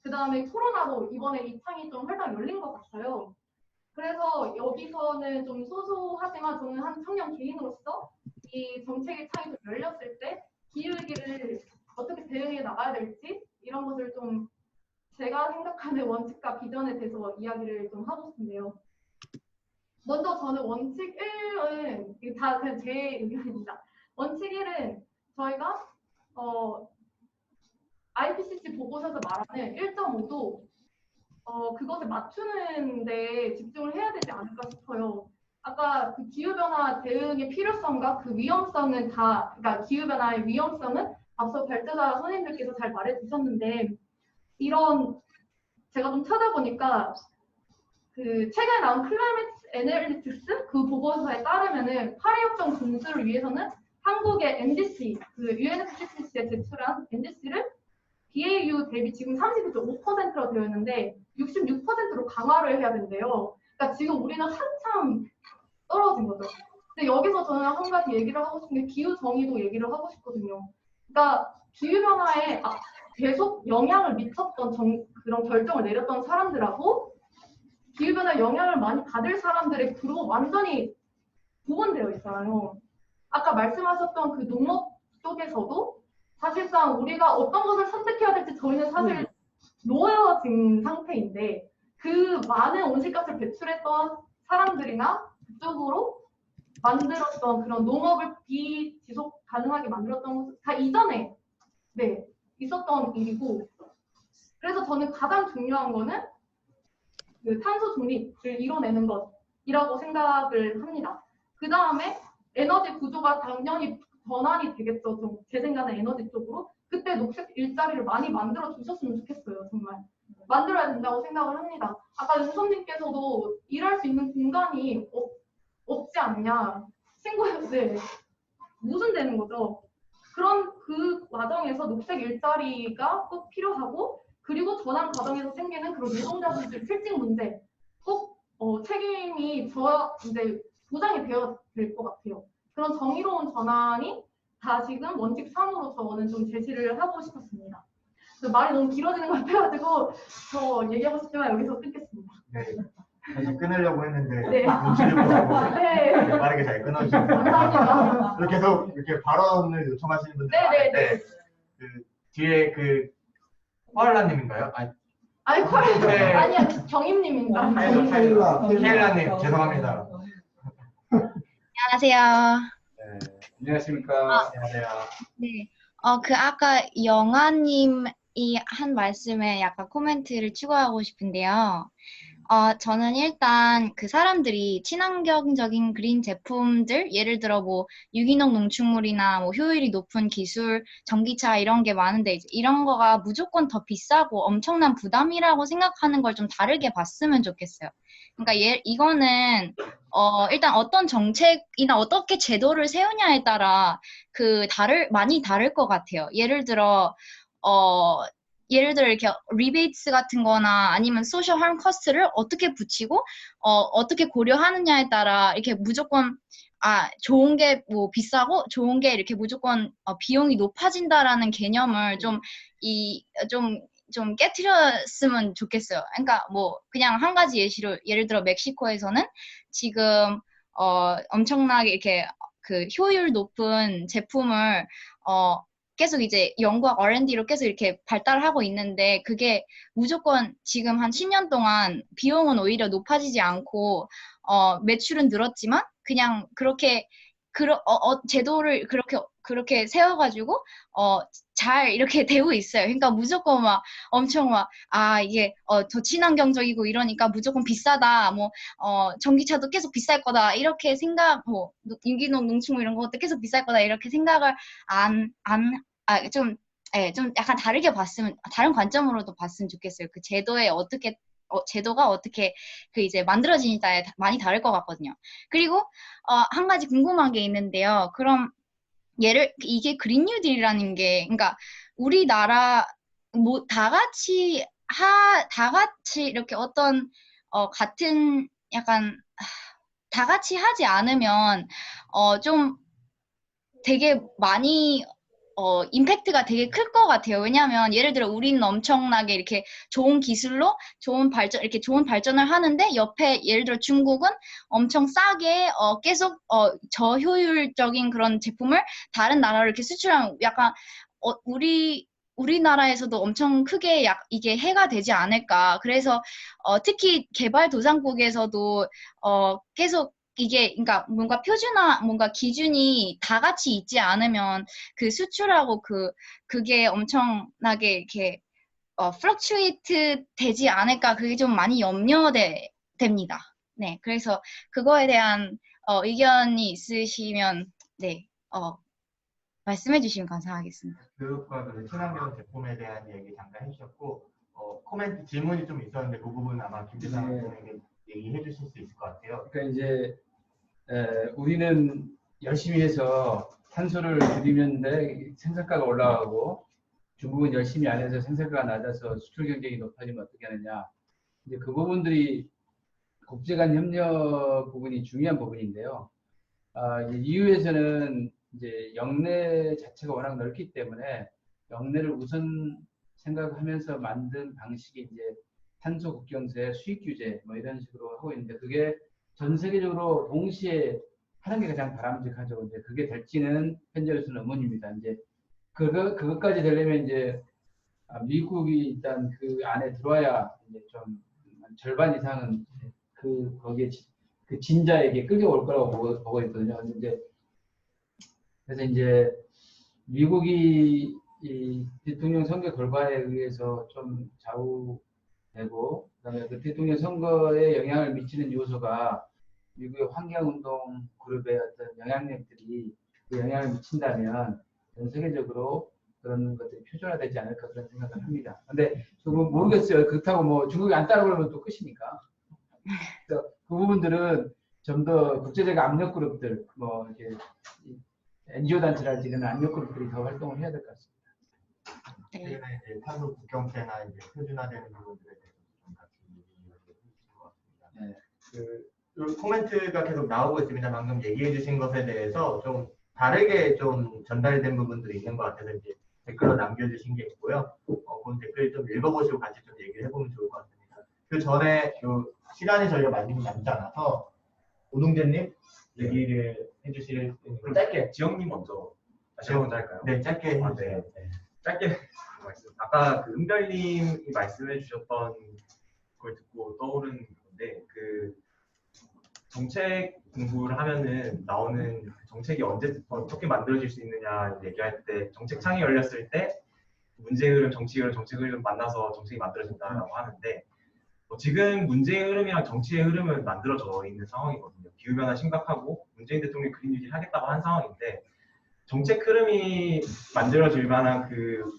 그 다음에 코로나도 이번에 이 창이 좀 활짝 열린 것 같아요. 그래서 여기서는 좀 소소하지만 저는 한 청년 개인으로서 이 정책의 창이 좀 열렸을 때 기후위기를 어떻게 대응해 나가야 될지 이런 것을 좀 제가 생각하는 원칙과 비전에 대해서 이야기를 좀 하고 싶은데요. 먼저 저는 원칙 1은 이게 다 그냥 제 의견입니다. 원칙 1은 저희가 IPCC 보고서에서 말하는 1.5도 그것을 맞추는 데 집중을 해야 되지 않을까 싶어요. 아까 그 기후변화 대응의 필요성과 그 위험성은 그러니까 기후변화의 위험성은 앞서 발제자 선생님들께서 잘 말해주셨는데 제가 좀 찾아보니까 그 최근에 나온 클라이밋 애널리틱스 그 보고서에 따르면은 파리 협정 준수를 위해서는 한국의 NDC 그 UNFCCC에 제출한 NDC를 BAU 대비 지금 32.5%로 되어 있는데 66%로 강화를 해야 된대요. 그러니까 지금 우리는 한참 떨어진 거죠. 근데 여기서 저는 한 가지 얘기를 하고 싶은 게 기후 정의도 얘기를 하고 싶거든요. 그러니까 기후 변화에 계속 영향을 미쳤던 그런 결정을 내렸던 사람들하고 기후 변화에 영향을 많이 받을 사람들의 그룹 완전히 구분되어 있잖아요. 아까 말씀하셨던 그 농업 쪽에서도 사실상 우리가 어떤 것을 선택해야 될지 저희는 사실 놓여진 상태인데 그 많은 온실가스를 배출했던 사람들이나 그쪽으로 만들었던 그런 농업을 비지속 가능하게 만들었던 다 이전에 네, 있었던 일이고 그래서 저는 가장 중요한 거는 그 탄소 중립을 이뤄내는 것이라고 생각을 합니다. 그 다음에 에너지 구조가 당연히 전환이 되겠죠. 좀 제 생각에 에너지 쪽으로. 그때 녹색 일자리를 많이 만들어 주셨으면 좋겠어요. 정말. 만들어야 된다고 생각을 합니다. 아까 윤선님께서도 일할 수 있는 공간이 없지 않냐. 친구들 무슨 되는 거죠? 그런 그 과정에서 녹색 일자리가 꼭 필요하고 그리고 전환 과정에서 생기는 그런 노동자분들 실직 문제 꼭 책임이 이제 보장이 되어야 될 것 같아요. 그런 정의로운 전환이 다시금 원칙 3으로 저는 좀 제시를 하고 싶었습니다. 말이 너무 길어지는 것 같아가지고 저 얘기하고 싶지만 여기서 끊겠습니다. 네. 사실 끊으려고 했는데 네. 눈치를 보고 네. 빠르게 잘 끊어주셨어요. 감사합니다. 계속 이렇게 발언을 요청하시는 분들 네네네. 많은데 그 뒤에 그 코알라님인가요? 아니 네. 아니야 경임님인가? 케일라님 죄송합니다. 안녕하세요. 네, 안녕하십니까. 안녕하세요. 네. 그 아까 영아님이 한 말씀에 약간 코멘트를 추가하고 싶은데요. 저는 일단 그 사람들이 친환경적인 그린 제품들, 예를 들어 뭐 유기농 농축물이나 뭐 효율이 높은 기술, 전기차 이런 게 많은데 이제 이런 거가 무조건 더 비싸고 엄청난 부담이라고 생각하는 걸 좀 다르게 봤으면 좋겠어요. 그러니까 이거는 일단 어떤 정책이나 어떻게 제도를 세우냐에 따라 많이 다를 것 같아요. 예를 들어 이렇게 리베이트 같은 거나 아니면 소셜 harm 코스트를 어떻게 붙이고 어떻게 고려하느냐에 따라 이렇게 무조건 좋은 게 뭐 비싸고 좋은 게 이렇게 무조건 비용이 높아진다라는 개념을 좀 깨트렸으면 좋겠어요. 그러니까 뭐 그냥 한 가지 예를 들어 멕시코에서는 지금 엄청나게 이렇게 그 효율 높은 제품을 계속 이제 연구와 R&D로 계속 이렇게 발달하고 있는데 그게 무조건 지금 한 10년 동안 비용은 오히려 높아지지 않고 매출은 늘었지만 그냥 그렇게 제도를 그렇게 세워가지고 잘 이렇게 되고 있어요. 그러니까 무조건 막 엄청 이게 더 친환경적이고 이러니까 무조건 비싸다. 뭐 전기차도 계속 비쌀 거다. 이렇게 뭐 유기농 농축물 이런 것도 계속 비쌀 거다. 이렇게 생각을 좀 약간 다른 관점으로도 봤으면 좋겠어요. 그 제도가 어떻게 이제 만들어지냐에 많이 다를 것 같거든요. 그리고 한 가지 궁금한 게 있는데요. 그럼 이게 그린 뉴딜이라는 게 그러니까 우리나라 뭐 다 같이 이렇게 어떤 같은 약간 다 같이 하지 않으면 좀 되게 많이 임팩트가 되게 클 것 같아요. 왜냐하면 예를 들어 우리는 엄청나게 이렇게 좋은 기술로 이렇게 좋은 발전을 하는데 옆에 예를 들어 중국은 엄청 싸게 계속 저효율적인 그런 제품을 다른 나라로 이렇게 수출하면 약간 우리나라에서도 엄청 크게 이게 해가 되지 않을까. 그래서 특히 개발도상국에서도 계속 이게 그러니까 뭔가 뭔가 기준이 다 같이 있지 않으면 그 수출하고 그게 엄청나게 이렇게 fluctuate 되지 않을까. 그게 좀 많이 됩니다. 네, 그래서 그거에 대한 의견이 있으시면 네, 말씀해 주시면 감사하겠습니다. 교육과 그 친환경 제품에 대한 얘기 잠깐 해주셨고 코멘트 질문이 좀 있었는데 그 부분 아마 김대상 선생님에게 얘기해 주실 수 있을 것 같아요. 그러니까 이제 우리는 열심히 해서 탄소를 줄이는데 생산가가 올라가고 중국은 열심히 안 해서 생산가가 낮아서 수출 경쟁이 높아지면 어떻게 하느냐. 이제 그 부분들이 국제 간 협력 부분이 중요한 부분인데요. 이제 EU에서는 이제 영내 자체가 워낙 넓기 때문에 영내를 우선 생각하면서 만든 방식이 이제 탄소 국경세, 수익 규제 뭐 이런 식으로 하고 있는데 그게 전 세계적으로 동시에 하는 게 가장 바람직하죠. 이제 그게 될지는 현재로서는 의문입니다. 이제 그것까지 되려면 이제 미국이 일단 그 안에 들어와야 이제 좀 절반 이상은 거기에 그 진자에게 끌려올 거라고 보고 있거든요. 그래서 이제 미국이 이 대통령 선거 결과에 의해서 좀 좌우되고, 그다음에 그 대통령 선거에 영향을 미치는 요소가 미국의 환경운동 그룹의 어떤 영향력들이 그 영향을 미친다면 전 세계적으로 그런 것들이 표준화되지 않을까 그런 생각을 합니다. 근데 그건 모르겠어요. 그렇다고 뭐 중국이 안 따라오면 또 끝이니까. 그래서 그 부분들은 좀 더 국제적 압력 그룹들, 뭐 이렇게 NGO 단체랄지 이런 압력 그룹들이 더 활동을 해야 될 것 같습니다. 최근에 이제 탄소 국경세나 이제 표준화되는 부분들에 대해서 좀 같이 얘기해 주신 것 같습니다. 네. 그 코멘트가 계속 나오고 있습니다. 방금 얘기해 주신 것에 대해서 좀 다르게 좀 전달된 부분들이 있는 것 같아서 이제 댓글로 남겨주신 게 있고요. 그 댓글 좀 읽어보시고 같이 좀 얘기를 해보면 좋을 것 같습니다. 그 전에 그 시간이 저희가 많지 않아서 오동재님 얘기를 해주실 그럼 짧게 지영님 먼저 다시 한번 할까요? 네, 짧게 해주세요. 네. 짧게 말씀. 아까 그 은별님이 말씀해 주셨던 걸 듣고 떠오른 건데, 그 정책 공부를 하면은 나오는 그 정책이 언제 어떻게 만들어질 수 있느냐 얘기할 때, 정책 창이 열렸을 때 문제 흐름, 정치 흐름, 정책 흐름 만나서 정책이 만들어진다라고 하는데, 지금 문제의 흐름이랑 정치의 흐름은 만들어져 있는 상황이거든요. 기후변화 심각하고 문재인 대통령이 그린 뉴딜 하겠다고 한 상황인데, 정책 흐름이 만들어질 만한 그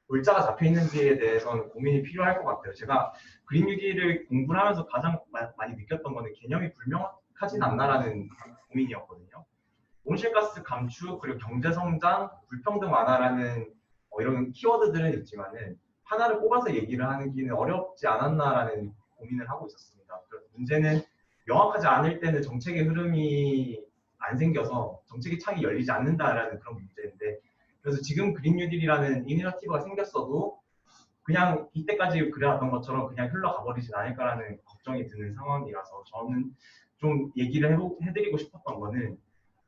골자가 잡혀 있는지에 대해서는 고민이 필요할 것 같아요. 제가 그린 뉴딜을 공부를 하면서 가장 많이 느꼈던 거는 개념이 불명확하진 않나라는 고민이었거든요. 온실가스 감축, 그리고 경제성장, 불평등 완화라는 이런 키워드들은 있지만은 하나를 뽑아서 얘기를 하기는 어렵지 않았나라는 고민을 하고 있었습니다. 그래서 문제는 명확하지 않을 때는 정책의 흐름이 안 생겨서 정책의 창이 열리지 않는다라는 그런 문제인데, 그래서 지금 그린 뉴딜이라는 이니셔티브가 생겼어도 그냥 이때까지 그래왔던 것처럼 그냥 흘러가 버리진 않을까라는 걱정이 드는 상황이라서, 저는 좀 얘기를 해드리고 싶었던 거는,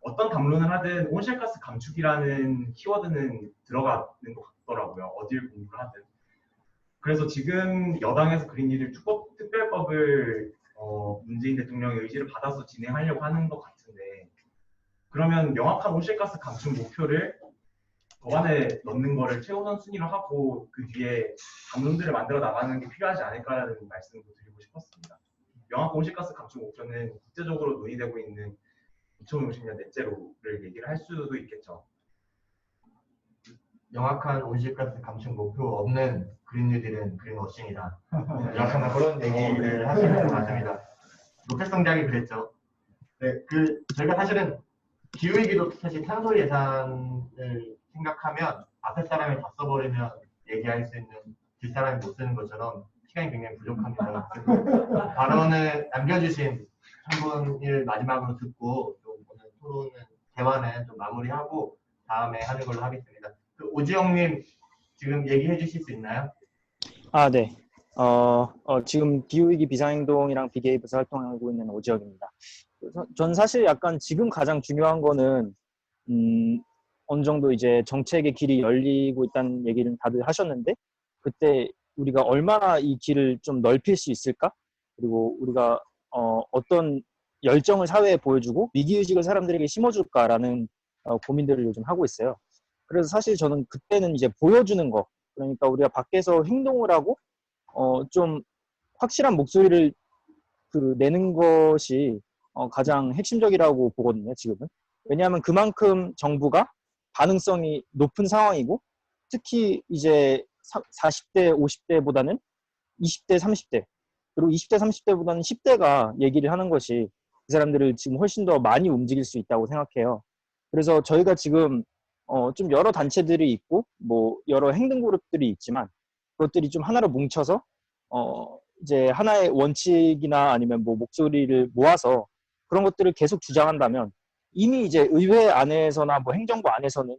어떤 담론을 하든 온실가스 감축이라는 키워드는 들어가는 것 같더라고요. 어딜 공부를 하든. 그래서 지금 여당에서 그린 뉴딜 특별법을 문재인 대통령의 의지를 받아서 진행하려고 하는 것 같은데, 그러면 명확한 온실가스 감축 목표를 법안에 넣는 거를 최우선 순위로 하고 그 뒤에 담론들을 만들어 나가는 게 필요하지 않을까라는 말씀도 드리고 싶었습니다. 명확한 온실가스 감축 목표는 국제적으로 논의되고 있는 2050년 넷제로를 얘기를 할 수도 있겠죠. 명확한 온실가스 감축 목표 없는 그린 뉴딜은 그린워싱이다. 약간 그런 얘기를 하시는 것 같습니다. 노펠성장이 그랬죠. 네, 저희가 사실은 기후위기도 사실 탄소 예산을 생각하면 앞에 사람이 다 써버리면 얘기할 수 있는 뒷사람이 못 쓰는 것처럼 시간이 굉장히 부족합니다. 발언을 남겨주신 한 분을 마지막으로 듣고 좀 오늘 토론은 대화는 좀 마무리하고 다음에 하는 걸로 하겠습니다. 오지영님 지금 얘기해 주실 수 있나요? 아, 네. 지금 기후위기 비상행동이랑 비계획에서 활동하고 있는 오지혁입니다. 전 사실 약간 지금 가장 중요한 거는 어느 정도 이제 정책의 길이 열리고 있다는 얘기를 다들 하셨는데, 그때 우리가 얼마나 이 길을 좀 넓힐 수 있을까? 그리고 우리가 어떤 열정을 사회에 보여주고 위기의식을 사람들에게 심어줄까라는 고민들을 요즘 하고 있어요. 그래서 사실 저는 그때는 이제 보여주는 거, 그러니까 우리가 밖에서 행동을 하고 좀 확실한 목소리를 내는 것이 가장 핵심적이라고 보거든요, 지금은. 왜냐하면 그만큼 정부가 가능성이 높은 상황이고, 특히 이제 40대, 50대보다는 20대, 30대, 그리고 20대, 30대보다는 10대가 얘기를 하는 것이 그 사람들을 지금 훨씬 더 많이 움직일 수 있다고 생각해요. 그래서 저희가 지금 좀 여러 단체들이 있고, 뭐 여러 행동그룹들이 있지만, 그것들이 좀 하나로 뭉쳐서 이제 하나의 원칙이나 아니면 뭐 목소리를 모아서 그런 것들을 계속 주장한다면, 이미 이제 의회 안에서나 뭐 행정부 안에서는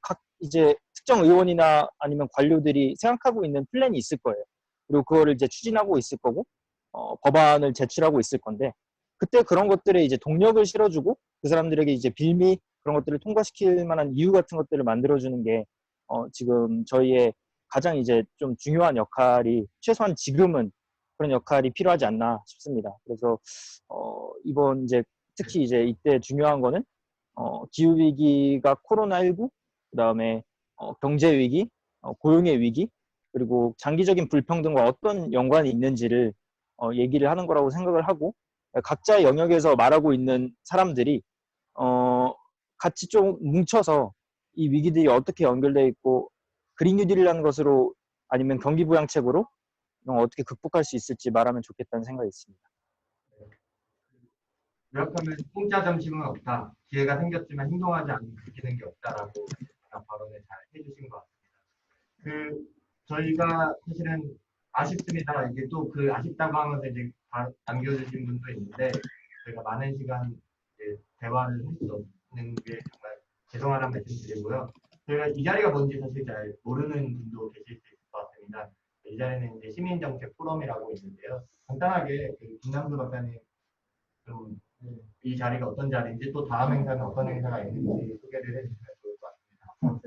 각 이제 특정 의원이나 아니면 관료들이 생각하고 있는 플랜이 있을 거예요. 그리고 그거를 이제 추진하고 있을 거고, 법안을 제출하고 있을 건데, 그때 그런 것들에 이제 동력을 실어주고 그 사람들에게 이제 빌미 그런 것들을 통과시킬 만한 이유 같은 것들을 만들어주는 게 지금 저희의 가장 이제 좀 중요한 역할이, 최소한 지금은 그런 역할이 필요하지 않나 싶습니다. 그래서 이번 이제 특히 이제 이때 중요한 거는 기후 위기가 코로나19, 그다음에 경제 위기, 고용의 위기, 그리고 장기적인 불평등과 어떤 연관이 있는지를 얘기를 하는 거라고 생각을 하고, 각자의 영역에서 말하고 있는 사람들이 같이 좀 뭉쳐서 이 위기들이 어떻게 연결되어 있고 그린 뉴딜이라는 것으로 아니면 경기 부양책으로 이런 걸 어떻게 극복할 수 있을지 말하면 좋겠다는 생각이 있습니다. 요약하면 공짜 점심은 없다. 기회가 생겼지만 행동하지 않으면 바뀌는 게 없다라고 발언을 잘 해주신 것 같습니다. 저희가 사실은 아쉽습니다. 이게 또 그 아쉽다고 하면서 이제 남겨주신 분도 있는데 저희가 많은 시간 이제 대화를 할 수 없는 게 정말 죄송하다는 말씀드리고요. 저희가 이 자리가 뭔지 사실 잘 모르는 분도 계실 수 있을 것 같습니다. 이 자리는 이제 시민정책 포럼이라고 있는데요. 간단하게 김남수 박사님 좀 이 자리가 어떤 자리인지 또 다음 행사는 어떤 행사가 있는지 소개를 해주시면 좋을 것 같습니다.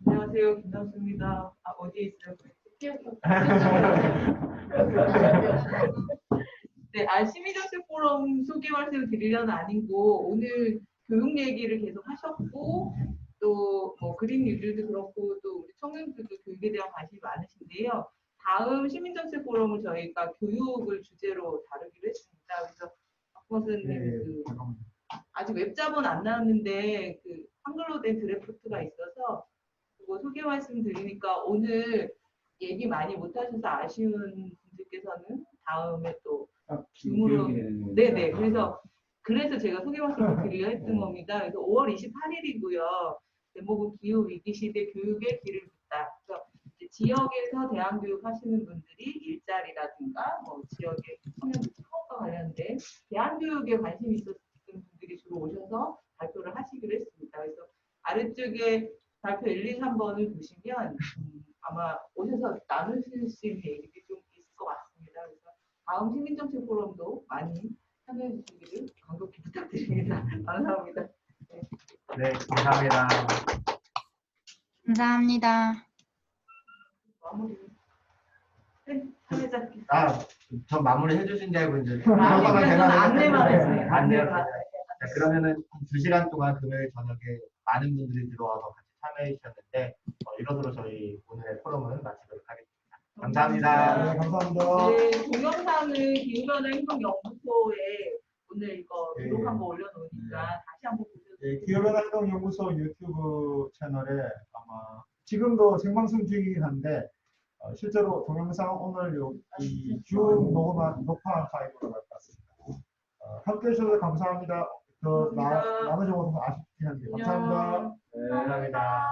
안녕하세요, 김남수입니다. 어디에 있어요? 네, 시민정책 포럼 소개 말씀을 드리려는 아니고 오늘 교육 얘기를 계속 하셨고 또 뭐 그린 뉴딜도 그렇고 또 우리 청년들도 교육에 대한 관심이 많으신데요. 다음 시민정책 포럼을 저희가 교육을 주제로 다루기로 했습니다. 그래서 박 선생님 아직 웹자본 안 나왔는데 한글로 된 드래프트가 있어서 그거 소개 말씀 드리니까 오늘 얘기 많이 못 하셔서 아쉬운 분들께서는 다음에 또 줌으로 네네 그래서 제가 소개 말씀을 드리려 했던 겁니다. 그래서 5월 28일이고요. 제목은 기후 위기 시대 교육의 길을 묻다. 그래서 지역에서 대안교육 하시는 분들이 일자리라든가 뭐 지역의 청년들 사업과 관련된 대안교육에 관심이 있었던 분들이 주로 오셔서 발표를 하시기로 했습니다. 그래서 아래쪽에 발표 1, 2, 3번을 보시면 아마 오셔서 나누실 수 있는 얘기들이 좀 있을 것 같습니다. 그래서 다음 시민정책 포럼도 많이 참여해 주시기를 간곡히 부탁드립니다. 감사합니다. 네, 감사합니다. 감사합니다. 마무리. 네, 사회자. 저 마무리 해주신 줄 알고 이제 안내만 했어요. 안내만. 그러면은 한 2시간 동안 금요일 저녁에 많은 분들이 들어와서 같이 참여해 주셨는데 이것으로 저희 오늘의 포럼은 마치도록 하겠습니다. 감사합니다. 네, 감사합니다. 네, 동영상은 기후변화 행동연구소에 오늘 이거 기록 한번 올려놓으니까 다시 한번 보셔도 네, 기후변화행동연구소 유튜브 채널에 아마 지금도 생방송 중이긴 한데 실제로 동영상 오늘 이 녹음한 녹화 파일로 갈 것 같습니다. 함께 해주셔서 감사합니다. 나머지 모든 거 아쉽긴 한데 감사합니다. 감사합니다.